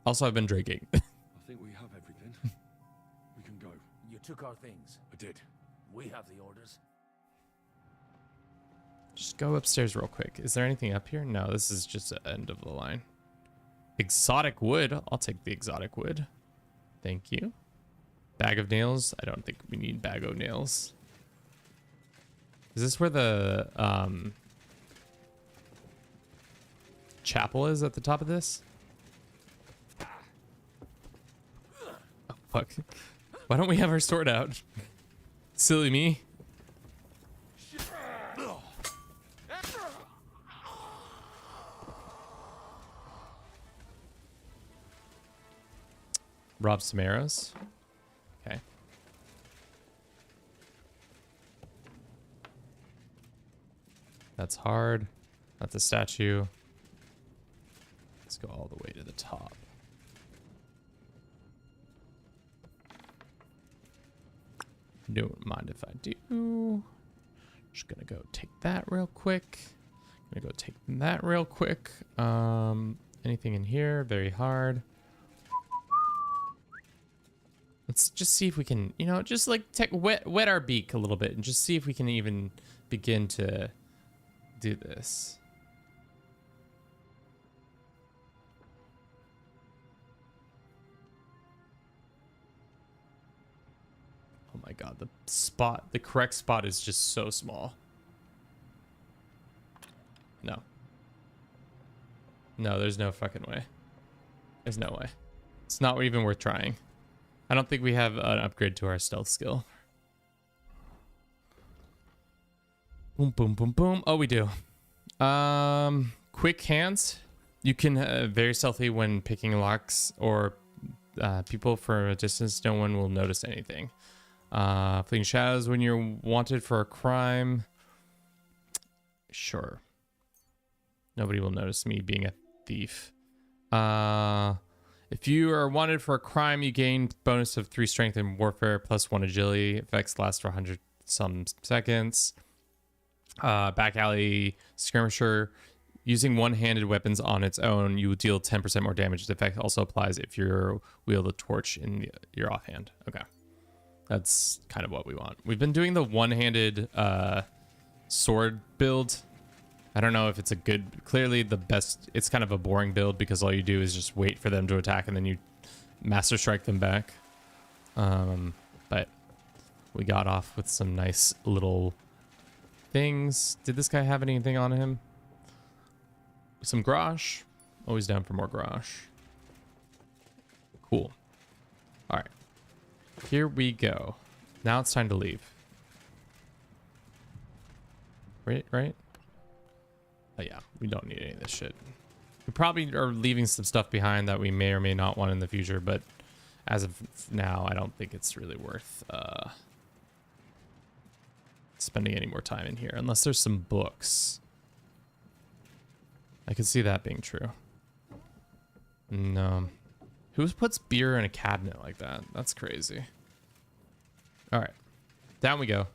Also, I've been drinking. I think we have everything. We can go. You took our things. I did. We have the orders. Just go upstairs real quick. Is there anything up here? No, this is just the end of the line. Exotic wood. I'll take the exotic wood. Thank you. Bag of nails. I don't think we need bag of nails. Is this where the chapel is at the top of this? Oh, fuck. Why don't we have our sword out? Silly me. Rob some arrows. Okay. That's hard. That's a statue. Let's go all the way to the top. Don't mind if I do. Just gonna go take that real quick. Gonna go take that real quick. Anything in here? Very hard. Let's just see if we can, you know, just like wet our beak a little bit and just see if we can even begin to do this. Oh my god, the correct spot is just so small. No. No, there's no fucking way. There's no way. It's not even worth trying. I don't think we have an upgrade to our stealth skill. Boom, boom, boom, boom. Oh, we do. Quick hands. You can very stealthy when picking locks or people for a distance. No one will notice anything. Fleeing shadows when you're wanted for a crime. Sure. Nobody will notice me being a thief. If you are wanted for a crime, you gain bonus of 3 strength in warfare plus 1 agility. Effects last for 100 some seconds. Back alley skirmisher. Using one-handed weapons on its own, you will deal 10% more damage. The effect also applies if you wield a torch in your offhand. Okay. That's kind of what we want. We've been doing the one-handed sword build. I don't know if it's a good, clearly the best, it's kind of a boring build because all you do is just wait for them to attack and then you master strike them back. But we got off with some nice little things. Did this guy have anything on him? Some grosh. Always down for more grosh. Cool. All right. Here we go. Now it's time to leave. Right? Oh yeah, we don't need any of this shit. We probably are leaving some stuff behind that we may or may not want in the future, but as of now, I don't think it's really worth spending any more time in here, unless there's some books. I could see that being true. No. Who puts beer in a cabinet like that? That's crazy. All right. Down we go.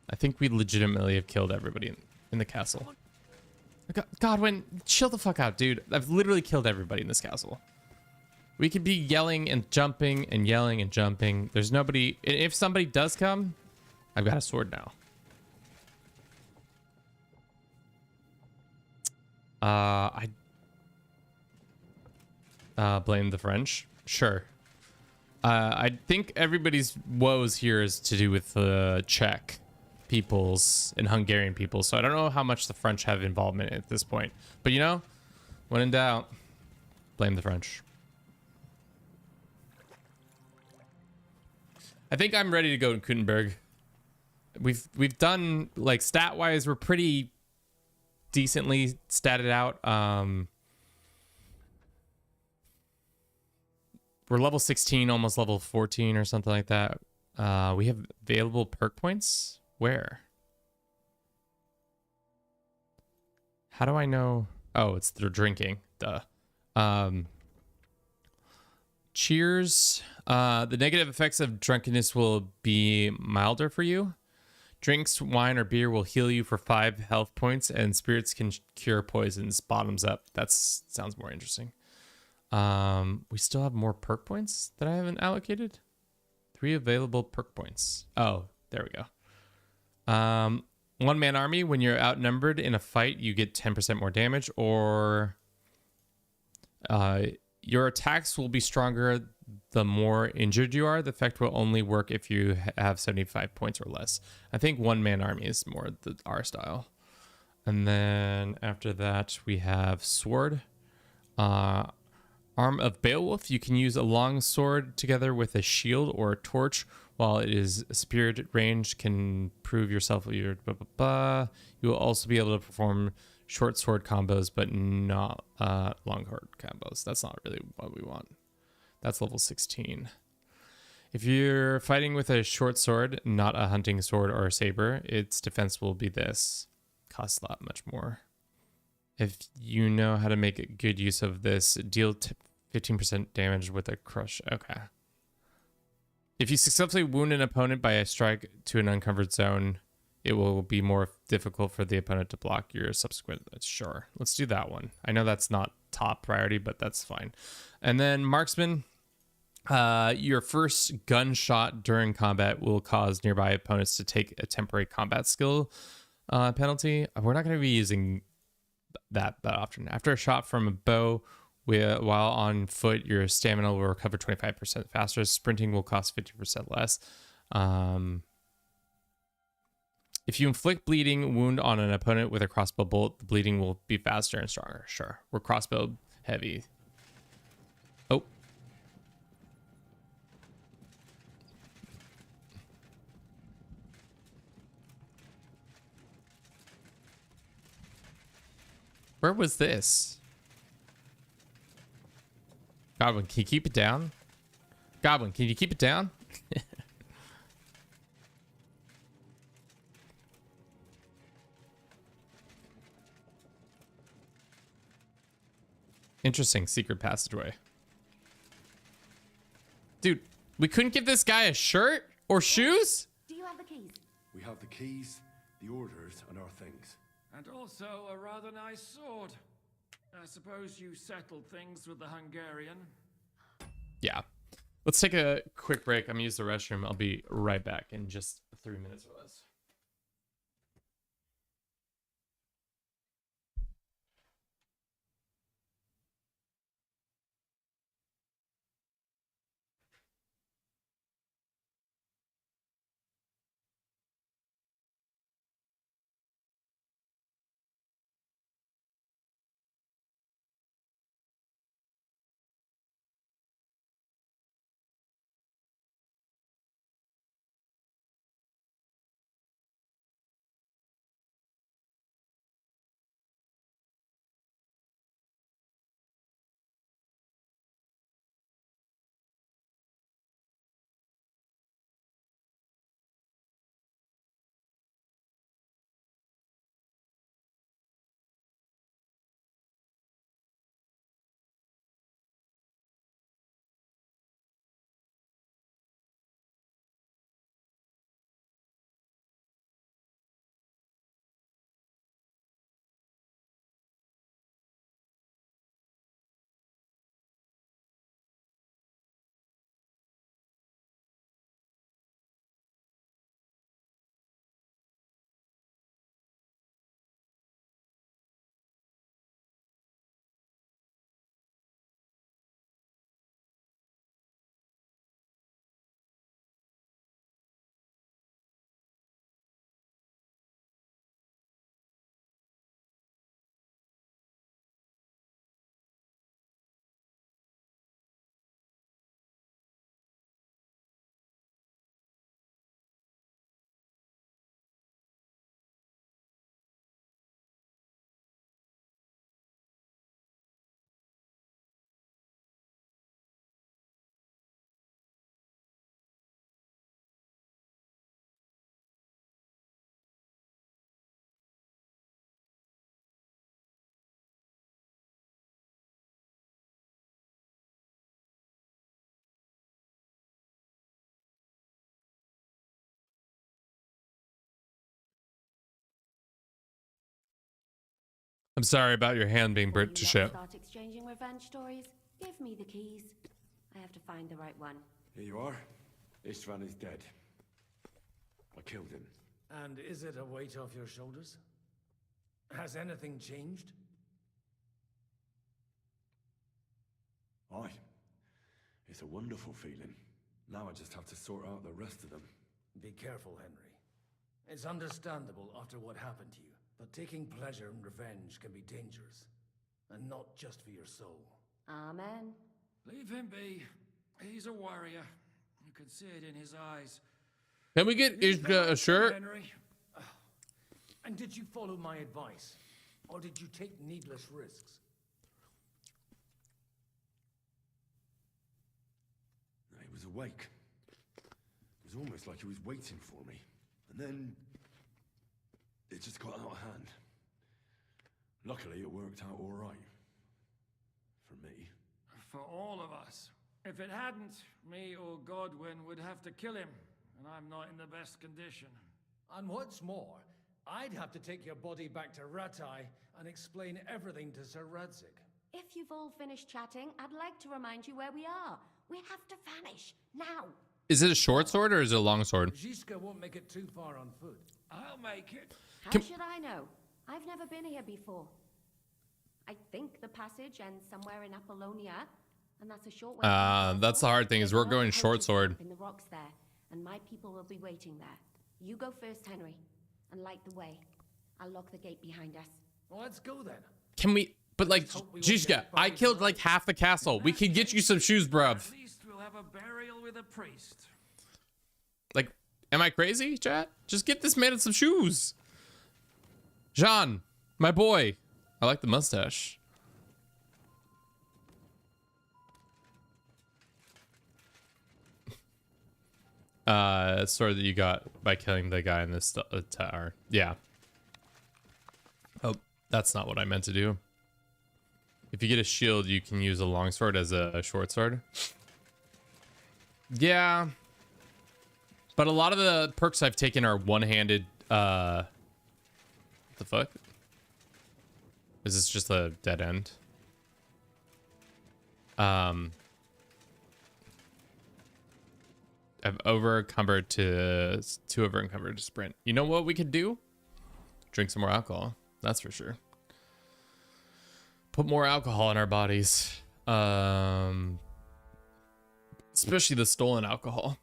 I think we legitimately have killed everybody in the castle. Godwin, chill the fuck out, dude. I've literally killed everybody in this castle. We could be yelling and jumping and yelling and jumping. There's nobody. If somebody does come, I've got a sword now. I blame the French. Sure. I think everybody's woes here is to do with the Czech peoples and Hungarian people. So I don't know how much the French have involvement at this point. But you know, when in doubt, blame the French. I think I'm ready to go to Gutenberg. We've done, like, stat wise, we're pretty decently statted out. We're level 16, almost level 14 or something like that. We have available perk points. Where? How do I know? Oh, it's through drinking. Duh. Cheers. The negative effects of drunkenness will be milder for you. Drinks, wine, or beer will heal you for 5 health points, and spirits can cure poisons. Bottoms up. That sounds more interesting. We still have more perk points that I haven't allocated. 3 available perk points. Oh, there we go. 1-man army. When you're outnumbered in a fight, you get 10% more damage, or your attacks will be stronger the more injured you are. The effect will only work if you have 75 points or less. I think 1-man army is more our style. And then after that, we have sword. Arm of Beowulf. You can use a long sword together with a shield or a torch. While it is spirit range, can prove yourself. You will also be able to perform short sword combos, but not long sword combos. That's not really what we want. That's level 16. If you're fighting with a short sword, not a hunting sword or a saber, its defense will be this. Costs a lot much more. If you know how to make good use of this, deal 15% damage with a crush. Okay. If you successfully wound an opponent by a strike to an uncovered zone, it will be more difficult for the opponent to block your subsequent. Sure, let's do that one. I know that's not top priority, but that's fine. And then marksman, your first gunshot during combat will cause nearby opponents to take a temporary combat skill penalty. We're not going to be using that often. After a shot from a bow, while on foot, your stamina will recover 25% faster. Sprinting will cost 50% less. If you inflict bleeding wound on an opponent with a crossbow bolt, the bleeding will be faster and stronger. Sure, we're crossbow heavy. Oh. Where was this? Godwin, can you keep it down? Godwin, can you keep it down? Interesting secret passageway. Dude, we couldn't give this guy a shirt or shoes? Do you have the keys? We have the keys, the orders, and our things. And also a rather nice sword. I suppose you settled things with the Hungarian. Yeah. Let's take a quick break. I'm gonna use the restroom. I'll be right back in just 3 minutes or less. I'm sorry about your hand being burnt to shit. Start exchanging revenge stories. Give me the keys. I have to find the right one. Here you are. Istvan is dead. I killed him. And is it a weight off your shoulders? Has anything changed? Aye. It's a wonderful feeling. Now I just have to sort out the rest of them. Be careful, Henry. It's understandable after what happened to you, but taking pleasure in revenge can be dangerous. And not just for your soul. Amen. Leave him be. He's a warrior. You can see it in his eyes. Can we get a shirt? Henry. And did you follow my advice? Or did you take needless risks? He was awake. It was almost like he was waiting for me. And then it just got out of hand. Luckily, it worked out all right. For me. For all of us. If it hadn't, me or Godwin would have to kill him, and I'm not in the best condition. And what's more, I'd have to take your body back to Ratai and explain everything to Sir Radzig. If you've all finished chatting, I'd like to remind you where we are. We have to vanish, now. Is it a short sword or is it a long sword? Zizka won't make it too far on foot. I'll make it. How should I know? I've never been here before. I think the passage ends somewhere in Apollonia, and that's a short way. That's the hard thing is we're going short sword. In the rocks there, and my people will be waiting there. You go first, Henry, and light the way. I'll lock the gate behind us. Well, let's go then. Can we? But like, Zizka, I killed like half the castle. We could get you some shoes, bruv. At least we'll have a burial with a priest. Like, am I crazy, chat? Just get this man some shoes. Jean, my boy. I like the mustache. Sword that you got by killing the guy in this tower. Yeah. Oh, that's not what I meant to do. If you get a shield, you can use a longsword as a short sword. Yeah. But a lot of the perks I've taken are one-handed. What the fuck? Is this just a dead end? I've overencumbered to too overencumbered to sprint. You know what we could do? Drink some more alcohol. That's for sure. Put more alcohol in our bodies. Especially the stolen alcohol.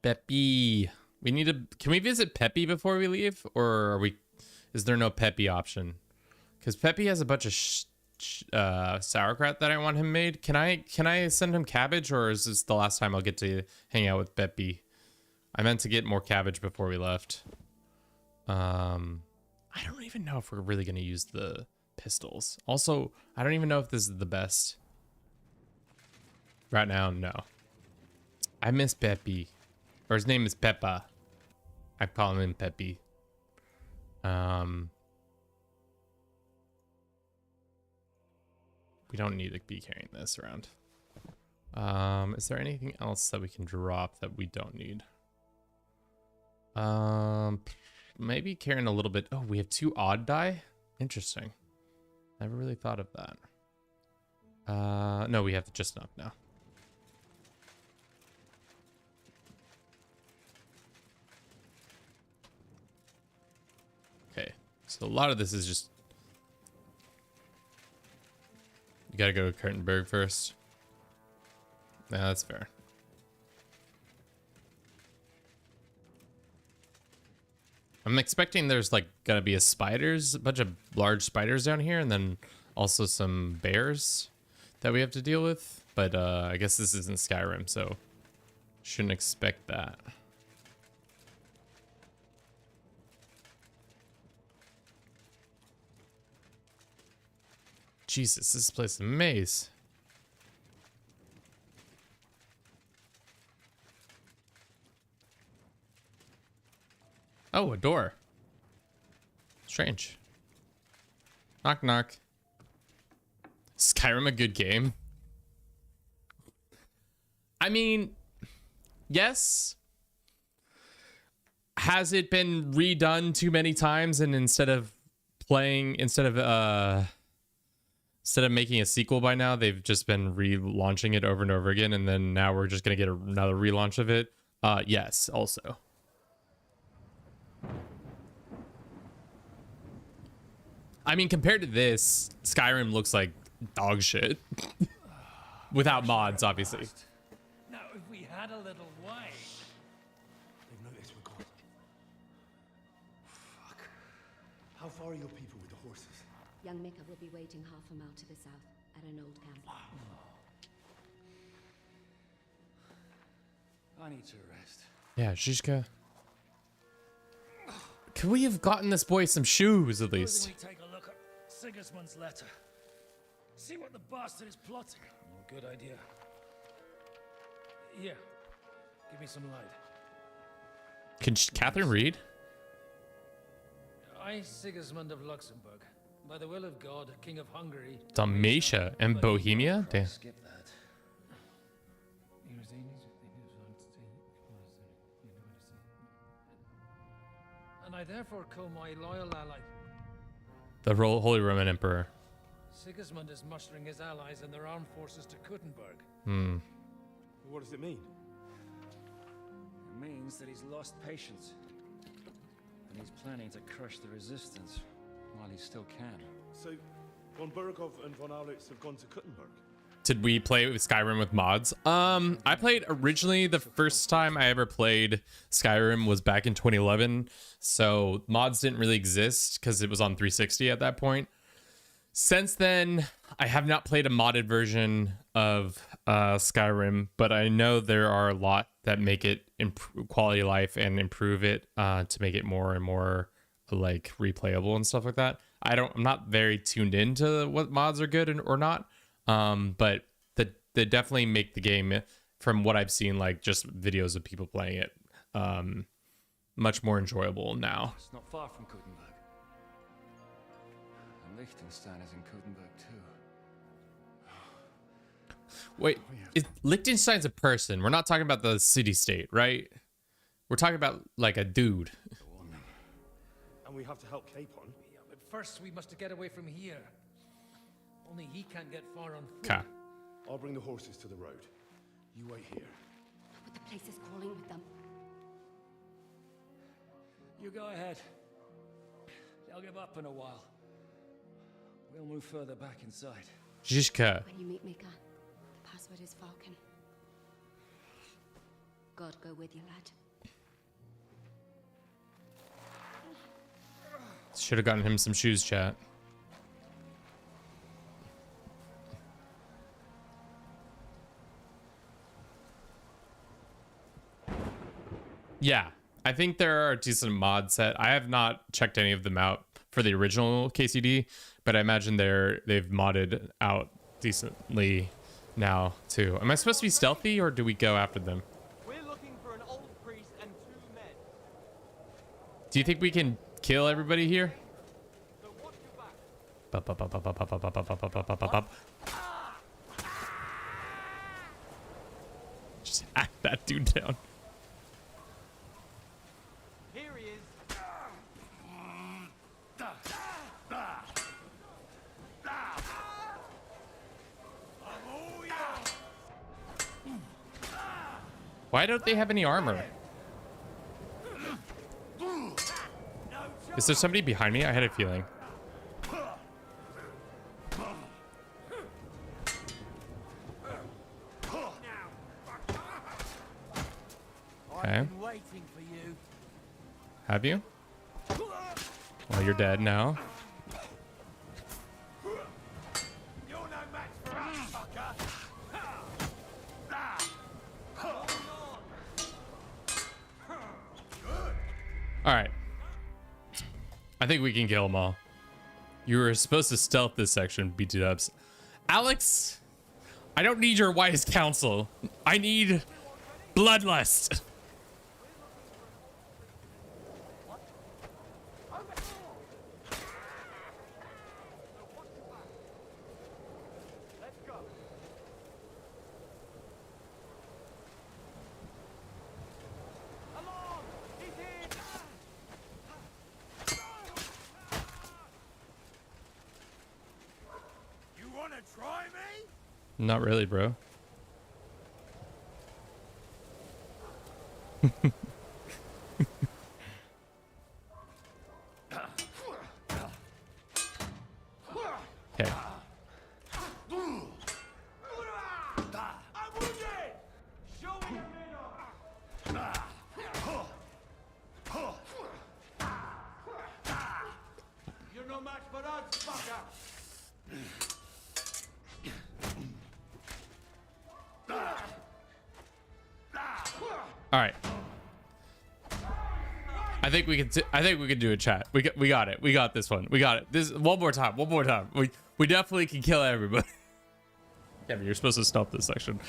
Peppy. We need to. Can we visit Peppy before we leave, or are we? Is there no Peppy option? Because Peppy has a bunch of sauerkraut that I want him made. Can I send him cabbage, or is this the last time I'll get to hang out with Peppy? I meant to get more cabbage before we left. I don't even know if we're really gonna use the pistols. Also, I don't even know if this is the best. Right now, no. I miss Peppy. Or his name is Peppa. I call him Peppy. We don't need to be carrying this around. Is there anything else that we can drop that we don't need? Maybe carrying a little bit. Oh, we have 2 odd die. Interesting. Never really thought of that. No, we have just enough now. Okay, so a lot of this is just... You gotta go to Kurtenberg first. Yeah, that's fair. I'm expecting there's like gonna be a bunch of large spiders down here, and then also some bears that we have to deal with. But I guess this isn't Skyrim, so shouldn't expect that. Jesus, this place is a maze. Oh, a door. Strange. Knock, knock. Skyrim a good game? I mean, Yes. Has it been redone too many times, and instead of making a sequel by now, they've just been relaunching it over and over again, and then now we're just gonna get another relaunch of it? Yes, also. I mean, compared to this, Skyrim looks like dog shit. Without mods, obviously. Now, if we had a little wine. They've noticed we're gone. Fuck. How far are your people with the horses? Young Mika will be waiting half a mile to the south at an old camp. I need to rest. Yeah, Zhizka. Could we have gotten this boy some shoes at least? We take a look at Sigismund's letter. See what the bastard is plotting. Oh, good idea. Here, give me some light. Can Catherine read? I, Sigismund of Luxembourg, by the will of God, King of Hungary. Dalmatia and Bohemia? Damn. Skip that. And I therefore call my loyal ally. The Holy Roman Emperor. Sigismund is mustering his allies and their armed forces to Kuttenberg. What does it mean? It means that he's lost patience. And he's planning to crush the resistance while he still can. So, von Burgov and von Aulitz have gone to Kuttenberg? Did we play with Skyrim with mods? I played originally, the first time I ever played Skyrim was back in 2011. So mods didn't really exist because it was on 360 at that point. Since then, I have not played a modded version of Skyrim, but I know there are a lot that make it improve quality of life and improve it to make it more and more like replayable and stuff like that. I'm not very tuned into what mods are good or not. But they definitely make the game, from what I've seen, like just videos of people playing it, much more enjoyable now. It's not far from Kuttenberg. And Liechtenstein is in Kuttenberg too. Wait, Liechtenstein's a person. We're not talking about the city-state, right? We're talking about like a dude. And we have to help Capon. Yeah, but first we must get away from here. Only he can't get far on foot. Okay. I'll bring the horses to the road. You wait here. But the place is crawling with them. You go ahead. They'll give up in a while. We'll move further back inside. Zhizka. When you meet Mika, the password is Falcon. God go with you, lad. Should have gotten him some shoes, chat. Yeah, I think there are a decent mod set. I have not checked any of them out for the original KCD, but I imagine they've modded out decently now too. Am I supposed to be stealthy or do we go after them? We're looking for an old priest and 2 men. Do you think we can kill everybody here? So watch your back. Just hack that dude down. Here he is. Why don't they have any armor? Is there somebody behind me? I had a feeling. Okay. Have you? Well, you're dead now. All right. I think we can kill them all. You were supposed to stealth this section, BT-dubs. Alex, I don't need your wise counsel. I need bloodlust. Not really, bro. Okay. You're no match for us, fucker! All right. I think we can do a chat. We got it. We got this one. We got it. This one more time. One more time. We definitely can kill everybody. Yeah, but you're supposed to stop this section.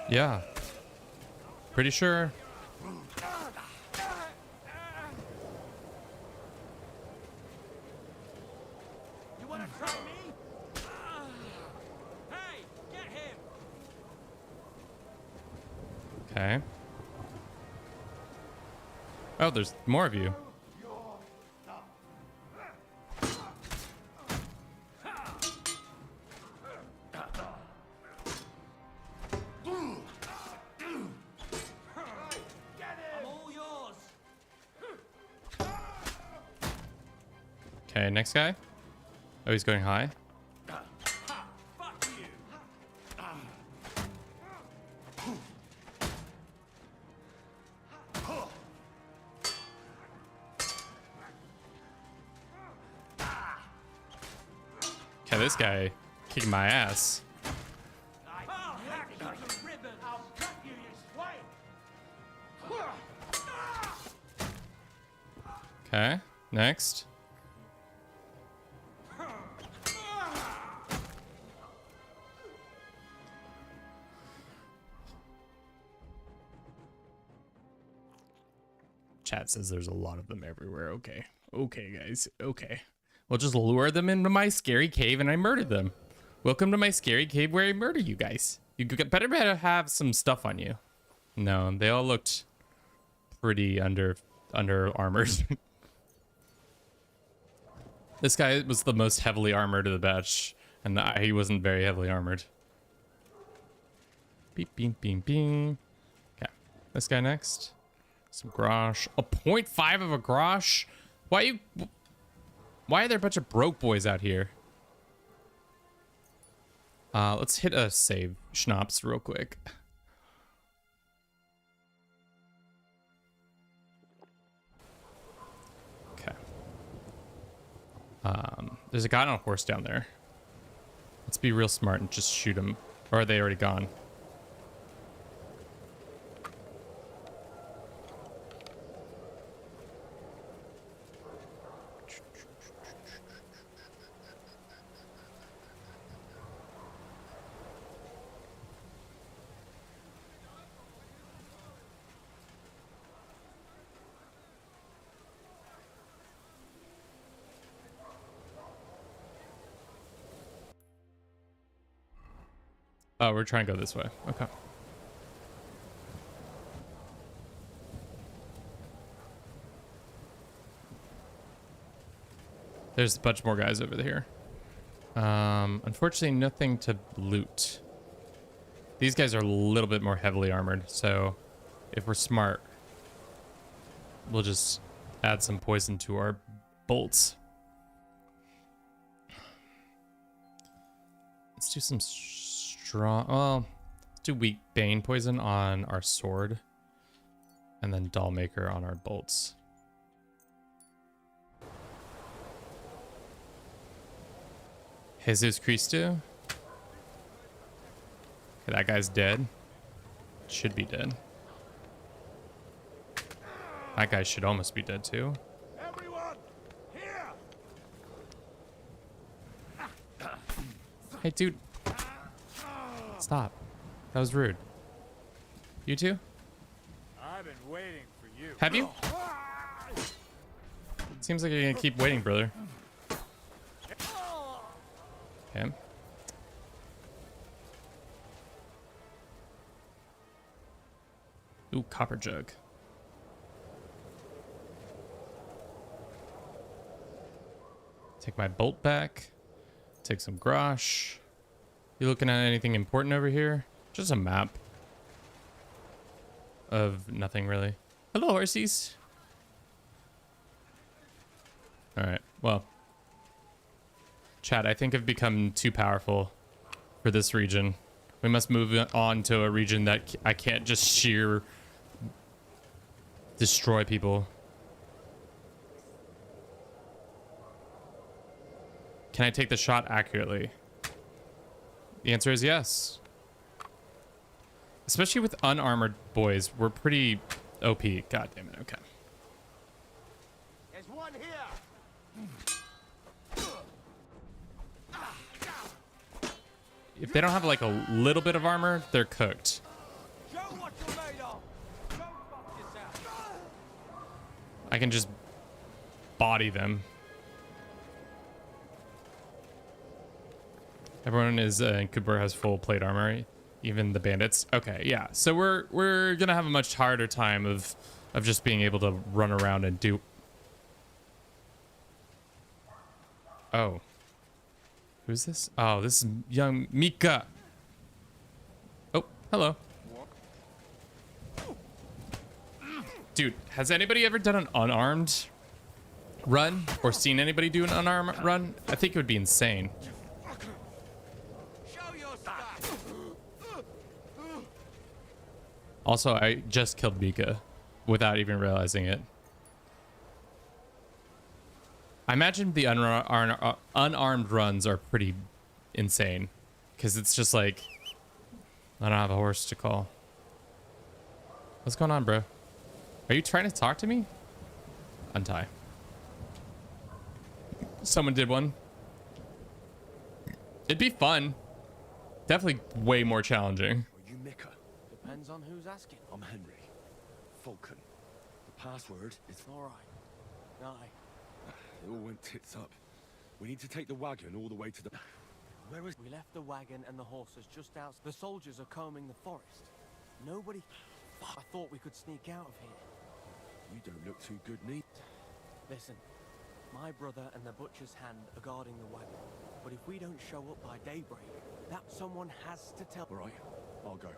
Yeah. Pretty sure. You want to try me? Hey, get him! Okay. Oh, there's more of you. Okay, next guy. Oh, he's going high. Okay, this guy kicking my ass. Okay, next. Chat says there's a lot of them everywhere. Okay. Okay, guys. Okay. We'll just lure them into my scary cave and I murdered them. Welcome to my scary cave where I murder you guys. You better have some stuff on you. No, they all looked pretty under armored. This guy was the most heavily armored of the batch, and he wasn't very heavily armored. Beep, beep, beep, beep. Okay, this guy next. Some grosh. A 0.5 of a grosh? Why are there a bunch of broke boys out here? Let's hit a save schnapps real quick. Okay. There's a guy on a horse down there. Let's be real smart and just shoot him. Or are they already gone? Oh, we're trying to go this way. Okay. There's a bunch more guys over here. Unfortunately, nothing to loot. These guys are a little bit more heavily armored, so if we're smart, we'll just add some poison to our bolts. Let's do some strong... Well, let's do weak bane poison on our sword. And then doll maker on our bolts. Jesus Christo. Okay, that guy's dead. Should be dead. That guy should almost be dead too. Everyone, here! Hey, dude. Stop. That was rude. You too? I've been waiting for you. Have you? Seems like you're gonna keep waiting, brother. Okay. Ooh, copper jug. Take my bolt back. Take some grosh. You looking at anything important over here? Just a map of nothing really. Hello, horsies. All right. Well, chat, I think I've become too powerful for this region. We must move on to a region that I can't just sheer destroy people. Can I take the shot accurately? The answer is yes. Especially with unarmored boys, we're pretty OP. God damn it. Okay. There's one here. If they don't have like a little bit of armor, they're cooked. Show what you're made of. Don't fuck yourself. I can just body them. Everyone is in Kubur has full plate armor, even the bandits. Okay, yeah. So we're gonna have a much harder time of just being able to run around and do. Oh, who's this? Oh, this is young Mika. Oh, hello. Dude, has anybody ever done an unarmed run or seen anybody do an unarmed run? I think it would be insane. Also, I just killed Mika without even realizing it. I imagine the unarmed runs are pretty insane because it's just like, I don't have a horse to call. What's going on, bro? Are you trying to talk to me? Untie. Someone did one. It'd be fun. Definitely way more challenging. Are you Mika? Depends on who's asking. I'm Henry. Falcon. The password is... All right. Aye. It all went tits up. We need to take the wagon all the way to the... Where is... We left the wagon and the horses just out. The soldiers are combing the forest. Nobody... I thought we could sneak out of here. You don't look too good, neat. Listen. My brother and the butcher's hand are guarding the wagon. But if we don't show up by daybreak, that someone has to tell... All right. I'll go.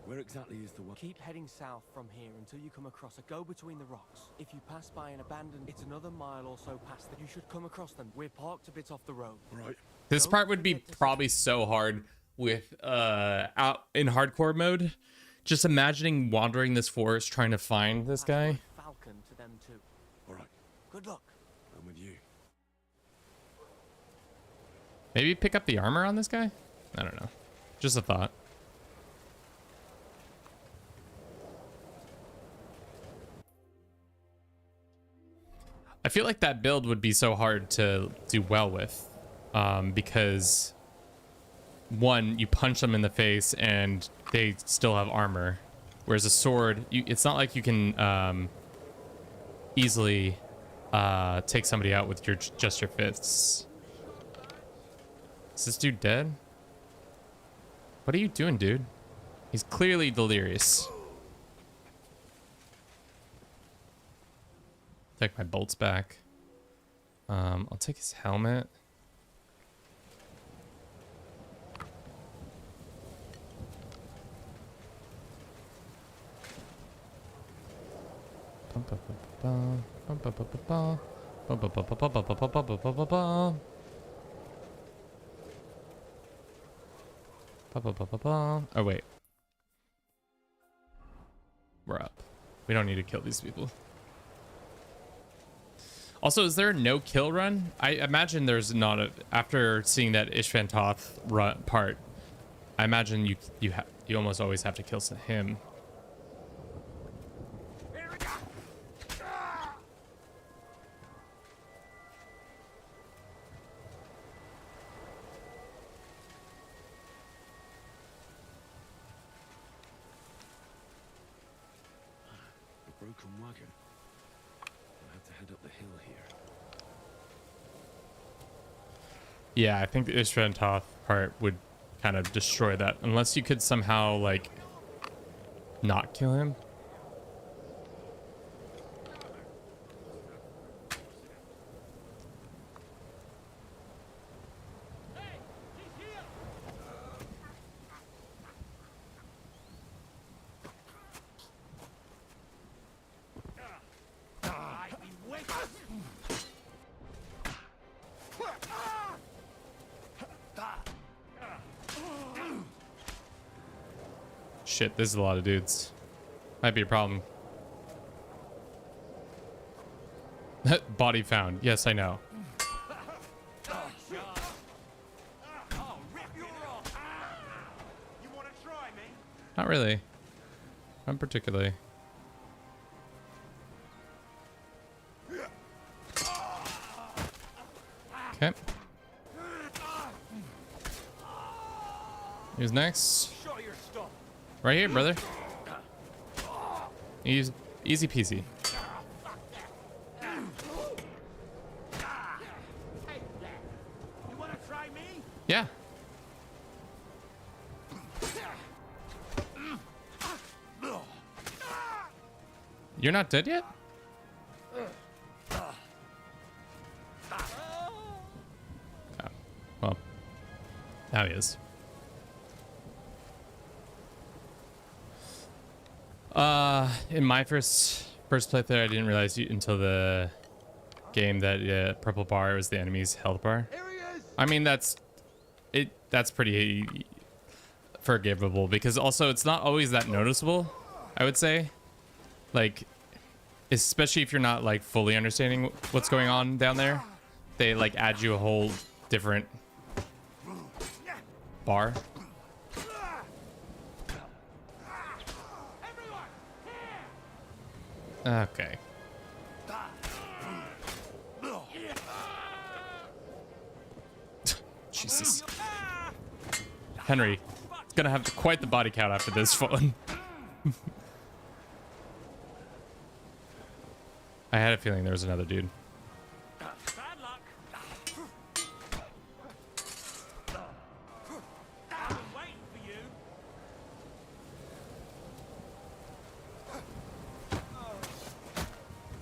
Where exactly is the one? Keep heading south from here until you come across a go-between the rocks. If you pass by an abandoned, it's another mile or so past that you should come across them. We're parked a bit off the road. Right. This part would be probably so hard with out in hardcore mode. Just imagining wandering this forest trying to find this guy. Falcon to them too. All right. Good luck. I'm with you. Maybe pick up the armor on this guy? I don't know. Just a thought. I feel like that build would be so hard to do well with, because one, you punch them in the face and they still have armor, whereas a sword, it's not like you can easily take somebody out with just your fists. Is this dude dead? What are you doing, dude? He's clearly delirious. Take my bolts back. I'll take his helmet. Oh wait. We're up. We don't need to kill these people. Also, is there a no kill run? I imagine there's not a, after seeing that Ishvan Toth run part, I imagine you almost always have to kill him. broken wagon. I'll have to head up the hill here. Yeah, I think the Ishvan Toth part would kind of destroy that. Unless you could somehow, like, not kill him. Shit, this is a lot of dudes. Might be a problem. Body found. Yes, I know. Not really. Not particularly. Okay. Who's next? Right here, brother. Easy peasy. You want to try me? Yeah. You're not dead yet? Oh, well, now he is. In my first playthrough, I didn't realize until the game that purple bar was the enemy's health bar. I mean, that's pretty forgivable because also it's not always that noticeable, I would say. Like, especially if you're not like fully understanding what's going on down there, they like add you a whole different bar. Okay. Jesus. Henry, it's gonna have quite the body count after this one. I had a feeling there was another dude.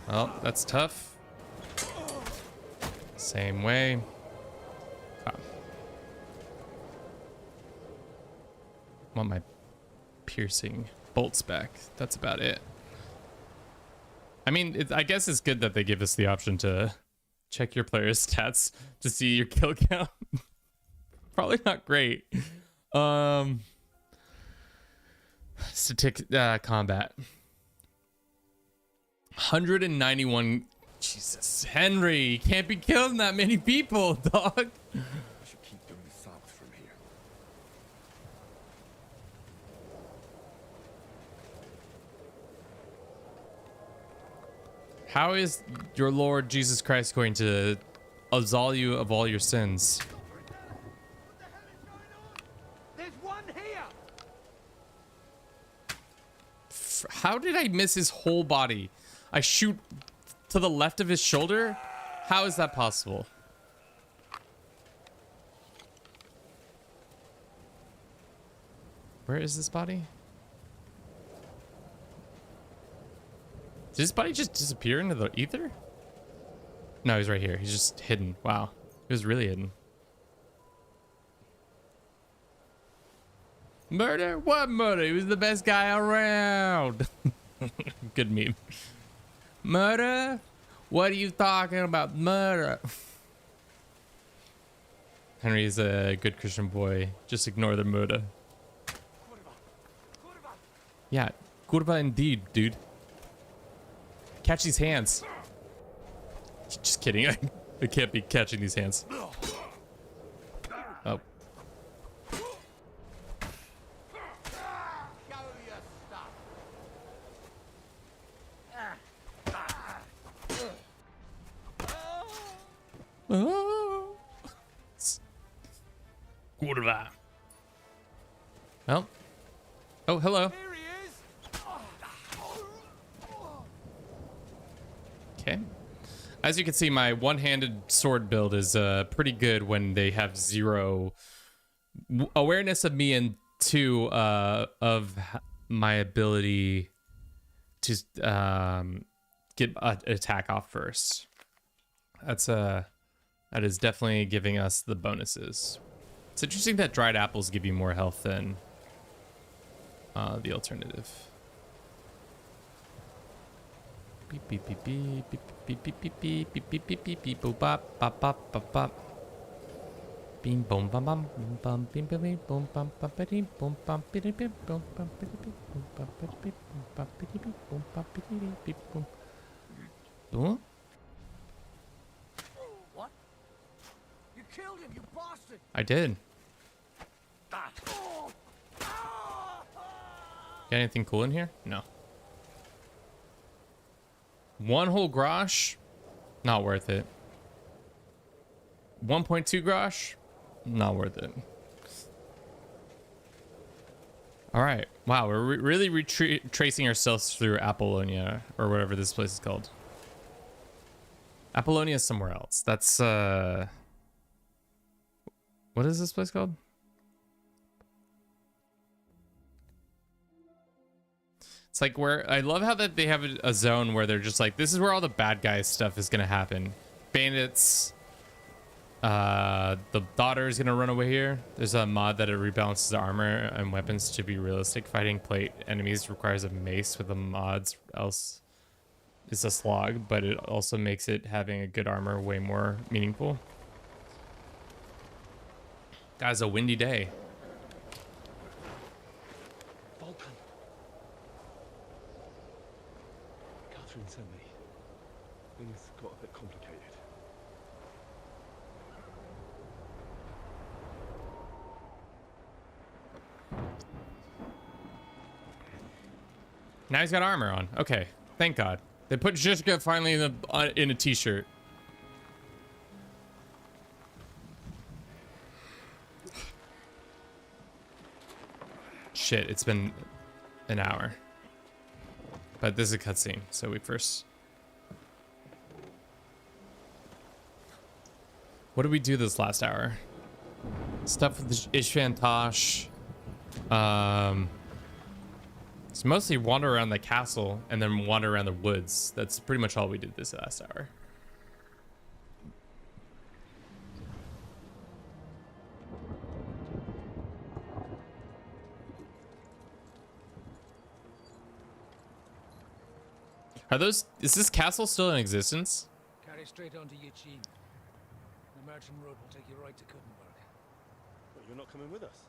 Well, that's tough. Same way. Oh. Want my piercing bolts back. That's about it. I mean, I guess it's good that they give us the option to check your player's stats to see your kill count. Probably not great. Combat. 191. Jesus, Henry, you can't be killing that many people, dog. I should keep going south from here. How is your Lord Jesus Christ going to absolve you of all your sins? There's one here. How did I miss his whole body? I shoot to the left of his shoulder? How is that possible? Where is this body? Did his body just disappear into the ether? No, he's right here. He's just hidden. Wow. He was really hidden. Murder? What murder? He was the best guy around. Good meme. Murder? What are you talking about? Murder. Henry's a good Christian boy. Just ignore the murder. Yeah, curva indeed, dude. Catch these hands. Just kidding. I can't be catching these hands. Oh. Oh. Curva. Well. Oh, hello. Okay. As you can see, my one-handed sword build is pretty good when they have 0 awareness of me and 2 of my ability to get an attack off first. That is definitely giving us the bonuses. It's interesting that dried apples give you more health than the alternative. Beep beep beep beep beep beep beep beep beep beep beep beep beep boop bop bop bop bop bop. Beam boom bum bum boom bum beam beam boom bum bum beam boom bum beam beam boom bum beam beam boom bum beam beam boom bum beam beam boom bum beam beam boom. Huh? What? You killed him, you bastard! I did. Got anything cool in here? No. 1 whole grosh? Not worth it. 1.2 grosh? Not worth it. All right. Wow, we're really retracing ourselves through Apollonia, or whatever this place is called. Apollonia is somewhere else. That's, what is this place called? It's like where I love how that they have a zone where they're just like, this is where all the bad guy stuff is gonna happen. Bandits. The daughter is gonna run away here. There's a mod that it rebalances armor and weapons to be realistic. Fighting plate enemies requires a mace with the mods, else it's a slog, but it also makes it having a good armor way more meaningful. Guys, a windy day. Catherine sent me. Things got a bit complicated. Now he's got armor on. Okay, thank God. They put Zhishka finally in a t-shirt. Shit, it's been an hour. But this is a cutscene, so we first... What did we do this last hour? Stuff with the Ishvan Tosh. It's mostly wander around the castle and then wander around the woods. That's pretty much all we did this last hour. Is this castle still in existence? Carry straight on to Yichin. The merchant road will take you right to Kuttenberg. But you're not coming with us?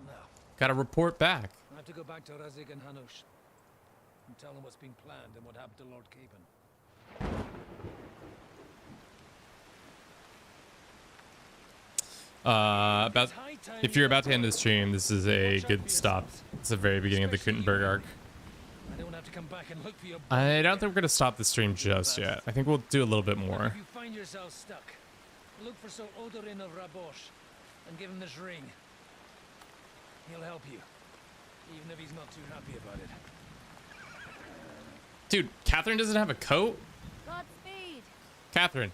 No. Gotta report back. I have to go back to Razig and Hanush and tell them what's been planned and what happened to Lord Capen. If you're about to end the stream, this is a good stop. It's the very beginning of the Kuttenberg arc. I don't have to come back and look for your I don't think we're gonna stop the stream just yet. I think we'll do a little bit more. If you find yourself stuck, look for Sir Odorin of Rabosh and give him this ring. He'll help you, even if he's not too happy about it. Dude, Catherine doesn't have a coat? Godspeed. Catherine,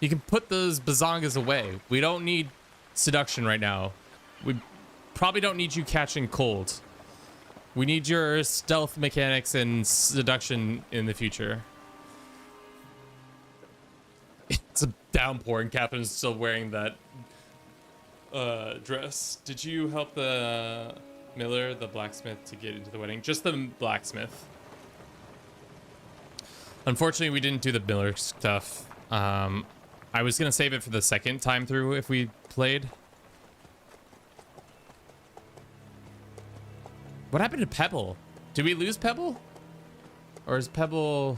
you can put those bazongas away. We don't need seduction right now. We probably don't need you catching cold. We need your stealth mechanics and seduction in the future. It's a downpour and Catherine's still wearing that dress. Did you help the miller, the blacksmith, to get into the wedding? Just the blacksmith. Unfortunately, we didn't do the miller stuff. I was gonna save it for the second time through if we played. What happened to Pebble? Did we lose Pebble? Or is Pebble...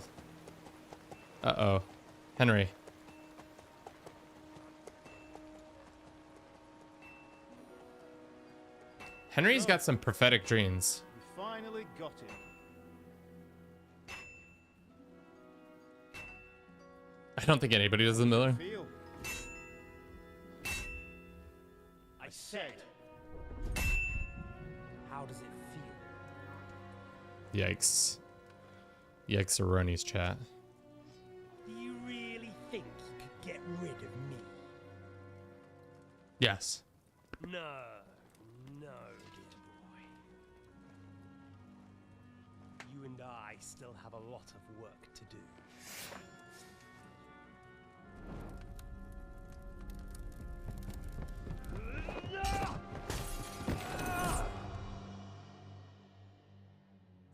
Uh-oh. Henry. Henry's got some prophetic dreams. We finally got him. I don't think anybody does the Miller. I said. How does it feel? Yikes. Yikes, Aroni's chat. think you could get rid of me? Yes. No, no, dear boy. You and I still have a lot of work to do.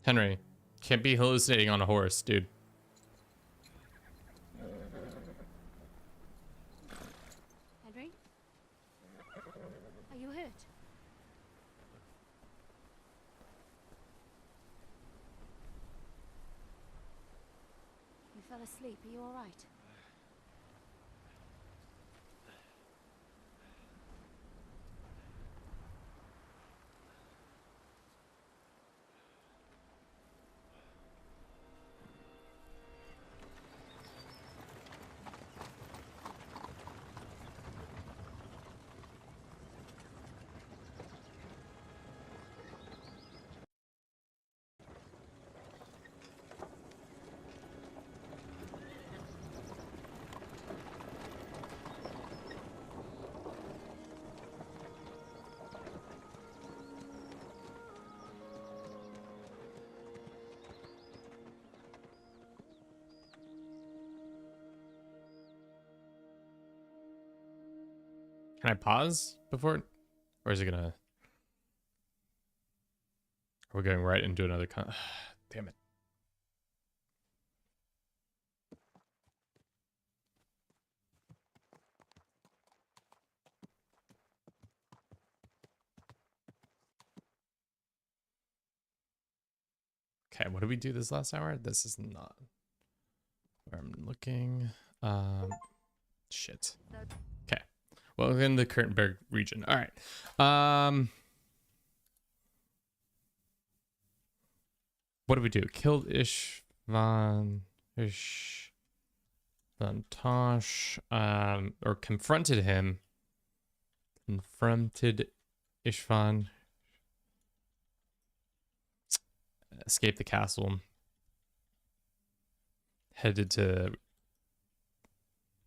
Henry, can't be hallucinating on a horse, dude. Henry? Are you hurt? You fell asleep. Are you all right? Can I pause before, or is it gonna? Are we going right into another damn it. Okay, what did we do this last hour? This is not where I'm looking. Shit. Okay. Well, we're in the Kurtenberg region. All right. What did we do? Killed Tosh, or confronted him. Confronted Ishvan. Escaped the castle. Headed to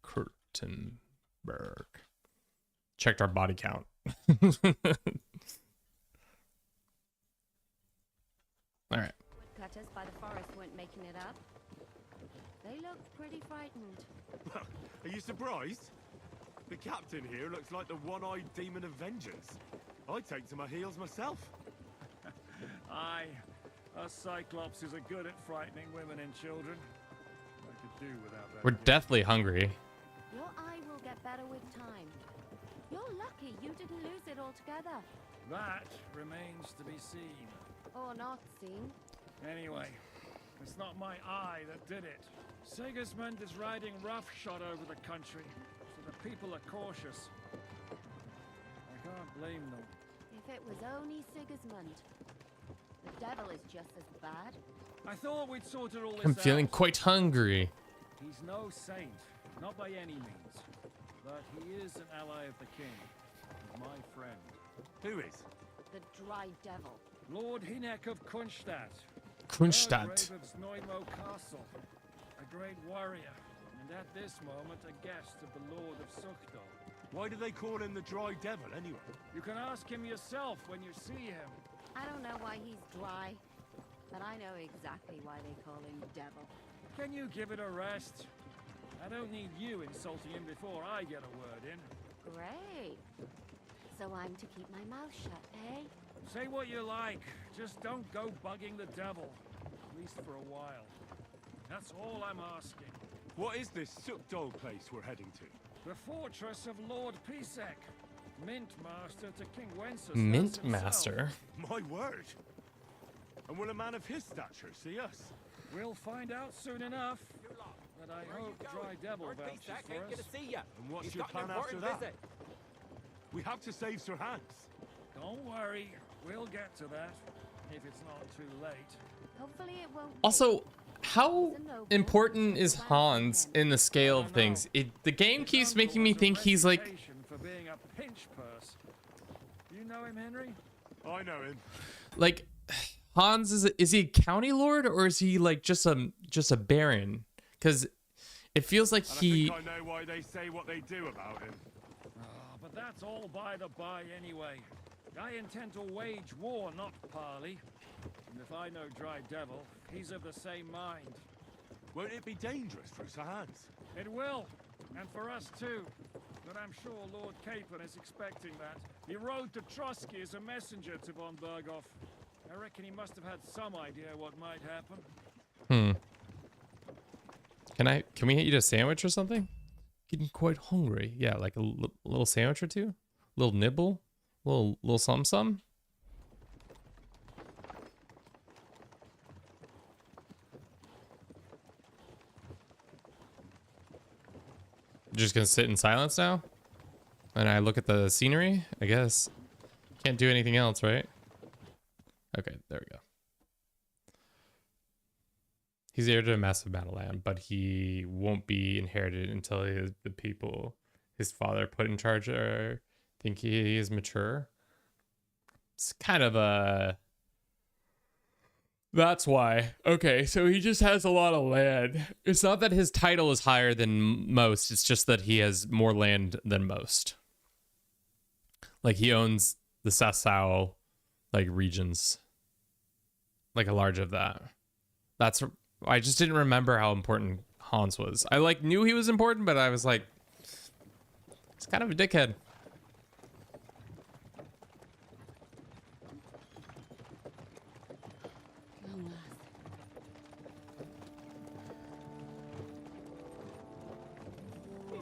Kurtenberg. Checked our body count. All right. Woodcutters by the forest weren't making it up. They looked pretty frightened. Are you surprised? The captain here looks like the one-eyed demon of vengeance. I take to my heels myself. Aye, us Cyclopses are good at frightening women and children. I could do without that. We're deathly hungry. Your eye will get better with time. You're lucky you didn't lose it altogether. That remains to be seen. Or not seen. Anyway, it's not my eye that did it. Sigismund is riding roughshod over the country, so the people are cautious. I can't blame them. If it was only Sigismund. The devil is just as bad. I thought we'd sorted all this I'm feeling out. quite hungry. He's no saint, not by any means. But he is an ally of the king. He's my friend. Who is? The dry devil. Lord Hinek of Kunstadt. Kunstadt. Of Znojmo Castle. A great warrior. And at this moment, a guest of the Lord of Suchdol. Why do they call him the Dry Devil, anyway? You can ask him yourself when you see him. I don't know why he's dry, but I know exactly why they call him Devil. Can you give it a rest? I don't need you insulting him before I get a word in. Great. So I'm to keep my mouth shut, eh? Say what you like. Just don't go bugging the devil. At least for a while. That's all I'm asking. What is this Suchdol place we're heading to? The fortress of Lord Pisek. Mint Master to King Wenceslas Mint himself. Master? My word! And will a man of his stature see us? We'll find out soon enough. But I hope Dry Devil vouches for us. And what's your plan after that? We have to save Sir Hans. Don't worry, we'll get to that. If it's not too late. Hopefully it won't. Also, how important is Hans in the scale of things? The game keeps making me think he's like... For being a pinch purse. You know him, Henry? I know him. Like, Hans, is he a county lord or is he like just a baron? Because It feels like And he... I think I know why they say what they do about him. But that's all by the by anyway. I intend to wage war, not parley. And if I know Dry Devil, he's of the same mind. Won't it be dangerous for his hands? It will, and for us too. But I'm sure Lord Capon is expecting that. He rode to Trusky as a messenger to von Berghoff. I reckon he must have had some idea what might happen. Can we eat a sandwich or something? Getting quite hungry. Yeah, like a little sandwich or two? Little nibble? Little some? Just gonna sit in silence now? And I look at the scenery, I guess. Can't do anything else, right? Okay, there we go. He's heir to a massive amount of land, but he won't be inherited until the people his father put in charge think he is mature. It's kind of a... That's why. Okay, so he just has a lot of land. It's not that his title is higher than most. It's just that he has more land than most. Like, he owns the Sasau, like, regions. Like, a large of that. That's... I just didn't remember how important Hans was. I, like, knew he was important, but I was like... He's kind of a dickhead.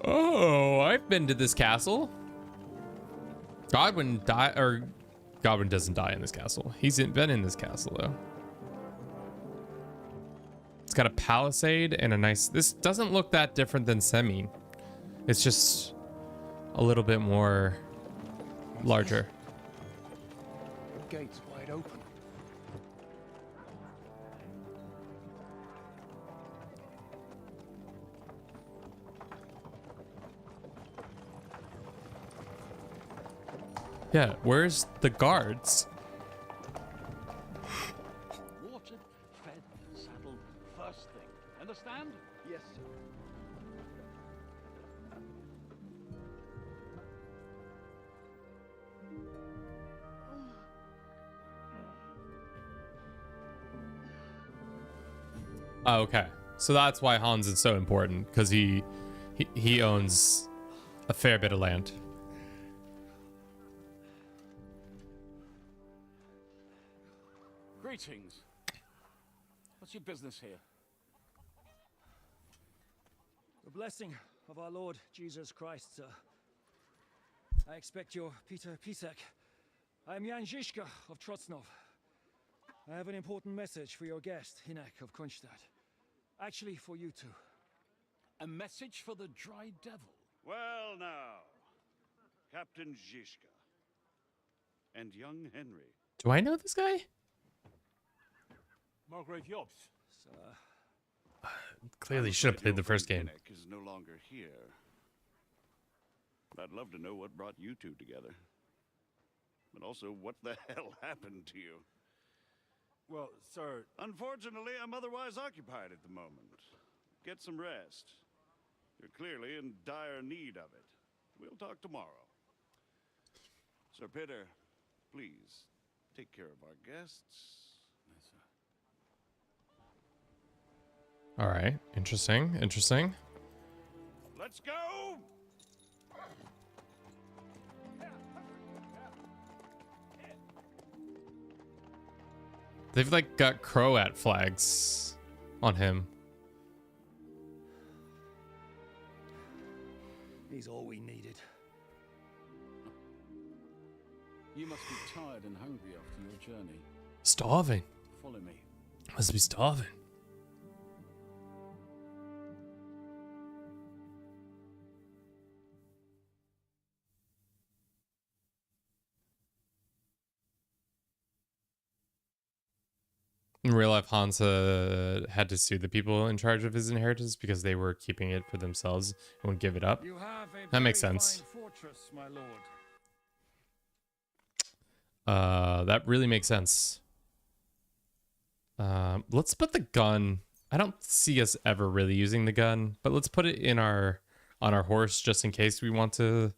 Oh, I've been to this castle. Godwin doesn't die in this castle. He's been in this castle though. It's got a palisade and a nice... This doesn't look that different than Semine. It's just a little bit more larger. The gate's wide open. Yeah, where's the guards? Watered, fed, saddled, first thing. Understand? Yes, sir. Oh, okay. So that's why Hans is so important, because he owns a fair bit of land. Greetings. What's your business here? The blessing of our Lord Jesus Christ, sir. I expect your Peter Pisek. I am Jan Žižka of Trocnov. I have an important message for your guest, Hinek of Kronstadt. Actually, for you two. A message for the Dry Devil? Well now, Captain Žižka and young Henry. Do I know this guy? Margrave Jobs. Clearly should have played the first game. Hinek is no longer here. But I'd love to know what brought you two together. But also, what the hell happened to you? Well, sir... Unfortunately, I'm otherwise occupied at the moment. Get some rest. You're clearly in dire need of it. We'll talk tomorrow. Sir Peter, please, take care of our guests. Yes, sir. All right. Interesting. Interesting. Let's go! They've like got Croat flags on him. He's all we needed. You must be tired and hungry after your journey. Starving. Follow me. Must be starving. In real life, Hans had to sue the people in charge of his inheritance because they were keeping it for themselves and would give it up. You have a That makes very sense. fine fortress, my lord. That really makes sense. Let's put the gun I don't see us ever really using the gun, but let's put it in our on our horse just in case we want to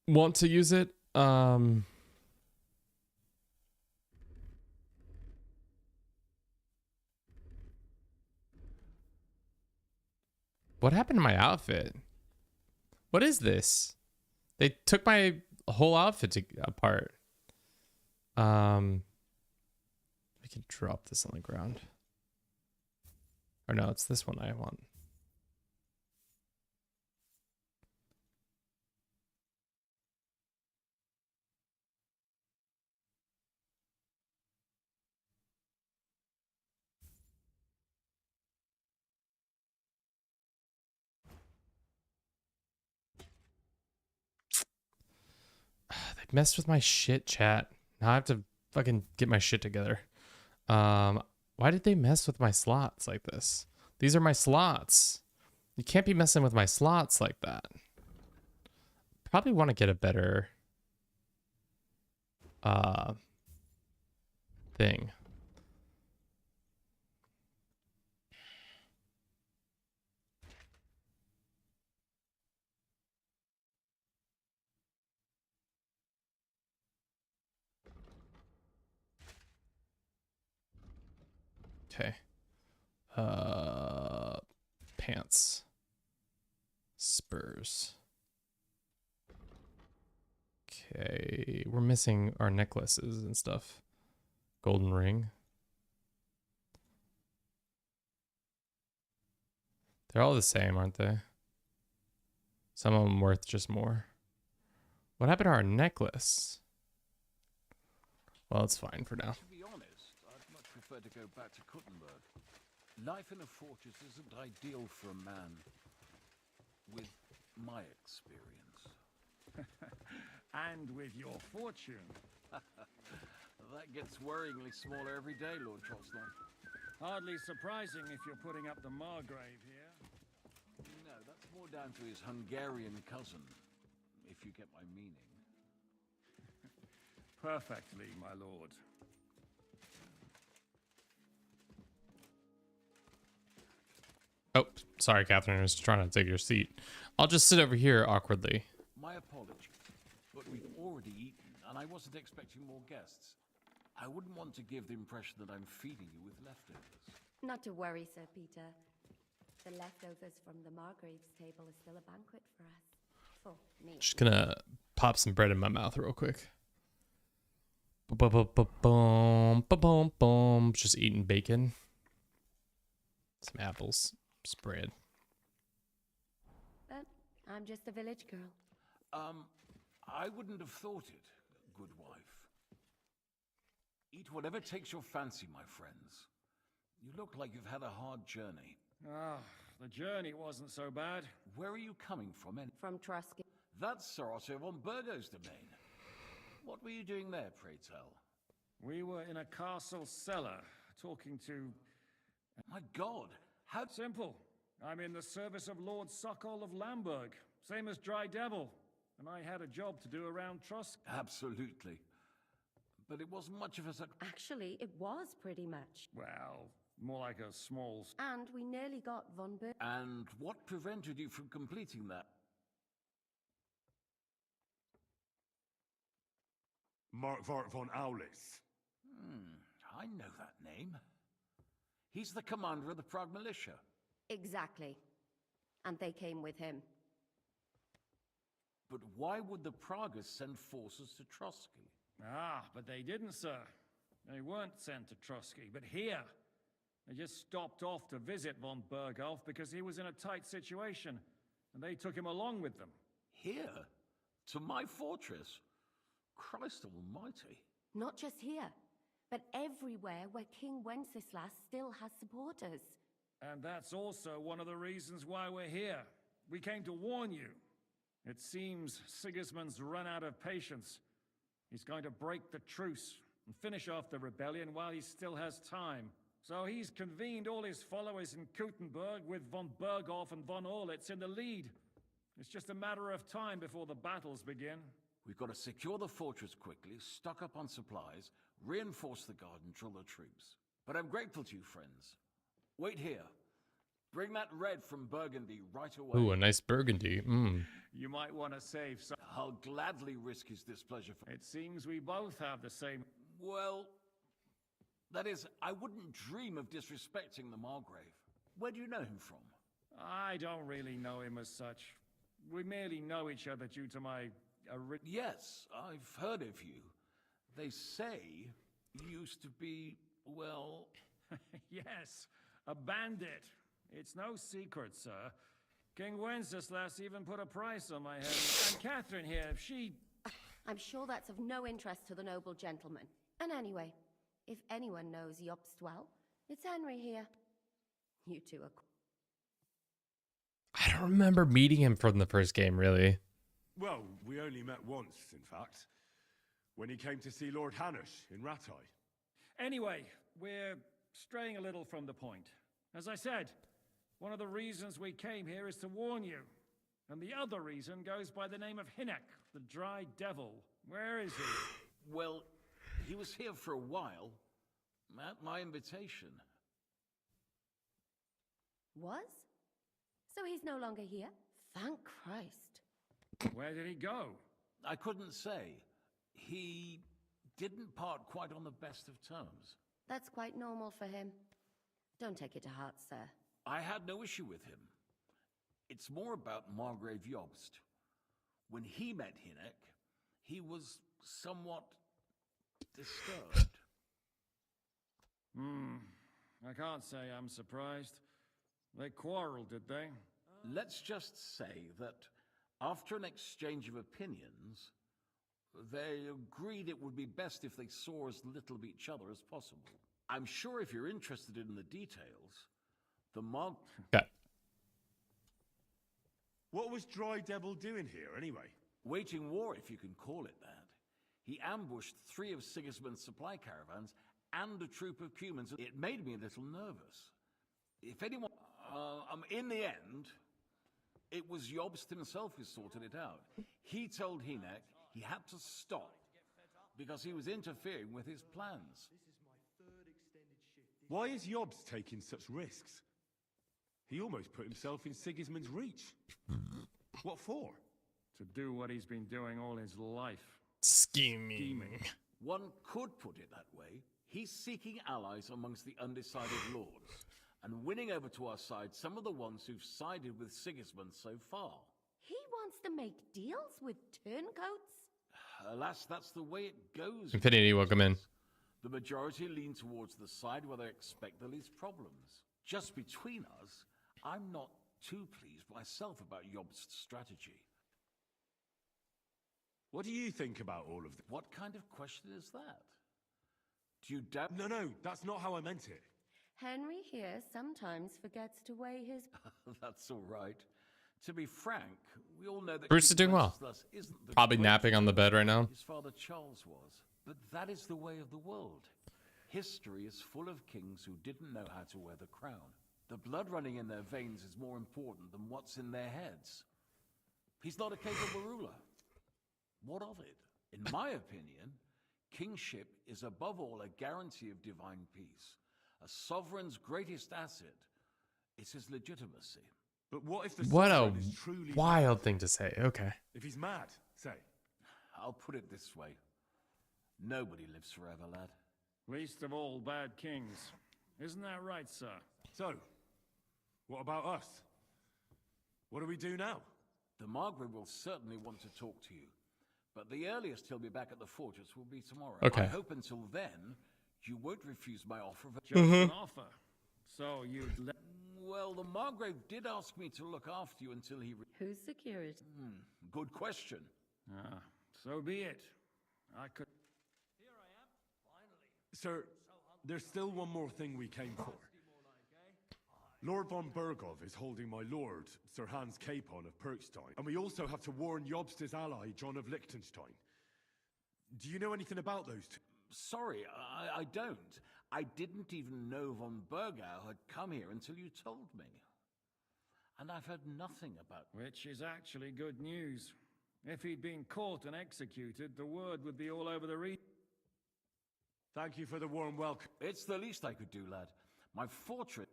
use it. What happened to my outfit? What is this? They took my whole outfit apart. We can drop this on the ground. Or no, it's this one I want. They messed with my shit, chat. Now I have to fucking get my shit together. Why did they mess with my slots like this? These are my slots. You can't be messing with my slots like that. Probably want to get a better thing. Okay. Pants. Spurs. Okay, we're missing our necklaces and stuff. Golden ring. They're all the same, aren't they? Some of them worth just more. What happened to our necklace? Well, it's fine for now. To be honest, I'd much prefer to go back to Kuttenberg. Life in a fortress isn't ideal for a man with my experience. And with your fortune. That gets worryingly smaller every day, Lord Trostland. Hardly surprising if you're putting up the Margrave here. No, that's more down to his Hungarian cousin, if you get my meaning. Perfectly, my lord. Oh, sorry, Catherine. I was trying to take your seat. I'll just sit over here awkwardly. My apologies, but we've already eaten, and I wasn't expecting more guests. I wouldn't want to give the impression that I'm feeding you with leftovers. Not to worry, Sir Peter. The leftovers from the Margrave's table is still a banquet for us. For me. Just gonna pop some bread in my mouth real quick. Boom, boom, boom. Just eating bacon. Some apples. Spread. But I'm just a village girl. I wouldn't have thought it, good wife. Eat whatever takes your fancy, my friends. You look like you've had a hard journey. Ah, the journey wasn't so bad. Where are you coming from, From Trusky. That's Sir Otto von Burgo's domain. What were you doing there, pray tell? We were in a castle cellar, talking to... My God, how... Simple. I'm in the service of Lord Sokol of Lamberg, same as Dry Devil, and I had a job to do around Trusk. Absolutely. But it wasn't much of a... Actually, it was pretty much. Well, more like a small... And we nearly got von Burg... And what prevented you from completing that? Markvart von Aulis. I know that name. He's the commander of the Prague militia. Exactly. And they came with him. But why would the Praguers send forces to Trotsky? Ah, but they didn't, sir. They weren't sent to Trotsky, but here. They just stopped off to visit von Berghoff because he was in a tight situation, and they took him along with them. Here? To my fortress? Christ almighty. Not just here, but everywhere where King Wenceslas still has supporters. And that's also one of the reasons why we're here. We came to warn you. It seems Sigismund's run out of patience. He's going to break the truce and finish off the rebellion while he still has time. So he's convened all his followers in Kuttenberg with von Berghoff and von Orlitz in the lead. It's just a matter of time before the battles begin. We've got to secure the fortress quickly, stock up on supplies, reinforce the guard and drill the troops. But I'm grateful to you, friends. Wait here. Bring that red from Burgundy right away. Ooh, a nice burgundy. Mmm. You might want to save some. I'll gladly risk his displeasure for... It seems we both have the same... Well, that is, I wouldn't dream of disrespecting the Margrave. Where do you know him from? I don't really know him as such. We merely know each other due to my... Yes, I've heard of you. They say you used to be, well... Yes, a bandit. It's no secret, sir. King Wenceslas even put a price on my head. And Catherine here, she... I'm sure that's of no interest to the noble gentleman. And anyway, if anyone knows Jobst well, it's Henry here. You two are... I don't remember meeting him from the first game, really. Well, we only met once, in fact. When he came to see Lord Hanush in Rattay. Anyway, we're straying a little from the point. As I said, one of the reasons we came here is to warn you. And the other reason goes by the name of Hinek, the Dry Devil. Where is he? Well, he was here for a while, at my invitation. Was? So he's no longer here? Thank Christ. Where did he go? I couldn't say. He didn't part quite on the best of terms. That's quite normal for him. Don't take it to heart, sir. I had no issue with him. It's more about Margrave Jobst. When he met Hinek, he was somewhat disturbed. I can't say I'm surprised. They quarreled, did they? Let's just say that after an exchange of opinions, they agreed it would be best if they saw as little of each other as possible. I'm sure if you're interested in the details, the Okay. What was Dry Devil doing here, anyway? Waging war, if you can call it that. He ambushed 3 of Sigismund's supply caravans and a troop of Cumans. It made me a little nervous. If anyone... in the end, it was Jobst himself who sorted it out. He told Hinek he had to stop because he was interfering with his plans. Why is Jobst taking such risks? He almost put himself in Sigismund's reach. What for? To do what he's been doing all his life. Scheming. One could put it that way. He's seeking allies amongst the undecided lords, and winning over to our side some of the ones who've sided with Sigismund so far. He wants to make deals with turncoats? Alas, that's the way it goes. Infinity, welcome in. The majority lean towards the side where they expect the least problems. Just between us, I'm not too pleased myself about Jobst's strategy. What do you think about all of this? What kind of question is that? Do you doubt... No, that's not how I meant it. Henry here sometimes forgets to weigh his... That's all right. To be frank, we all know that... Bruce is doing well. Probably napping on the bed right now. His father Charles was. But that is the way of the world. History is full of kings who didn't know how to wear the crown. The blood running in their veins is more important than what's in their heads. He's not a capable ruler. What of it? In my opinion, kingship is above all a guarantee of divine peace. A sovereign's greatest asset is his legitimacy. But what if the What a sovereign is truly wild mad? thing to say. Okay. If he's mad, say. I'll put it this way. Nobody lives forever, lad. Least of all bad kings. Isn't that right, sir? So, what about us? What do we do now? The Margrave will certainly want to talk to you. But the earliest he'll be back at the fortress will be tomorrow. Okay. I hope until then, you won't refuse my offer of... Just an offer. So you'd let... Well, the Margrave did ask me to look after you until he... Who's security? Good question. So be it. I could... Sir, there's still one more thing we came for. Lord von Bergov is holding my lord, Sir Hans Capon of Perkstein, and we also have to warn Jobst's ally, John of Liechtenstein. Do you know anything about those two? Sorry, I don't. I didn't even know von Bergau had come here until you told me. And I've heard nothing about... Which is actually good news. If he'd been caught and executed, the word would be all over the region. Thank you for the warm welcome. It's the least I could do, lad. My fortress...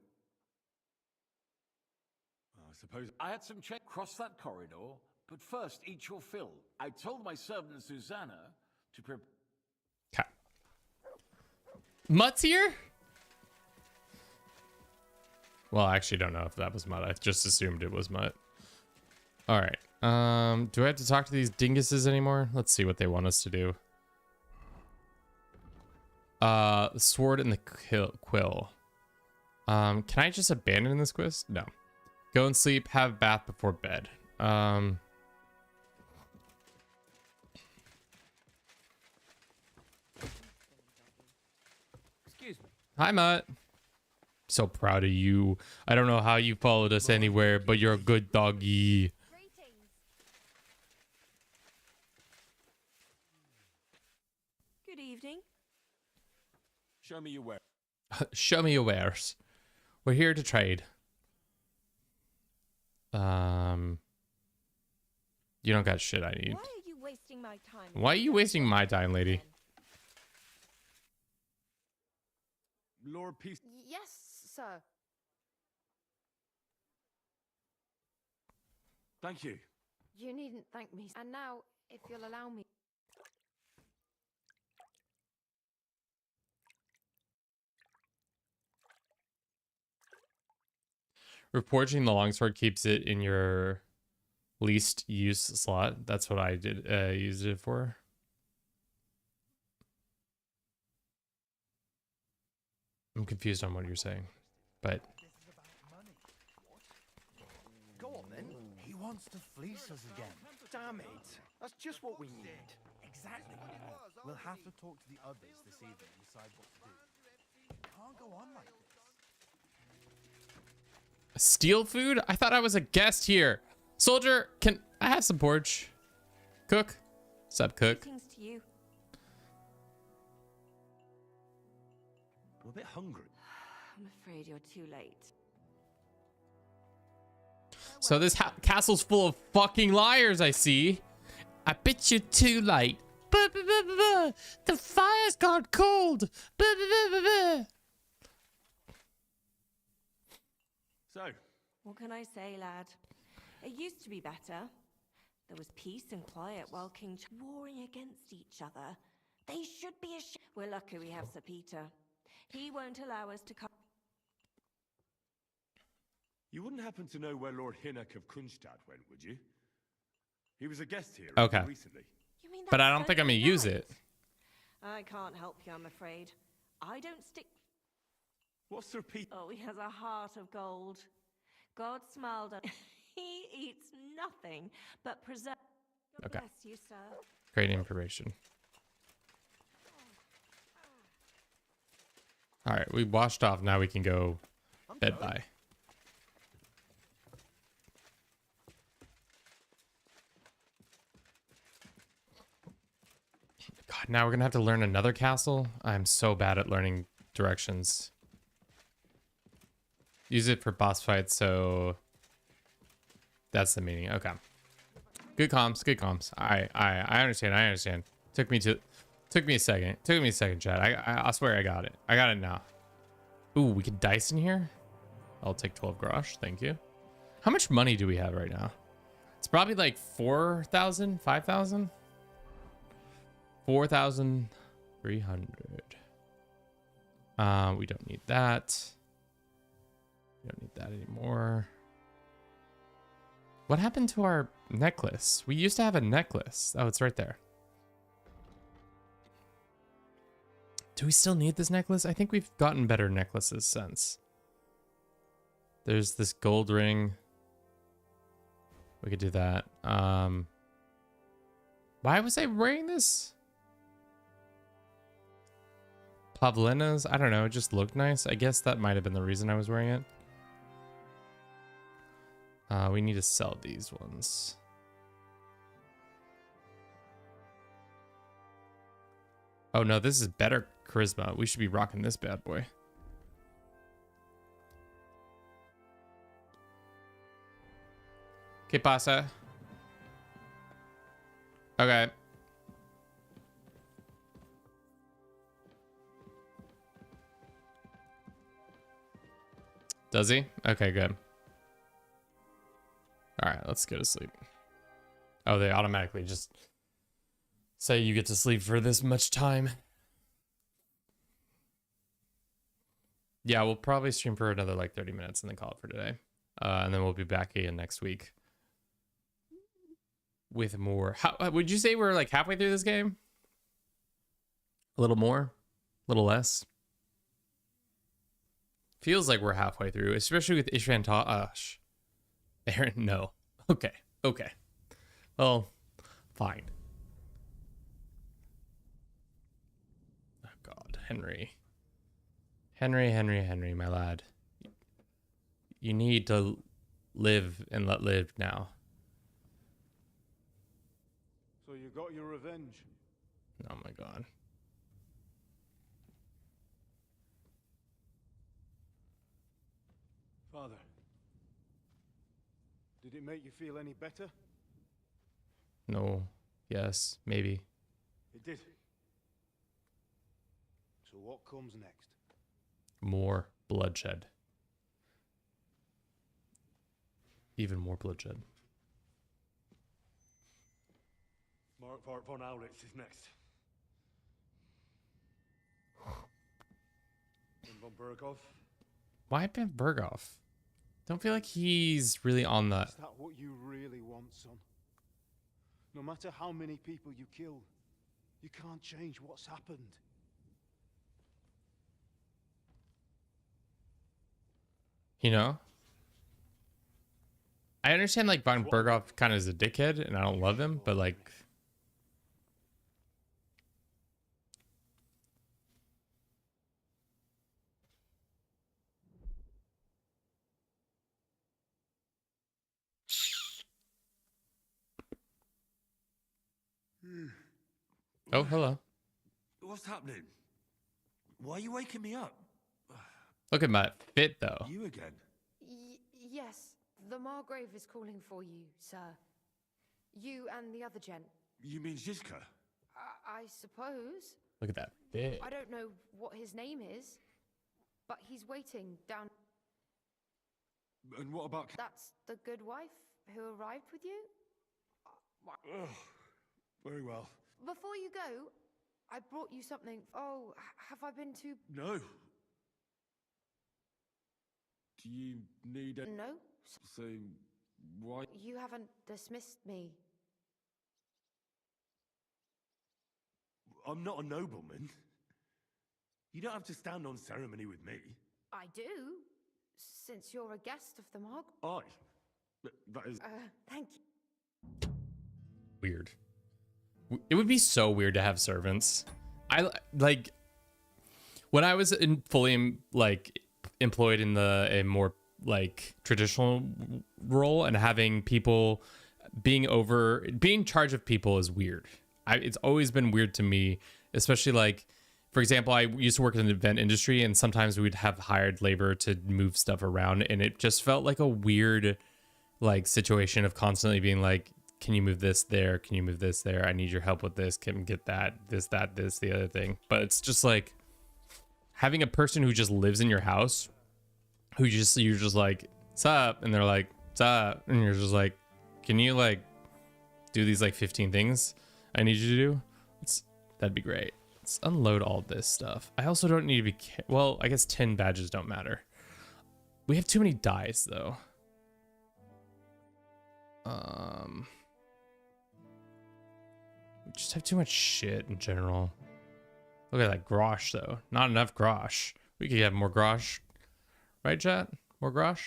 suppose I had some check. Cross that corridor, but first eat your fill. I told my servant Susanna to prepare. Mutt's here? Well, I actually don't know if that was Mutt. I just assumed it was Mutt. All right. Do I have to talk to these dinguses anymore? Let's see what they want us to do. The sword and the quill. Can I just abandon this quest? No. Go and sleep. Have a bath before bed. Excuse me. Hi, Mutt. So proud of you. I don't know how you followed us anywhere, but you're a good doggy. Good evening. show me your wares. Show me your wares. We're here to trade. You don't got shit I need. Why are you wasting my time? Why are you wasting my time, lady? Lord Peace. Yes, sir. Thank you. You needn't thank me. And now, if you'll allow me. Reforging the longsword keeps it in your least use slot. That's what I did used it for. I'm confused on what you're saying, but Go on then. He wants to fleece us again. Damn it. That's just what we need. Exactly. We'll have to talk to the others this evening and decide what to do. It can't go on like this. steal food? I thought I was a guest here. Soldier, can I have some porridge? Cook. Sup, cook. Greetings to you. I'm a bit hungry. I'm afraid you're too late. So this castle's full of fucking liars, I see. I bet you're too late. The fire's gone cold. So, What can I say, lad? It used to be better. There was peace and quiet while King warring against each other. They should be We're lucky we have Sir Peter. He won't allow us to come. you wouldn't happen to know where Lord Hinnock of Kunstad went, would you? He was a guest here Okay. recently. You mean But I that don't think I'm gonna Sunday use night? it. I can't help you, I'm afraid. I don't stick. What's Sir Peter? Oh, he has a heart of gold. God smiled on. He eats nothing but preserve. God Okay. bless you, sir. Great information. All right, we washed off. Now we can go bed by. God, now we're gonna have to learn another castle. I'm so bad at learning directions. Use it for boss fights, so that's the meaning. Okay. Good comms, good comms. I understand. Took me a second, Chad. I swear I got it. I got it now. Ooh, we could dice in here. I'll take 12 grosh, thank you. How much money do we have right now? It's probably like 4,000, 5,000. 4,300. We don't need that. We don't need that anymore. What happened to our necklace? We used to have a necklace. Oh, it's right there. Do we still need this necklace? I think we've gotten better necklaces since. There's this gold ring. We could do that. Why was I wearing this? Pavlina's? I don't know. It just looked nice. I guess that might have been the reason I was wearing it. We need to sell these ones. Oh no, this is better charisma. We should be rocking this bad boy. ¿Qué pasa? Okay. Does he? Okay, good. All right, let's go to sleep. Oh, they automatically just say you get to sleep for this much time. Yeah, we'll probably stream for another like 30 minutes and then call it for today. And then we'll be back again next week with more. How would you say we're like halfway through this game? A little more? A little less? Feels like we're halfway through, especially with Ishvan Tosh. Aaron, no. Okay. Okay. Well, fine. Oh, God. Henry, my lad. You need to live and let live now. So you got your revenge? Oh, my God. Father, did it make you feel any better? No. Yes. Maybe. It did. So what comes next? More bloodshed. Even more bloodshed. Mark von Aulitz is next. And von Burgov? Why Ben Berghoff? Don't feel like he's really on the... Is that what you really want, son? No matter how many people you kill, you can't change what's happened. You know? I understand like von Berghoff kind of is a dickhead and I don't love him, but like... Oh, hello. What's happening? Why are you waking me up? Look at my fit, though. You again? Yes, the Margrave is calling for you, sir. You and the other gent. You mean Zizka? I suppose. Look at that fit. I don't know what his name is, but he's waiting down. And what about... That's the good wife who arrived with you? Ugh, very well. Before you go, I brought you something. Oh, have I been too... No. Do you need a... No. So, why... You haven't dismissed me. I'm not a nobleman. You don't have to stand on ceremony with me. I do, since you're a guest of the Marg. That is... Thank you. Weird. It would be so weird to have servants. I like when I was fully like employed in a more like traditional role, and having people being in charge of people is weird. It's always been weird to me, especially like, for example, I used to work in the event industry, and sometimes we'd have hired labor to move stuff around, and it just felt like a weird like situation of constantly being like, can you move this there? Can you move this there? I need your help with this. Can get that, this, the other thing. But it's just like having a person who just lives in your house, you're just like, what's up? And they're like, what's up? And you're just like, can you like do these like 15 things I need you to do? That'd be great. Let's unload all this stuff. I also don't need to be, well, I guess 10 badges don't matter. We have too many dice though. We just have too much shit in general. Look at that grosh though. Not enough grosh. We could have more grosh. Right, chat? More grosh?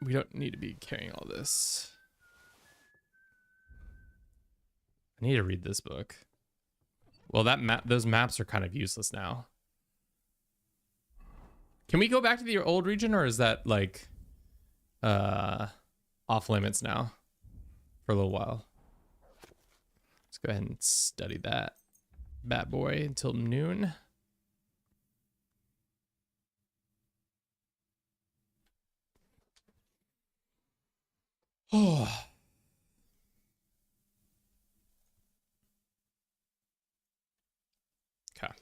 We don't need to be carrying all this. I need to read this book. Well, those maps are kind of useless now. Can we go back to the old region, or is that like off limits now for a little while? Let's go ahead and study that bad boy until noon. Oh. Okay.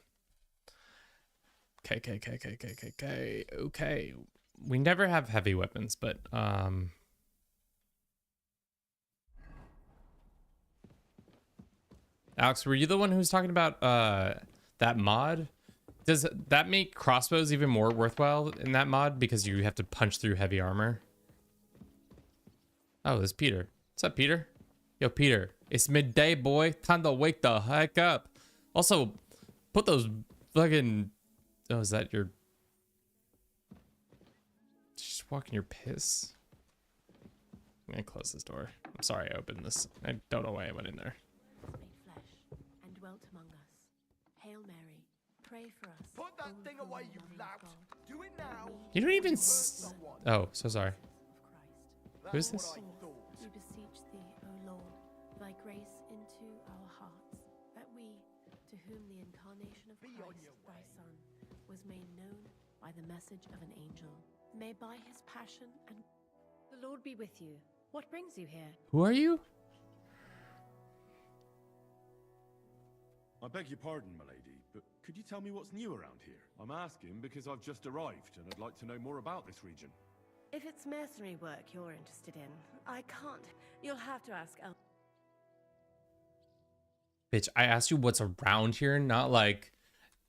Okay. we never have heavy weapons, but Alex, were you the one who was talking about that mod? Does that make crossbows even more worthwhile in that mod because you have to punch through heavy armor? Oh, there's Peter. What's up, Peter? Yo, Peter, it's midday, boy. Time to wake the heck up. Also, put those fucking... Oh, is that your... Just walking your piss? I'm gonna close this door. I'm sorry I opened this. I don't know why I went in there. And dwelt among us. Hail Mary, pray for us. Put that thing away, you lout. Do it now. You don't even... Oh, so sorry. Who's this? We beseech thee, O Lord, thy grace into our hearts, that we, to whom the incarnation of Christ, thy Son, was made known by the message of an angel, may by his passion and... The Lord be with you. What brings you here? Who are you? I beg your pardon, milady, but could you tell me what's new around here? I'm asking because I've just arrived and I'd like to know more about this region. If it's mercenary work you're interested in, I can't. You'll have to ask El... Bitch, I asked you what's around here, not like,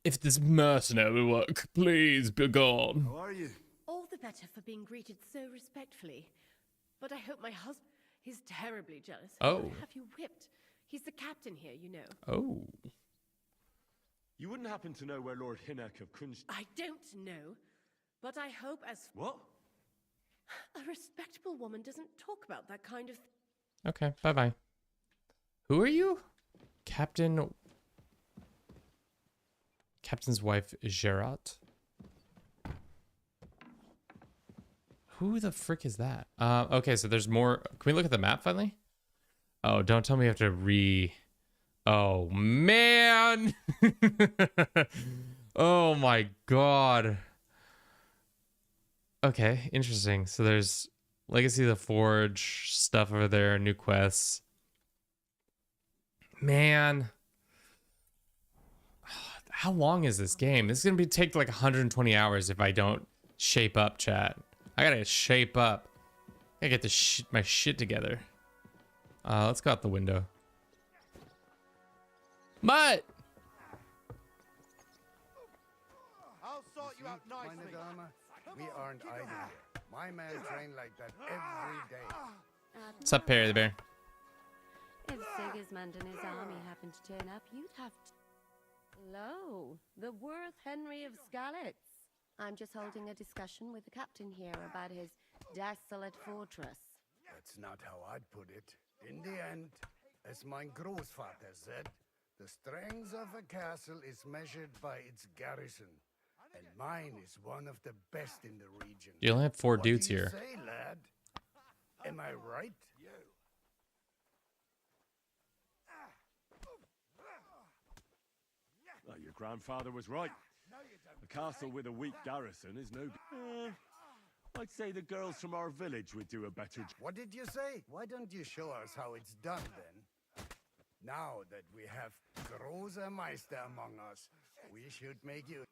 if this mercenary work, please be gone. How are you? All the better for being greeted so respectfully. But I hope my husband is terribly jealous. Oh. He'll have you whipped. He's the captain here, you know. Oh. You wouldn't happen to know where Lord Hinnock of Kunst... I don't know, but I hope as... What? A respectable woman doesn't talk about that kind of... Okay, bye-bye. Who are you? Captain's wife, Gerard. Who the frick is that? Okay, so there's more. Can we look at the map finally? Oh, don't tell me you have to Oh, man. Oh, my God. Okay, interesting. So there's Legacy of the Forge stuff over there, new quests. Man. How long is this game? This is going to take like 120 hours if I don't shape up, chat. I gotta shape up. I gotta get my shit together. Let's go out the window. But I'll sort you out nicely. We aren't idle here. My men train like that every day. What's up, Perry the Bear? If Sigismund and his army happened to turn up, you'd have to... Hello, the worth Henry of Skalitz. I'm just holding a discussion with the captain here about his desolate fortress. That's not how I'd put it. In the end, as my grossfather said, the strength of a castle is measured by its garrison. And mine is one of the best in the region. You only have 4 What dudes do you here. say, lad? Am I right? Oh, your grandfather was right. A castle with a weak garrison is no... I'd say the girls from our village would do a better job. What did you say? Why don't you show us how it's done, then? Now that we have Großer Meister among us, we should make you...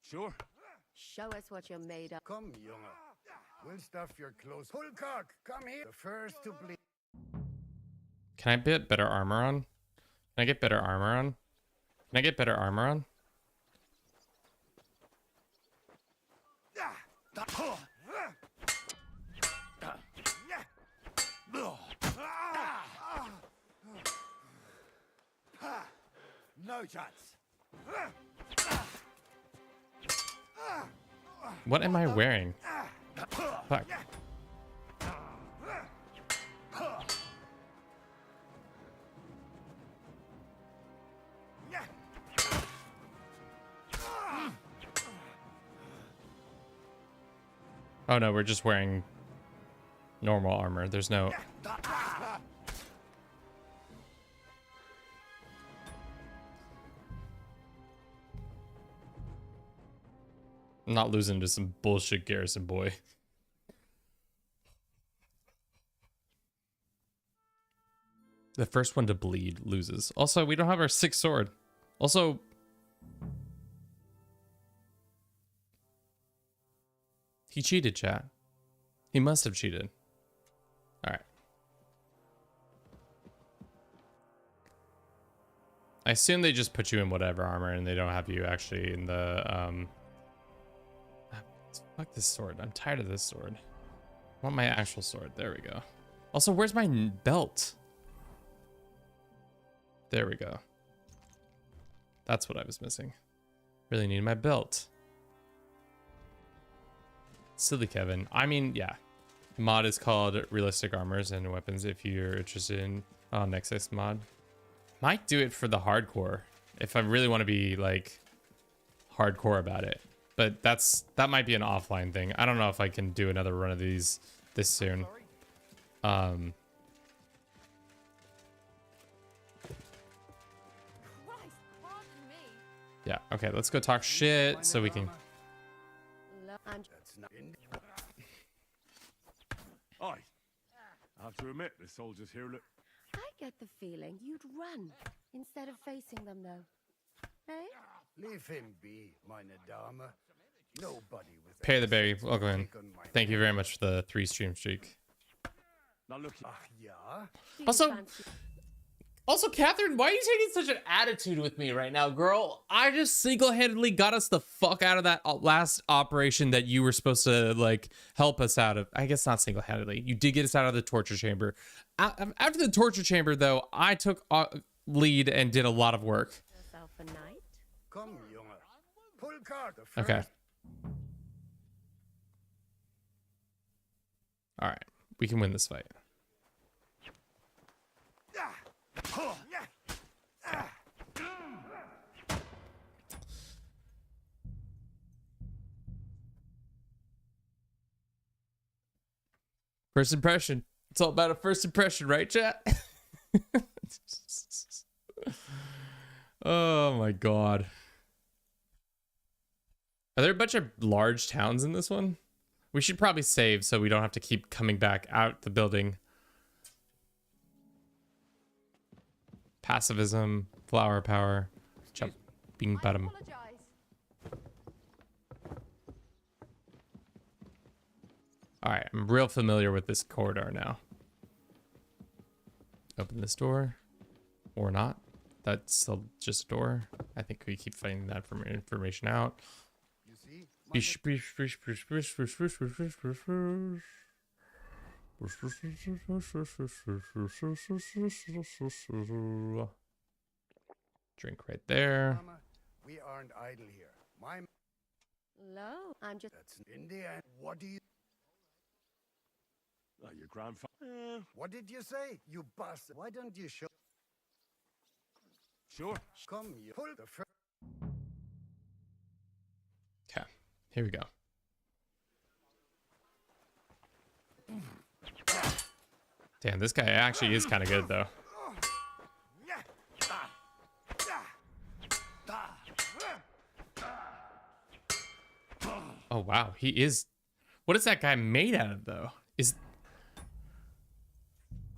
Sure. Show us what you're made of. Come, Junge. We'll stuff your clothes. Hulkak, come here. The first to bleed. Can I get better armor on? Can I get better armor on? Can I get better armor on? No chance. What am I wearing? Fuck. Oh no, we're just wearing normal armor. There's no... I'm not losing to some bullshit garrison boy. The first one to bleed loses. Also, we don't have our 6th sword. Also, he cheated, chat. He must have cheated. All right. I assume they just put you in whatever armor and they don't have you actually in the fuck this sword. I'm tired of this sword. I want my actual sword. There we go. Also, where's my belt? There we go. That's what I was missing. Really need my belt. Silly Kevin. I mean, yeah. The mod is called Realistic Armors and Weapons if you're interested in Nexus mod. Might do it for the hardcore if I really want to be like hardcore about it. But that might be an offline thing. I don't know if I can do another run of these this soon. Yeah, okay, let's go talk shit so we can... I have to admit, the soldiers here look... I get the feeling you'd run instead of facing them, though. Hey? Leave him be, meine Dame. Nobody with... Perry the Berry, welcome in. Thank you very much for the 3 stream streak. Now look... yeah? Also, Catherine, why are you taking such an attitude with me right now, girl? I just single-handedly got us the fuck out of that last operation that you were supposed to, like, help us out of. I guess not single-handedly. You did get us out of the torture chamber. After the torture chamber, though, I took lead and did a lot of work. Come, Junge. Pull card. Okay. All right. We can win this fight. First impression. It's all about a first impression, right, chat? Oh my god. Are there a bunch of large towns in this one? We should probably save so we don't have to keep coming back out the building. Passivism, flower power, jumping bottom. All right, I'm real familiar with this corridor now. Open this door, or not. That's still just a door. I think we keep finding that information out. Drink right there. We aren't idle here. My... Hello, I'm just... That's in the end. What do you... Oh, your grandfather... What did you say, you bastard? Why don't you show... Sure. Come, you pull the first... Okay, here we go. Damn, this guy actually is kind of good, though. Oh, wow. He is... What is that guy made out of, though?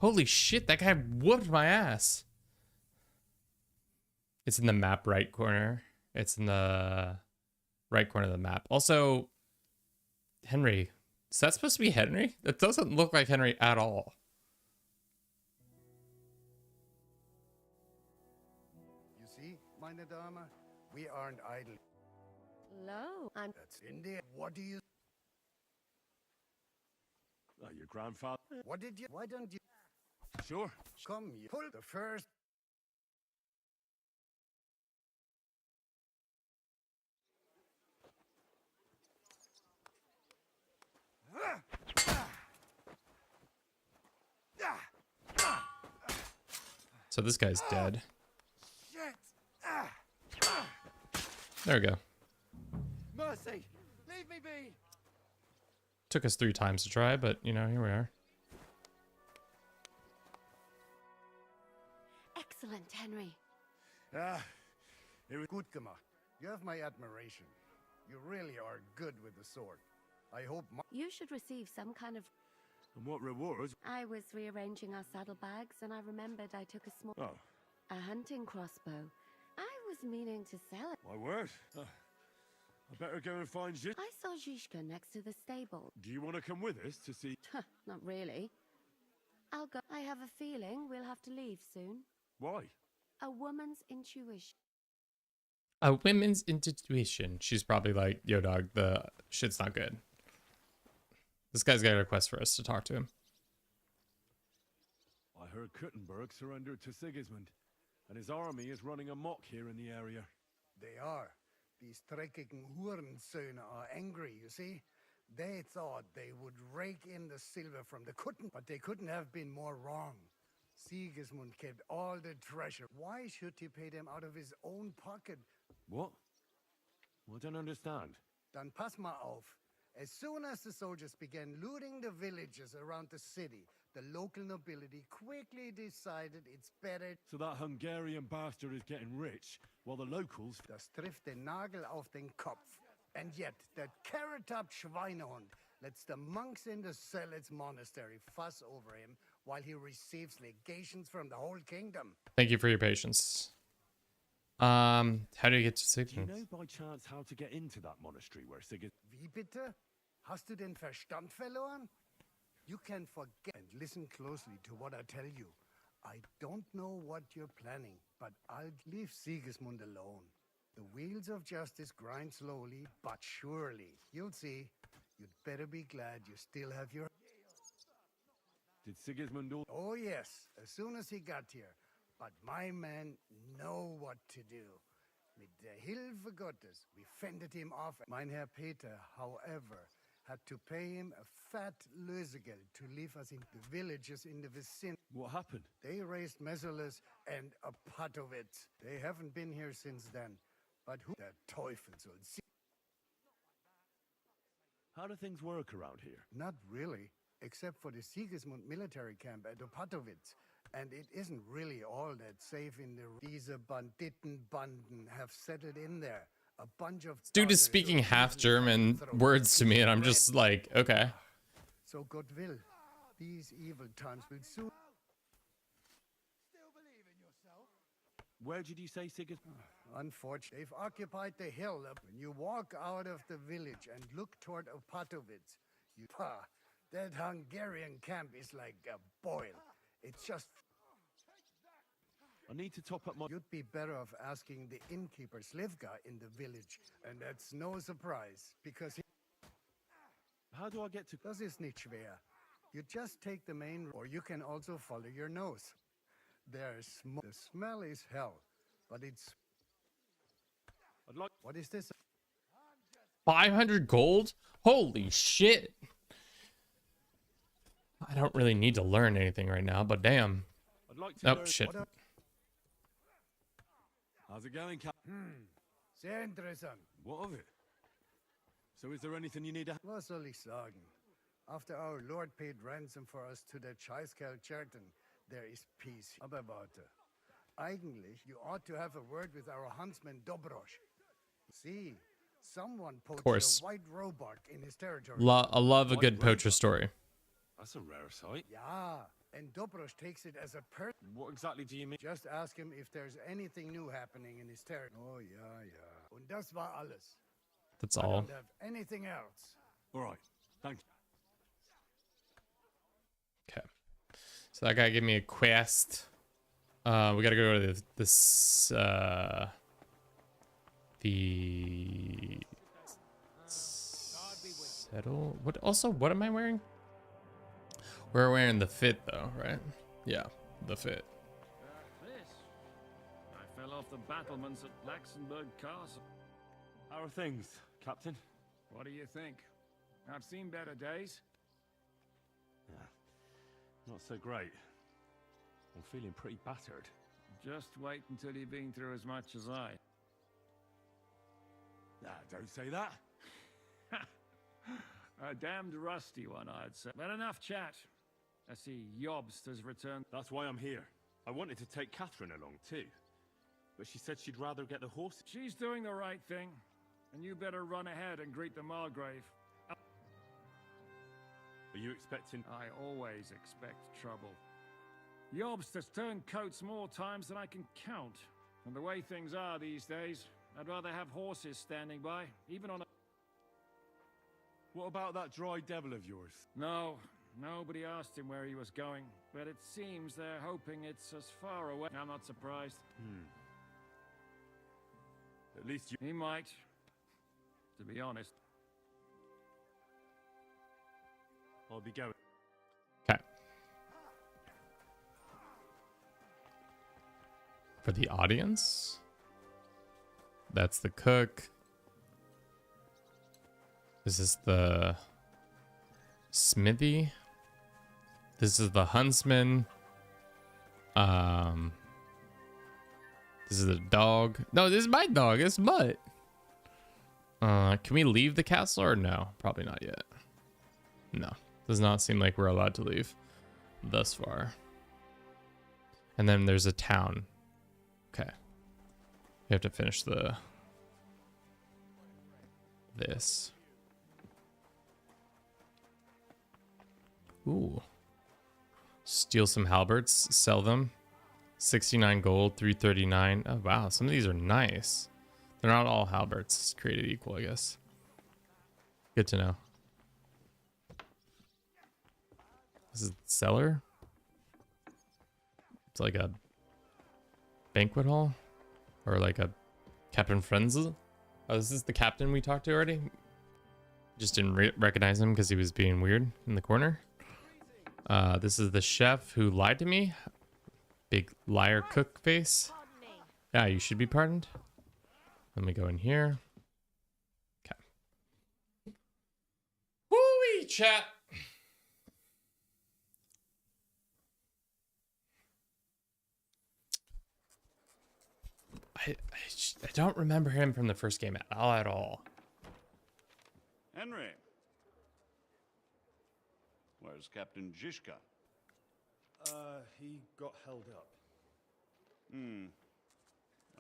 Holy shit, that guy whooped my ass. It's in the map right corner. It's in the right corner of the map. Also, Henry. Is that supposed to be Henry? That doesn't look like Henry at all. You see, meine Dame, we aren't idle. Hello, I'm... That's in the... What do you... Oh, your grandfather... What did you... Why don't you... Sure. Come, you pull the first... So this guy's dead. Shit. There we go. Mercy, leave me be. Took us 3 times to try, but, you know, here we are. Excellent, Henry. It was good gemacht. You have my admiration. You really are good with the sword. I hope You should receive some kind of... And what rewards? I was rearranging our saddlebags and I remembered I took a small... Oh. A hunting crossbow. I was meaning to sell it. My word. I better go and find Zhishka. I saw Zhishka next to the stable. Do you want to come with us to see? Not really. I'll go. I have a feeling we'll have to leave soon. Why? A woman's intuition. A women's intuition. She's probably like, yo, dog, the shit's not good. This guy's got a request for us to talk to him. I heard Kuttenberg surrendered to Sigismund, and his army is running amok here in the area. They are. These dreckigen Hurensöhne are angry, you see? They thought they would rake in the silver from the Kutten, but they couldn't have been more wrong. Sigismund kept all the treasure. Why should he pay them out of his own pocket? What? I don't understand. Dann pass mal auf. As soon as the soldiers began looting the villages around the city, the local nobility quickly decided it's better. So that Hungarian bastard is getting rich, while the locals... Das trifft den Nagel auf den Kopf. And yet, that carrot-top Schweinehund lets the monks in the Zealots monastery fuss over him while he receives legations from the whole kingdom. Thank you for your patience. How do you get to Do you Sigismund? know by chance how to get into that monastery where Sigismund... Wie bitte? Hast du den Verstand verloren? You can forget and listen closely to what I tell you. I don't know what you're planning, but I'll leave Sigismund alone. The wheels of justice grind slowly, but surely. You'll see. You'd better be glad you still have your... Did Sigismund... Oh, yes, as soon as he got here. But my men know what to do. Mit der Hilfe Gottes, we fended him off. Mein Herr Peter, however, had to pay him a fat Lösegeld to leave us in the villages in the vicinity. What happened? They raised Messerles and Opatowitz. They haven't been here since then. But who... Der Teufel soll sie... How do things work around here? Not really, except for the Sigismund military camp at Opatowitz. And it isn't really all that safe in the... Diese Banditenbanden have settled in there. A bunch of... Dude is speaking half German words to me, and I'm just like, okay. So God will. These evil times will soon... Where did you say Sigismund? Unfortunately, they've occupied the hill. When you walk out of the village and look toward Opatowitz, that Hungarian camp is like a boil. It's just... I need to top up my... You'd be better off asking the innkeeper Slivka in the village. And that's no surprise, because he... How do I get to... Das ist nicht schwer. You just take the main... Or you can also follow your nose. There's the smell is hell, but it's... I'd like... What is this? 500 gold? Holy shit. I don't really need to learn anything right now, but damn. I'd like to Oh, learn... shit. How's it going, Cap? Sehr interessant. What of it? So is there anything you need to... Was soll ich sagen? After our Lord paid ransom for us to the Chaiskel Cherton, there is peace. Aber warte. Eigentlich, you ought to have a word with our huntsman Dobrosh. See, someone poached course. a white roebuck in his territory. I love a good poacher story. That's a rare sight. Yeah, and Dobrosh takes it as a What exactly do you mean? Just ask him if there's anything new happening in his territory. Oh, yeah. Und das war alles. That's I all. don't have anything else. All right, thank you. Okay. So that guy gave me a quest. We gotta go to this the settle. What am I wearing? We're wearing the fit though, right? Yeah, the fit. This. I fell off the battlements at Laxenburg Castle. How are things, Captain? What do you think? I've seen better days. Yeah, not so great. I'm feeling pretty battered. Just wait until you've been through as much as I. Nah, don't say that. A damned rusty one, I'd say. But enough chat. I see Jobst has returned. That's why I'm here. I wanted to take Catherine along too, but she said she'd rather get the horse. She's doing the right thing, and you better run ahead and greet the Margrave. Are you expecting... I always expect trouble. Jobst has turned coats more times than I can count, And the way things are these days, I'd rather have horses standing by, even on a... What about that dry devil of yours? No, nobody asked him where he was going, but it seems they're hoping it's as far away. I'm not surprised. At least you... He might, to be honest. I'll be going. Okay. For the audience, that's the cook. This is the smithy. This is the huntsman. This is the dog. No, this is my dog. It's Mutt. Can we leave the castle or no? Probably not yet. No, does not seem like we're allowed to leave thus far. And then there's a town. Okay. We have to finish this. Ooh. Steal some halberds, sell them. 69 gold, 339. Oh wow, some of these are nice. They're not all halberds created equal, I guess. Good to know. This is the cellar. It's like a banquet hall or like a Captain Frenzel. Oh, this is the captain we talked to already. Just didn't recognize him because he was being weird in the corner. This is the chef who lied to me. Big liar cook face. Yeah, you should be pardoned. Let me go in here. Okay. Woo-wee, chat. I don't remember him from the first game at all. Henry. Where's Captain Zizka? He got held up.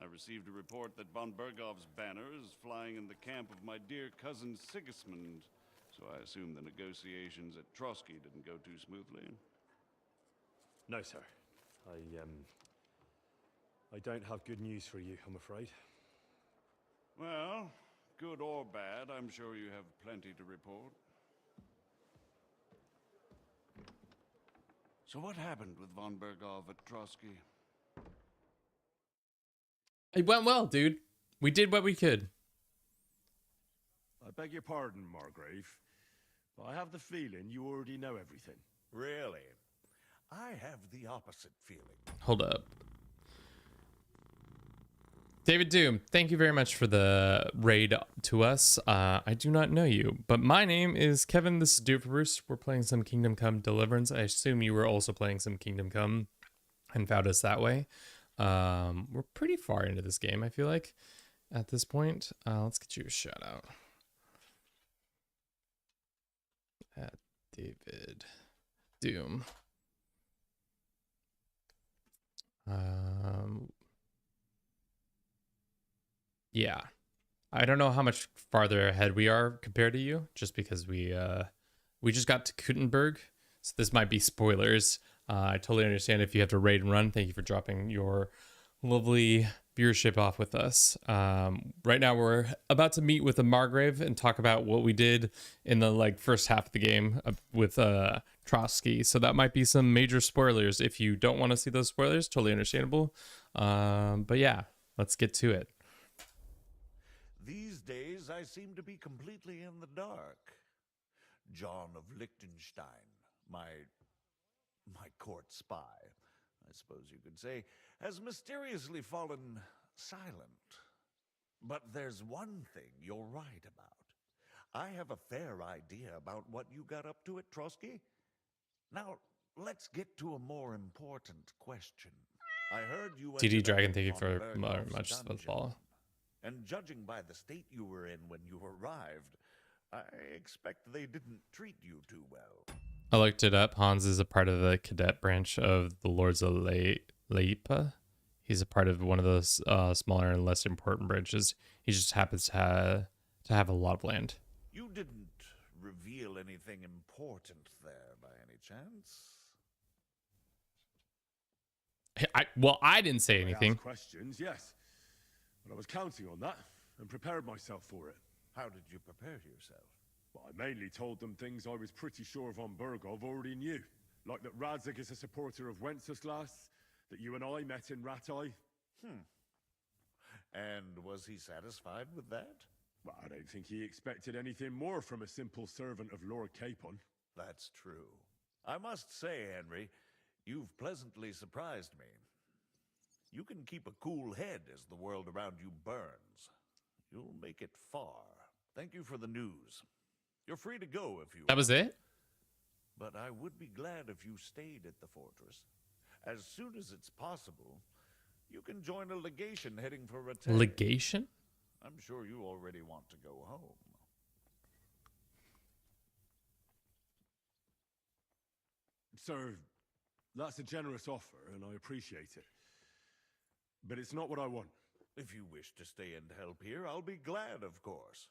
I received a report that von Bergov's banner is flying in the camp of my dear cousin Sigismund, so I assume the negotiations at Trotsky didn't go too smoothly. No, sir. I don't have good news for you, I'm afraid. Well, good or bad, I'm sure you have plenty to report. So what happened with von Bergov at Trotsky? It went well, dude. We did what we could. I beg your pardon, Margrave, but I have the feeling you already know everything. Really? I have the opposite feeling. Hold up. David Doom, thank you very much for the raid to us. I do not know you, but my name is Kevin. This is Do It For Bruce. We're playing some Kingdom Come Deliverance. I assume you were also playing some Kingdom Come and found us that way. We're pretty far into this game, I feel like, at this point. Let's get you a shout out. At David Doom. Yeah, I don't know how much farther ahead we are compared to you, just because we just got to Kuttenberg, so this might be spoilers. I totally understand if you have to raid and run. Thank you for dropping your lovely viewership off with us. Right now we're about to meet with the Margrave and talk about what we did in the first half of the game with Trotsky. So that might be some major spoilers. If you don't want to see those spoilers, totally understandable. But yeah, let's get to it. These days, I seem to be completely in the dark. John of Liechtenstein, my court spy, I suppose you could say, has mysteriously fallen silent. But there's one thing you're right about. I have a fair idea about what you got up to at Trotsky. Now, let's get to a more important question. I heard you... DD Dragon, thank you for much for the follow. And judging by the state you were in when you arrived, I expect they didn't treat you too well. I looked it up. Hans is a part of the cadet branch of the Lords of Leipa. He's a part of one of those smaller and less important branches. He just happens to have a lot of land. You didn't reveal anything important there by any chance? I didn't say anything. Questions, yes. But I was counting on that, and prepared myself for it. How did you prepare yourself? Well, I mainly told them things I was pretty sure Von Bergov already knew. Like that Radzig is a supporter of Wenceslas, that you and I met in Ratai. And was he satisfied with that? Well, I don't think he expected anything more from a simple servant of Lord Capon. That's true. I must say, Henry, you've pleasantly surprised me. You can keep a cool head as the world around you burns. You'll make it far. Thank you for the news. You're free to go if you That was it? But I would be glad if you stayed at the fortress. As soon as it's possible, you can join a legation heading for Ratai. Legation? I'm sure you already want to go home. Sir, that's a generous offer, and I appreciate it. But it's not what I want. If you wish to stay and help here, I'll be glad, of course.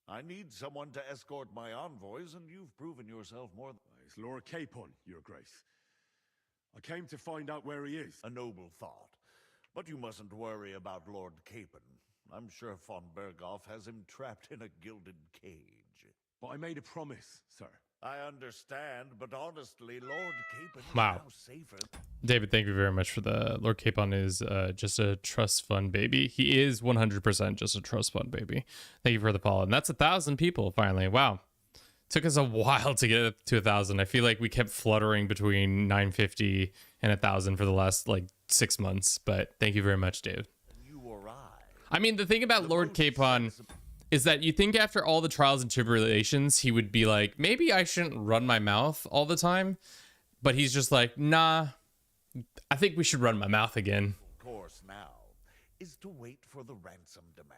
I need someone to escort my envoys, and you've proven yourself more than... It's Lord Capon, Your Grace. I came to find out where he is. A noble thought. But you mustn't worry about Lord Capon. I'm sure von Berghoff has him trapped in a gilded cage. But I made a promise, sir. I understand, but honestly, Lord Capon is Wow. now safer. David, thank you very much for the Lord Capon is just a trust fund baby. He is 100% just a trust fund baby. Thank you for the follow. And that's 1,000 people finally. Wow. Took us a while to get to 1,000. I feel like we kept fluttering between 950 and 1,000 for the last like 6 months. But thank you very much, David. You or I mean, the thing about Lord Capon is that you think after all the trials and tribulations, he would be like, maybe I shouldn't run my mouth all the time. But he's just like, nah, I think we should run my mouth again. Course now is to wait for the ransom demand.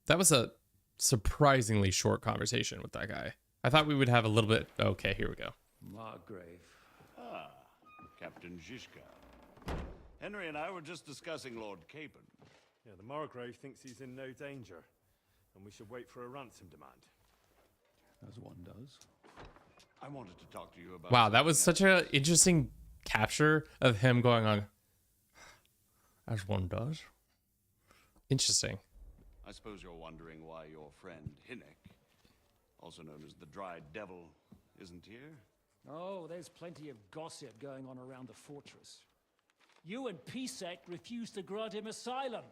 That was a surprisingly short conversation with that guy. I thought we would have a little bit. Okay, here we go. Margrave. Ah, Captain Zizka. Henry and I were just discussing Lord Capon. Yeah, the Margrave thinks he's in no danger, and we should wait for a ransom demand. As one does. I wanted to talk to you about... Wow, that was such an interesting capture of him going on. As one does. Interesting. I suppose you're wondering why your friend Hinnek, also known as the Dry Devil, isn't here? Oh, there's plenty of gossip going on around the fortress. You and Pisek refused to grant him asylum.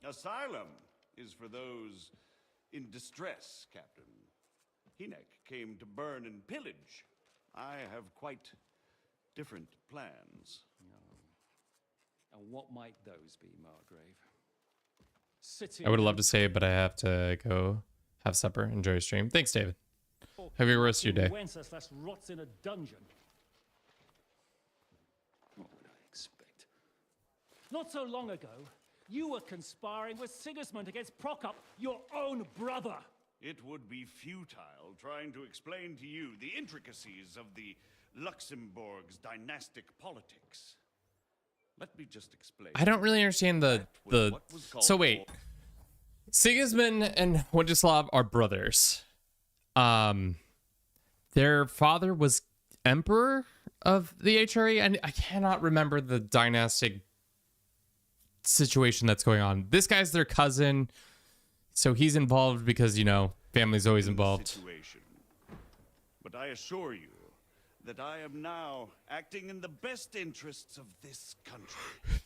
Asylum is for those in distress, Captain. Hinnek came to burn and pillage. I have quite different plans. And what might those be, Margrave? I would love to say it, but I have to go have supper. Enjoy your stream. Thanks, David. Have a good rest of your day. Wenceslas rots in a dungeon. What would I expect? Not so long ago, you were conspiring with Sigismund against Prokop, your own brother. It would be futile trying to explain to you the intricacies of the Luxembourg's dynastic politics. Let me just explain. I don't really understand the So wait. Sigismund and Wenceslav are brothers. Their father was emperor of the HRE, and I cannot remember the dynastic situation that's going on. This guy's their cousin, so he's involved because, you know, family's always involved. Situation. But I assure you that I am now acting in the best interests of this country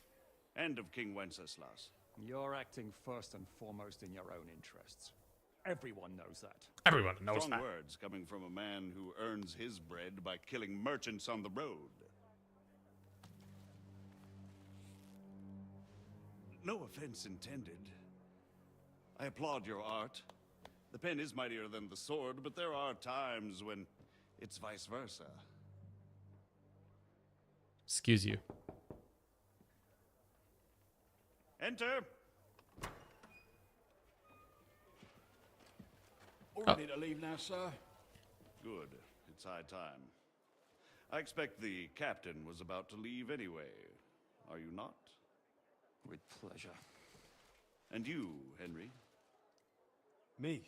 and of King Wenceslas. You're acting first and foremost in your own interests. Everyone knows that. Everyone knows Strong that. words coming from a man who earns his bread by killing merchants on the road. No offense intended. I applaud your art. The pen is mightier than the sword, but there are times when it's vice versa. Excuse you. Enter. All ready to leave now, sir? Good. It's high time. I expect the captain was about to leave anyway. Are you not? With pleasure. And you, Henry? Me?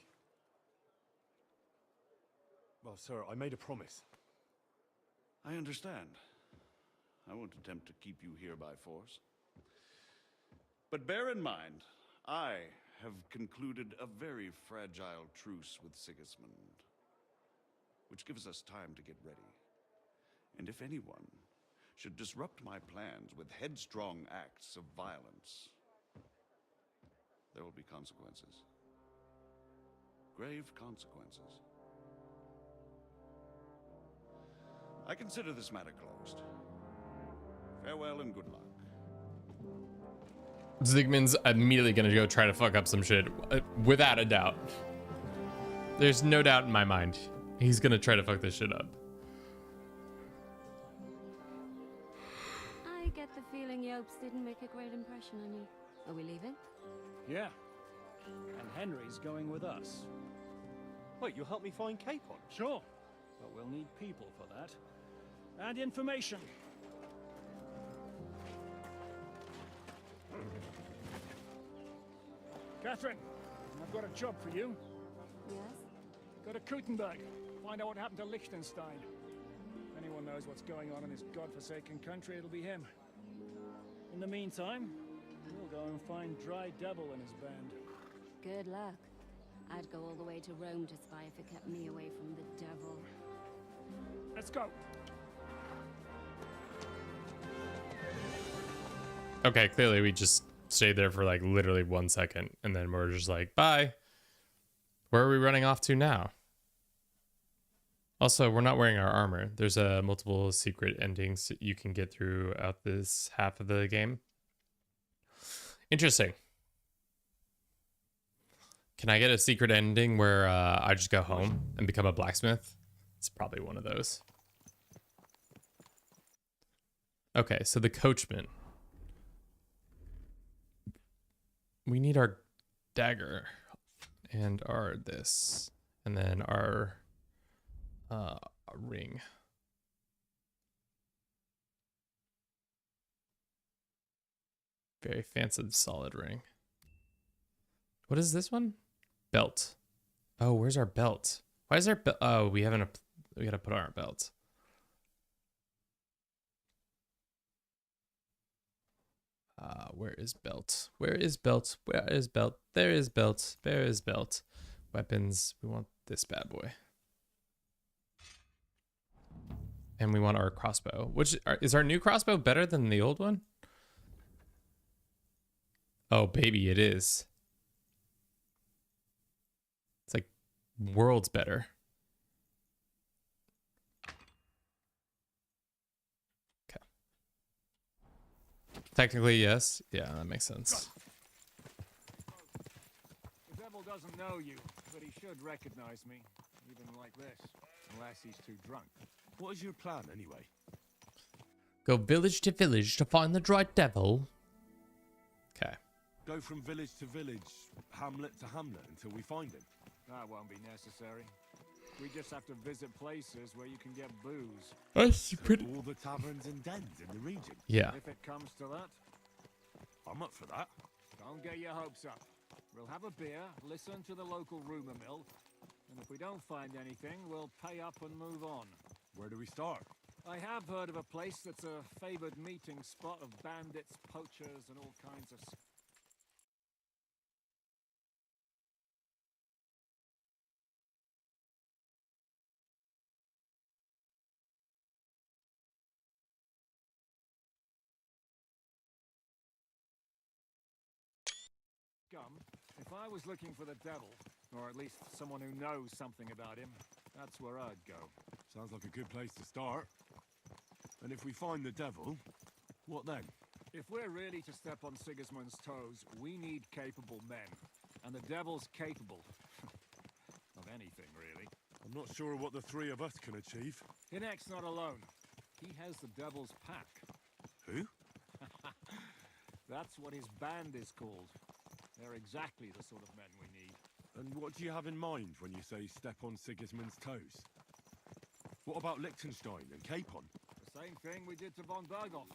Well, sir, I made a promise. I understand. I won't attempt to keep you here by force. But bear in mind, I have concluded a very fragile truce with Sigismund, which gives us time to get ready. And if anyone should disrupt my plans with headstrong acts of violence, there will be consequences. Grave consequences. I consider this matter closed. Farewell and good luck. Zygmunt's immediately gonna go try to fuck up some shit, without a doubt. There's no doubt in my mind. He's gonna try to fuck this shit up. I get the feeling Yopes didn't make a great impression on you. Are we leaving? Yeah. And Henry's going with us. Wait, you'll help me find Capon? Sure. But we'll need people for that. And information. Catherine, I've got a job for you. Yes? Go to Kuttenberg. Find out what happened to Liechtenstein. If anyone knows what's going on in this godforsaken country, it'll be him. In the meantime, we'll go and find Dry Devil and his band. Good luck. I'd go all the way to Rome to spy if it kept me away from the devil. Let's go. Okay, clearly we just stayed there for like literally 1 second, and then we're just like, bye. Where are we running off to now? Also, we're not wearing our armor. There's multiple secret endings you can get throughout this half of the game. Interesting. Can I get a secret ending where I just go home and become a blacksmith? It's probably one of those. Okay, so the coachman. We need our dagger and our this, and then our ring. Very fancy solid ring. What is this one? Belt. Oh, where's our belt? Why is our belt? Oh, we haven't. We gotta put on our belt. Where is belt? Where is belt? Where is belt? There is belt. There is belt. Weapons. We want this bad boy. And we want our crossbow. Which is our new crossbow better than the old one? Oh, baby, it is. It's like worlds better. Okay. Technically, yes. Yeah, that makes sense. The devil doesn't know you, but he should recognize me, even like this, unless he's too drunk. What is your plan, anyway? Go village to village to find the dry devil. Okay. Go from village to village, hamlet to hamlet, until we find him. That won't be necessary. We just have to visit places where you can get booze. That's pretty. All the taverns and dens in the region. Yeah. If it comes to that, I'm up for that. don't get your hopes up. We'll have a beer, listen to the local rumor mill, and if we don't find anything, we'll pay up and move on. Where do we start? I have heard of a place that's a favored meeting spot of bandits, poachers, and all kinds of... If I was looking for the devil, or at least someone who knows something about him, that's where I'd go. Sounds like a good place to start. And if we find the devil, what then? If we're really to step on Sigismund's toes, we need capable men. And the devil's capable. of anything, really. I'm not sure what the three of us can achieve. Hinek's not alone. He has the devil's pack. Who? That's what his band is called. They're exactly the sort of men we need. And what do you have in mind when you say step on Sigismund's toes? What about Liechtenstein and Capon? The same thing we did to von Berghoff.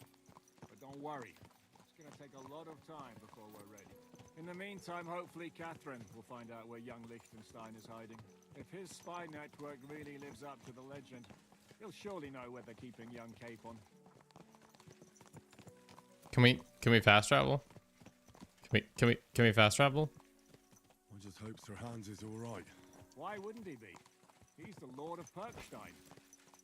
But don't worry, it's gonna take a lot of time before we're ready. In the meantime, hopefully Catherine will find out where young Liechtenstein is hiding. If his spy network really lives up to the legend, he'll surely know where they're keeping young Capon. Can we fast travel? Can we fast travel? I just hope Sir Hans is all right. Why wouldn't he be? He's the Lord of Perkstein.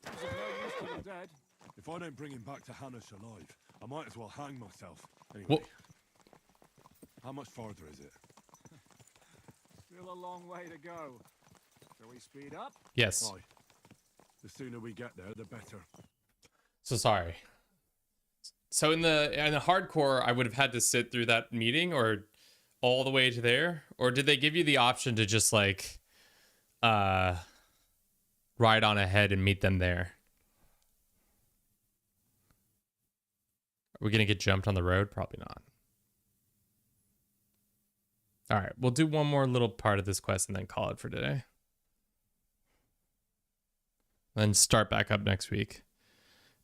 He's of no use to the dead. If I don't bring him back to Hanish alive, I might as well hang myself. Anyway, Well, how much farther is it? Still a long way to go. Shall we speed up? yes. Aye. The sooner we get there, the better. So sorry. So in the hardcore, I would have had to sit through that meeting or all the way to there, or did they give you the option to just like ride on ahead and meet them there? Are we gonna get jumped on the road? Probably not. All right, we'll do one more little part of this quest and then call it for today. Then start back up next week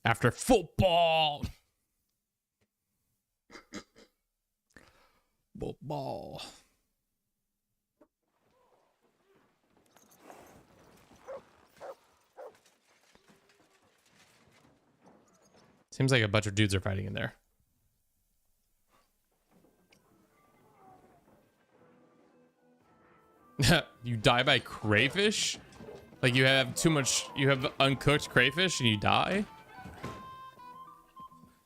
after football. Football. Seems like a bunch of dudes are fighting in there. You die by crayfish? Like you have you have uncooked crayfish and you die?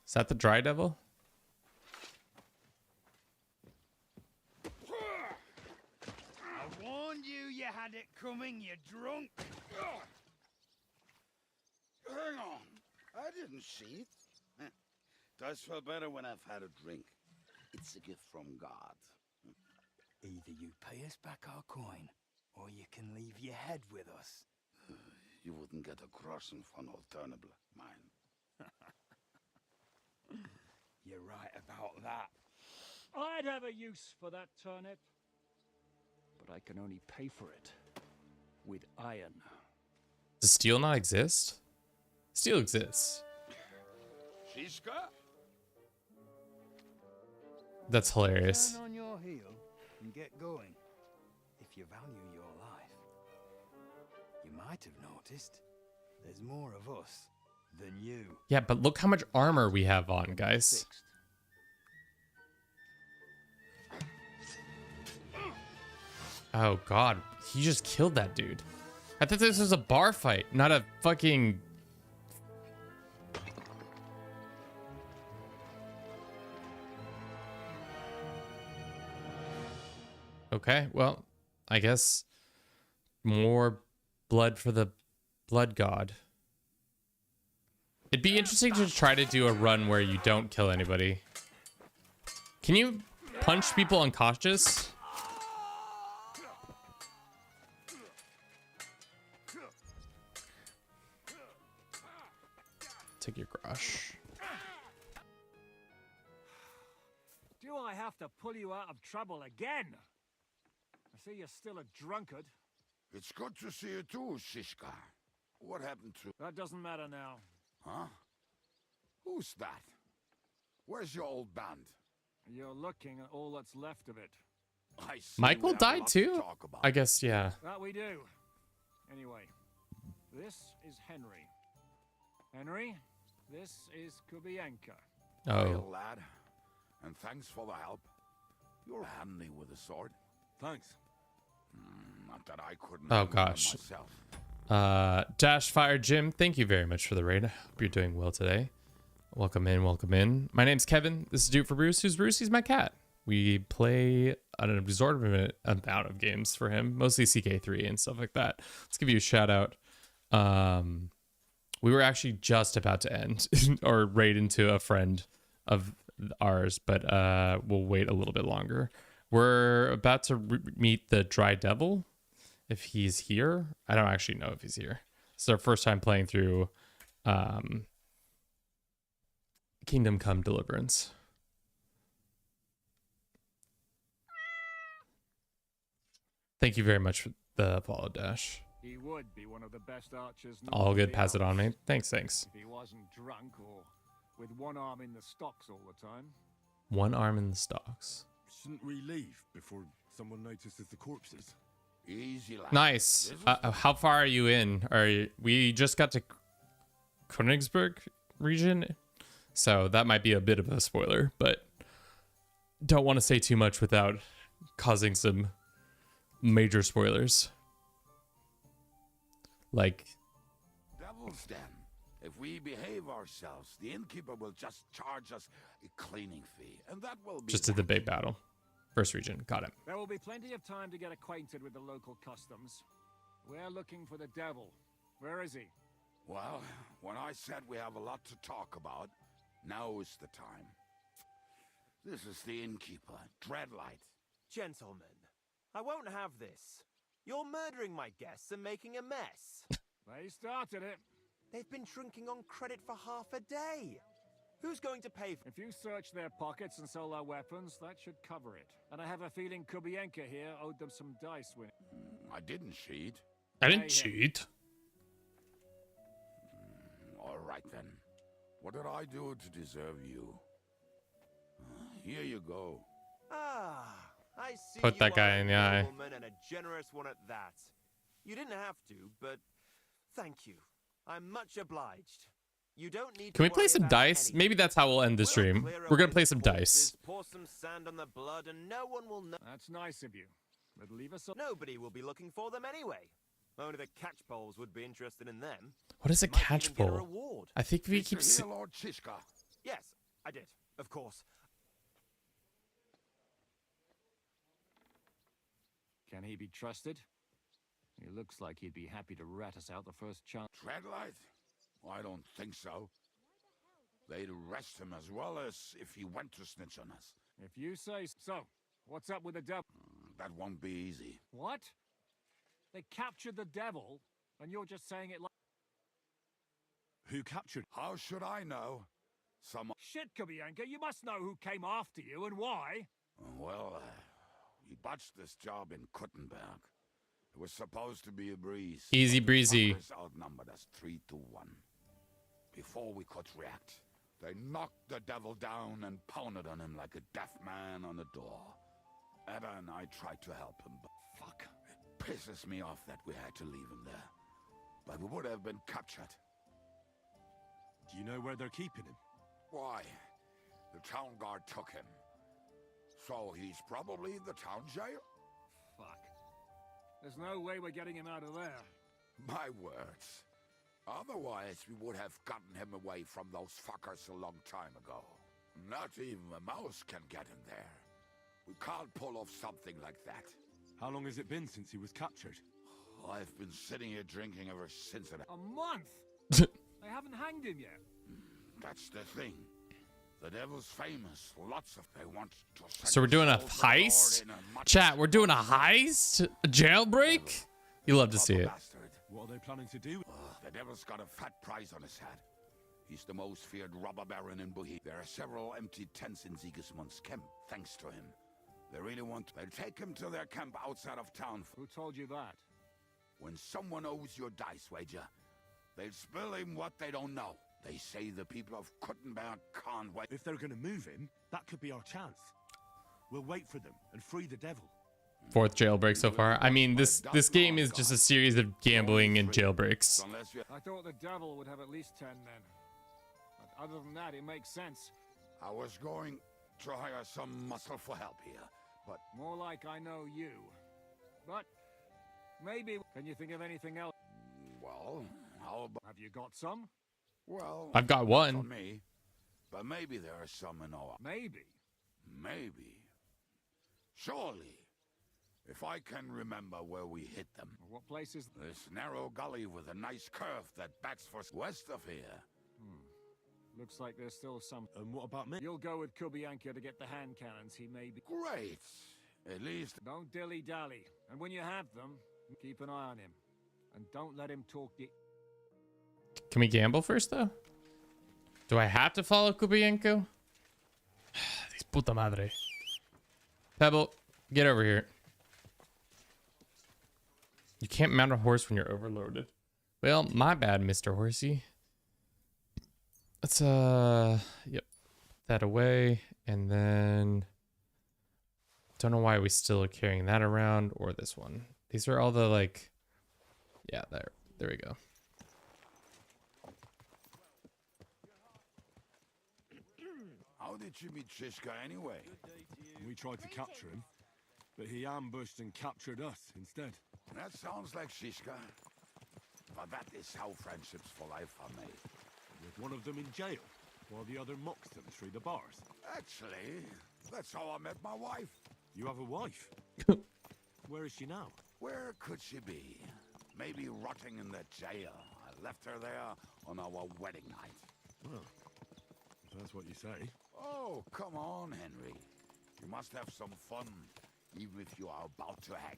Is that the dry devil? I warned you, you had it coming, you drunk. Hang on, I didn't see it. Does feel better when I've had a drink. It's a gift from God. Either you pay us back our coin, or you can leave your head with us. You wouldn't get a groschen for no turnip, mine. You're right about that. I'd have a use for that turnip. But I can only pay for it with iron. Does steel not exist? Steel exists. Shishka? That's hilarious. Turn on your heel and get going. If you value your life. You might have noticed there's more of us than you. Yeah, but look how much armor we have on, guys. Oh god, he just killed that dude. I thought this was a bar fight, not a fucking... Okay, well, I guess more blood for the blood god. It'd be interesting to try to do a run where you don't kill anybody. Can you punch people unconscious? Take your grush. Do I have to pull you out of trouble again? I see you're still a drunkard. It's good to see you too, Shishka. What happened to... That doesn't matter now. Huh? Who's that? Where's your old band? You're looking at all that's left of it. I see Michael we have a died lot to too? talk about. I guess, yeah. That we do. Anyway, this is Henry. Henry, this is Kubienka. Oh. Well, lad, and thanks for the help. You're handy with a sword. Thanks. Not that I couldn't. Oh handle them gosh. myself. Dash Fire Jim, thank you very much for the raid. I hope you're doing well today. Welcome in, welcome in. My name's Kevin. This is Dude for Bruce. Who's Bruce? He's my cat. We play an absorbent amount of games for him, mostly CK3 and stuff like that. Let's give you a shout out. We were actually just about to end or raid into a friend of ours, but we'll wait a little bit longer. We're about to meet the Dry Devil, if he's here. I don't actually know if he's here. It's our first time playing through Kingdom Come Deliverance. Thank you very much for the follow, Dash. He would be one of the best archers. All good, pass it on, mate. Thanks. If he wasn't drunk or with one arm in the stocks all the time. One arm in the stocks. Shouldn't we leave before someone notices the corpses? Easy, lad. Nice. How far are you in? We just got to Königsberg region, so that might be a bit of a spoiler, but don't want to say too much without causing some major spoilers. Like, Devil's Den. If we behave ourselves, the innkeeper will just charge us a cleaning fee, and that will be just did the big battle. First region, got it. There will be plenty of time to get acquainted with the local customs. We're looking for the devil. Where is he? Well, when I said we have a lot to talk about, now is the time. This is the innkeeper, Dreadlight. Gentlemen, I won't have this. You're murdering my guests and making a mess. They started it. They've been drinking on credit for half a day. Who's going to pay for... If you search their pockets and sell their weapons, that should cover it. And I have a feeling Kubienka here owed them some dice winning. I didn't cheat. I didn't cheat. All right then. What did I do to deserve you? Here you go. Ah, I see. Put that guy in the eye. Woman and a generous one at that. You didn't have to, but thank you. I'm much obliged. You don't need. Can we play some dice? Maybe that's how we'll end the stream. We're gonna play some dice. Pour some sand on the blood, and no one will know. That's nice of you. But leave us. Nobody will be looking for them anyway. Only the catchpoles would be interested in them. What is a catchpole? I think we keep. Lord Shishka. Yes, I did. Of course. Can he be trusted? He looks like he'd be happy to rat us out the first chance. Dreadlight? I don't think so. They'd arrest him as well as if he went to snitch on us. If you say so. What's up with the devil? That won't be easy. What? They captured the devil, and you're just saying it like... Who captured? How should I know? Some... Shit, Kubienka, you must know who came after you and why. Well, we botched this job in Kuttenberg. It was supposed to be a breeze. Easy breezy. Outnumbered us 3-1. Before we could react, they knocked the devil down and pounded on him like a deaf man on a door. Ada and I tried to help him, but fuck, it pisses me off that we had to leave him there. But we would have been captured. Do you know where they're keeping him? Why? The town guard took him. So he's probably in the town jail? Fuck. There's no way we're getting him out of there. My words. Otherwise, we would have gotten him away from those fuckers a long time ago. Not even a mouse can get him there. We can't pull off something like that. How long has it been since he was captured? I've been sitting here drinking ever since it... A month? They haven't hanged him yet. That's the thing. The devil's famous. Lots of they want to... So we're doing a heist? Chat, we're doing a heist? A jailbreak? You love to see it. What are they planning to do? The devil's got a fat prize on his head. He's the most feared robber baron in Bohemia. There are several empty tents in Sigismund's camp, thanks to him. They really want... They'll take him to their camp outside of town. Who told you that? When someone owes you a dice wager, they'll spill him what they don't know. They say the people of Kuttenberg can't wait. If they're going to move him, that could be our chance. We'll wait for them and free the devil. 4th jailbreak so far. I mean, this game is just a series of gambling and jailbreaks. I thought the devil would have at least 10 men. But other than that, it makes sense. I was going to hire some muscle for help here, but... More like I know you. But maybe... Can you think of anything else? Well, how about... Have you got some? Well... I've got one. For me, but maybe there are some in our... Maybe? Maybe. Surely. If I can remember where we hit them. What place is... This narrow gully with a nice curve that backs for west of here. Looks like there's still some... And what about me? You'll go with Kubienka to get the hand cannons. He may be... Great. At least... Don't dilly-dally. And when you have them, keep an eye on him. And don't let him talk the... Can we gamble first, though? Do I have to follow Kubienko? These puta madre. Pebble, get over here. You can't mount a horse when you're overloaded. Well, my bad, Mr. Horsey. Let's, yep. That away. And then... Don't know why we still are carrying that around or this one. These are all the, like... Yeah, there we go. How did you meet Shishka anyway? We tried to capture him, but he ambushed and captured us instead. That sounds like Shishka. But that is how friendships for life are made. With one of them in jail, while the other mocks them through the bars. Actually, that's how I met my wife. You have a wife? Where is she now? Where could she be? Maybe rotting in that jail. I left her there on our wedding night. Well, if that's what you say. Oh, come on, Henry. You must have some fun, even if you are about to hang.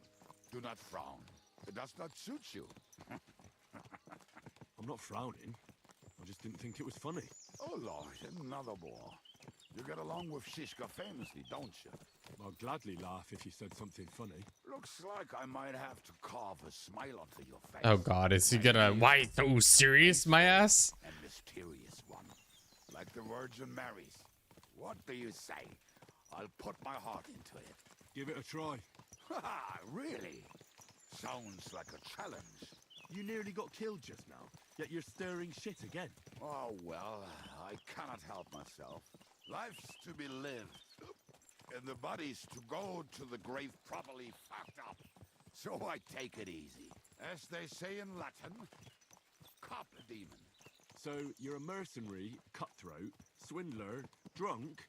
Do not frown. It does not suit you. I'm not frowning. I just didn't think it was funny. Oh, Lord, another bore. You get along with Shishka famously, don't you? I'll gladly laugh if you said something funny. Looks like I might have to carve a smile onto your face. Oh God, is he gonna? Why so serious, my ass? And mysterious one, like the Virgin Mary's. What do you say? I'll put my heart into it. Give it a try. Ha! Really? Sounds like a challenge. You nearly got killed just now, yet you're stirring shit again. Oh, well, I cannot help myself. Life's to be lived, and the body's to go to the grave properly fucked up. So I take it easy. As they say in Latin, carpe diem. So you're a mercenary, cutthroat, swindler, drunk,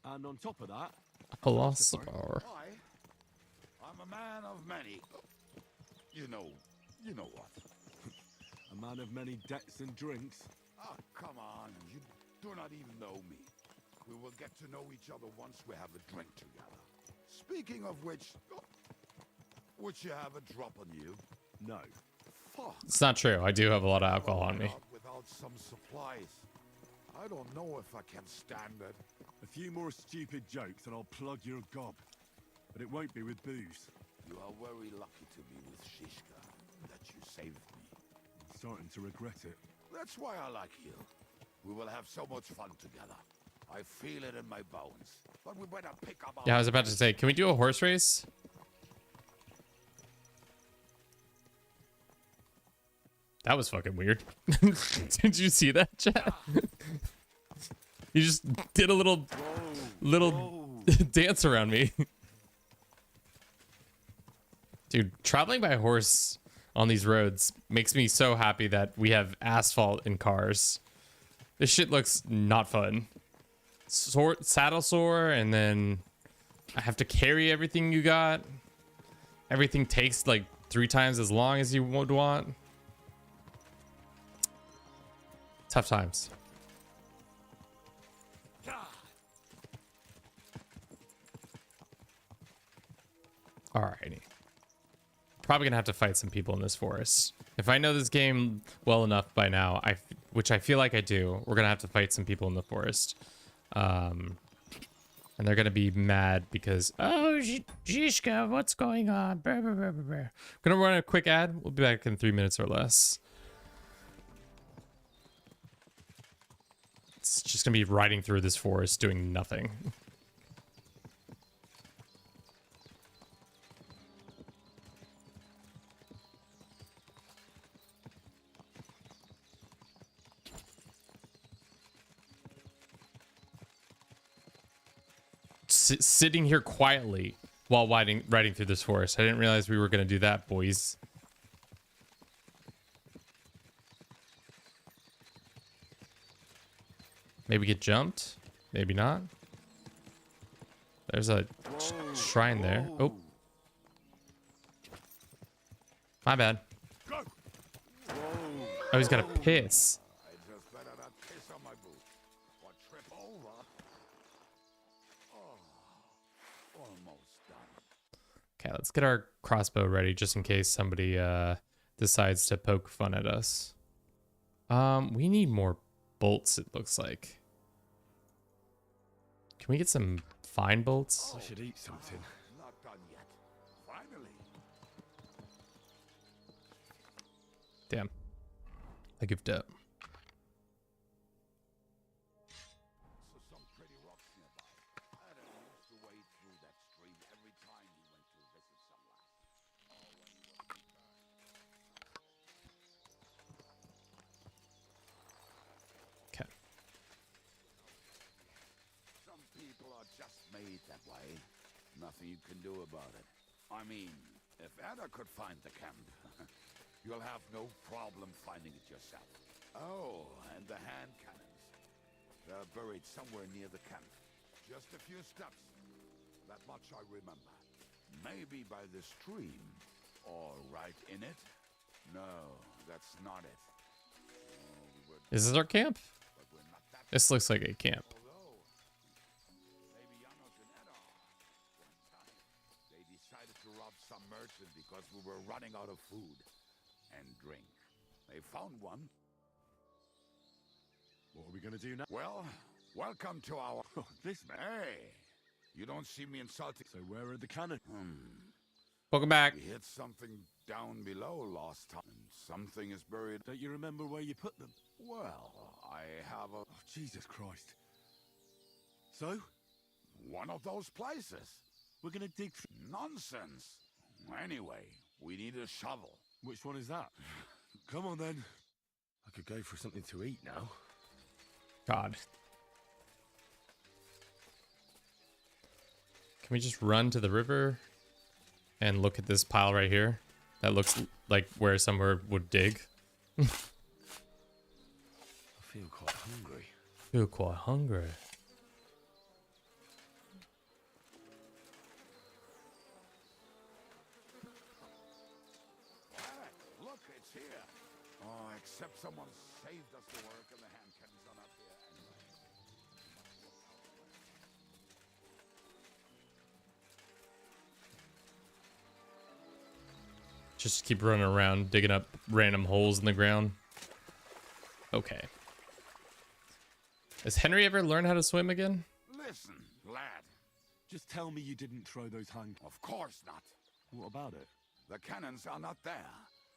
and on top of that, a philosopher. Why? I'm a man of many. You know what? A man of many debts and drinks. Oh, come on. You do not even know me. We will get to know each other once we have a drink together. Speaking of which, would you have a drop on you? No. Fuck. It's not true. I do have a lot of alcohol on me. Without some supplies. I don't know if I can stand it. A few more stupid jokes and I'll plug your gob. But it won't be with booze. You are very lucky to be with Shishka, that you saved me. I'm starting to regret it. That's why I like you. We will have so much fun together. I feel it in my bones. But we better pick up our... Yeah, I was about to say, can we do a horse race? That was fucking weird. Did you see that, chat? You just did a little dance around me. Dude, traveling by horse on these roads makes me so happy that we have asphalt in cars. This shit looks not fun. Saddle sore, and then I have to carry everything you got. Everything takes like 3 times as long as you would want. Tough times. Alrighty. Probably gonna have to fight some people in this forest. If I know this game well enough by now, which I feel like I do, we're gonna have to fight some people in the forest. And they're gonna be mad because, oh, Zhishka, what's going on? Brr, brr, brr, brr. I'm gonna run a quick ad. We'll be back in 3 minutes or less. It's just gonna be riding through this forest doing nothing. Sitting here quietly while riding through this forest. I didn't realize we were gonna do that, boys. Maybe get jumped, maybe not. There's a shrine there. Oh, my bad. Oh, he's got a piss. Okay, let's get our crossbow ready just in case somebody decides to poke fun at us. We need more bolts, it looks like. Can we get some fine bolts? I should eat something. Not done yet. Finally. Damn. I gift up. So some pretty rocks nearby. Adam used to wade through that stream every time he went to visit some lass. Okay. So, made that way. Nothing you can do about it. I mean, if Ada could find the camp, you'll have no problem finding it yourself. Oh, and the hand cannons. They're buried somewhere near the camp. Just a few steps. That much I remember. Maybe by the stream. Or right in it? No, that's not it. Is this our camp? This looks like a camp. They decided to rob some merchant because we were running out of food and drink. They found one. What are we gonna do now? Well, welcome to our... This man. Hey, you don't see me insulting. So where are the cannons? Welcome back. We hit something down below last time. Something is buried. Don't you remember where you put them? Well, I have a... Oh, Jesus Christ. So? One of those places. We're gonna dig... Nonsense. Anyway, we need a shovel. Which one is that? Come on then. I could go for something to eat now. God. Can we just run to the river and look at this pile right here? That looks like where somewhere would dig. I feel quite hungry. Feel quite hungry. Look, it's here. Oh, except someone saved us the work and the hand cannons are not here anyway. Just keep running around, digging up random holes in the ground. Okay. Has Henry ever learned how to swim again? Listen, lad. Just tell me you didn't throw those hand... Of course not. What about it? The cannons are not there,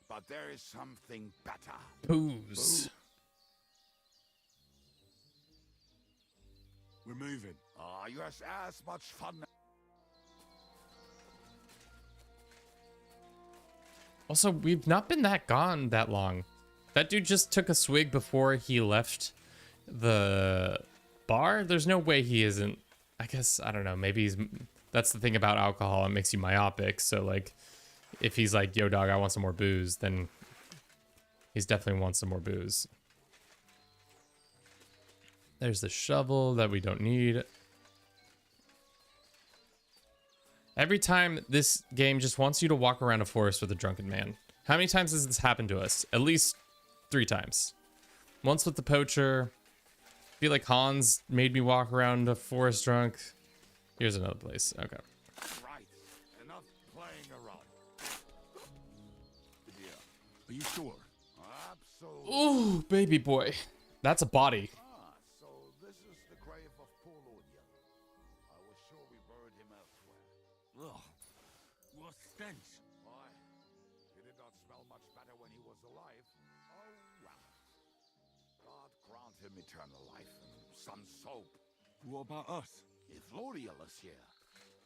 but there is something better. Booze. We're moving. Ah, you have as much fun. Also, we've not been gone that long. That dude just took a swig before he left the bar. There's no way he isn't. I guess, I don't know. Maybe he's... That's the thing about alcohol. It makes you myopic. So, like, if he's like, yo, dog, I want some more booze, then he's definitely wants some more booze. There's the shovel that we don't need. Every time this game just wants you to walk around a forest with a drunken man. How many times has this happened to us? At least 3 times. Once with the poacher. I feel like Hans made me walk around a forest drunk. Here's another place. Okay. Right. Enough playing around. Yeah. Are you sure? Absolutely. Ooh, baby boy. That's a body. Ah, so this is the grave of Polonia. I was sure we buried him elsewhere. Ugh. What stench. Why? He did not smell much better when he was alive. Oh, well. God grant him eternal life and some soap. What about us? If Lodiel is here,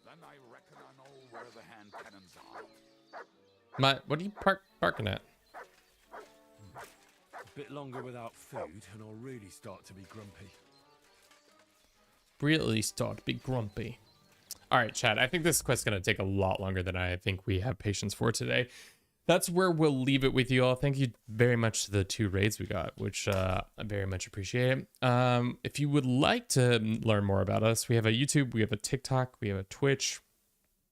then I reckon I know where the hand cannons are. What are you barking at? A bit longer without food and I'll really start to be grumpy. Really start to be grumpy. All right, Chad, I think this quest's going to take a lot longer than I think we have patience for today. That's where we'll leave it with you all. Thank you very much to the 2 raids we got, which I very much appreciate. If you would like to learn more about us, we have a YouTube, we have a TikTok, we have a Twitch.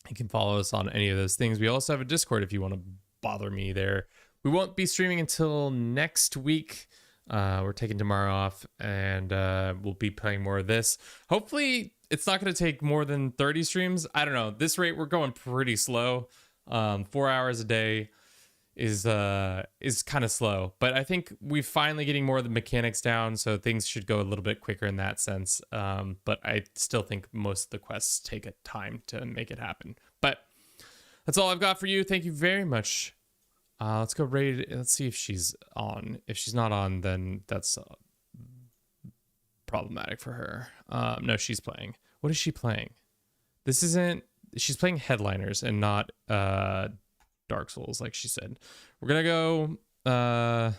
You can follow us on any of those things. We also have a Discord if you want to bother me there. We won't be streaming until next week. We're taking tomorrow off, and we'll be playing more of this. Hopefully, it's not going to take more than 30 streams. I don't know. This rate, we're going pretty slow. 4 hours a day is kind of slow, but I think we're finally getting more of the mechanics down, so things should go a little bit quicker in that sense. But I still think most of the quests take a time to make it happen. But that's all I've got for you. Thank you very much. Let's go raid. Let's see if she's on. If she's not on, then that's problematic for her. No, she's playing. What is she playing? This isn't... She's playing Headliners and not Dark Souls, like she said. We're gonna go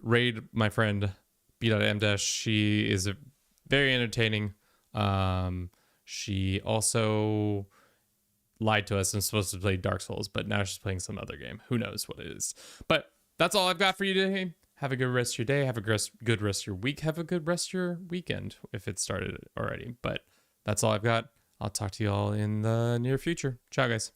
raid my friend B.M. She is very entertaining. She also lied to us and was supposed to play Dark Souls, but now she's playing some other game. Who knows what it is? But that's all I've got for you today. Have a good rest of your day. Have a good rest of your week. Have a good rest of your weekend if it started already. But that's all I've got. I'll talk to you all in the near future. Ciao, guys.